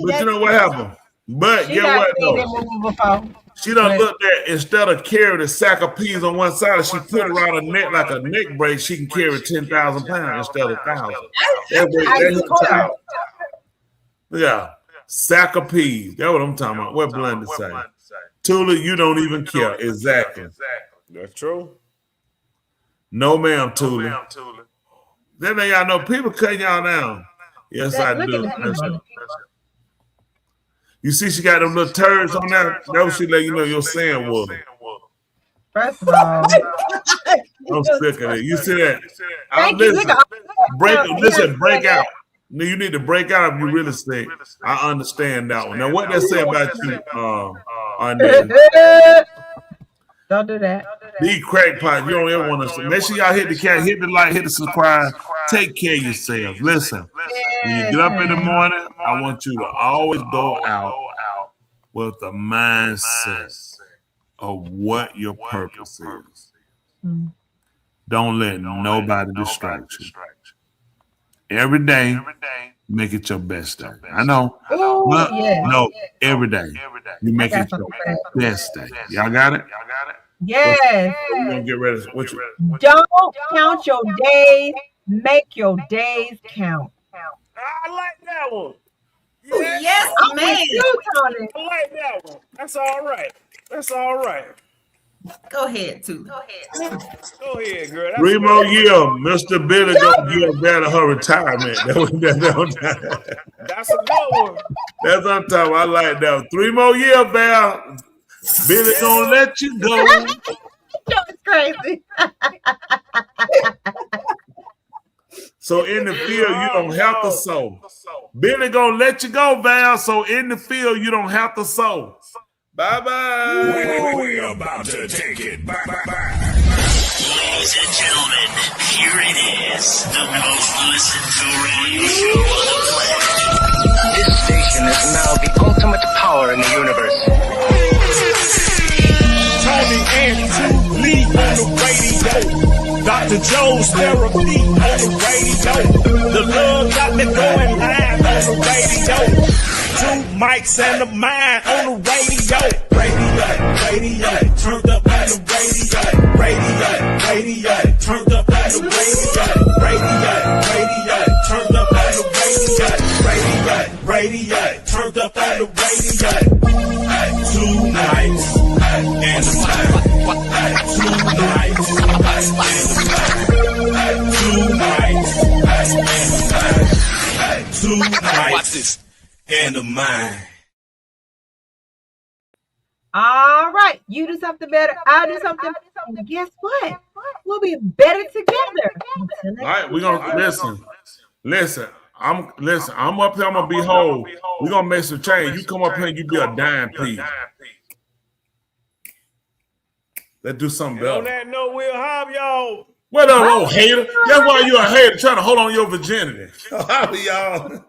But you know what happened? But She get done what seen that though? movie before. She done looked at, instead of carrying a sack of peas on one side, she put it around her neck like a neck brace. She can carry 10,000 pounds instead of 1,000. That's her child. Yeah, sack of peas. That's what I'm talking about. What Blender say? Tula, you don't even care. Exactly. That's true. No, ma'am, Tula. Then they y'all know people cutting y'all down. Yes, I do. You see, she got them little turds on there. That was she let you know your sand was. First of all, I'm sick of it. You see that? Thank you. Listen, break out. No, you need to break out if you really sick. I understand that one. Now, what they say about you, don't do that. These crackpots, you don't ever want to. Make sure y'all hit the cat, hit the like, hit the subscribe. Take care of yourselves. Listen, when you get up in the morning, I want you to always go out with the mindset of what your purpose is. Don't let nobody distract you. Every day, make it your best day. I know. No, every day. You make it your best day. Y'all got it? Yes. We're going to get ready. Don't count your days. Make your days count. I like that one. Yes, I'm man. with you, Tony. I like that one. That's all right. That's all right. Go ahead, too. Go ahead, girl. 3 more years, Mr. Billy gonna give Val her retirement. That's a good one. That's on top. I like that one. 3 more years, Val. Billy gonna let you go. That's crazy. So in the field, you don't have to sow. Billy gonna let you go, Val. So in the field, you don't have to sow. Bye-bye. We're about to take it back. Ladies and gentlemen, here it is, the most listened to radio show on the planet. This station is now the ultimate power in the universe. Tony and Lee on the radio. Dr. Joe's therapy on the radio. The love got me going live on the radio. 2 mics and a mind on the radio. Radio, turned up on the radio. Radio, turned up on the radio. Radio, turned up on the radio. Radio, turned up on the radio. 2 nights and a mind. 2 nights and a mind. 2 nights and a mind. 2 nights. Watch this. And of mine. All right. You do something better. I'll do something. And guess what? We'll be better together. All right, we're gonna listen. I'm up here, I'm gonna be whole. We're gonna make some change. You come up here and you be a dime piece. Let's do something better. On that note, Will Hobb, y'all. What up, old hater? That's why you a hater, trying to hold on your virginity. Y'all.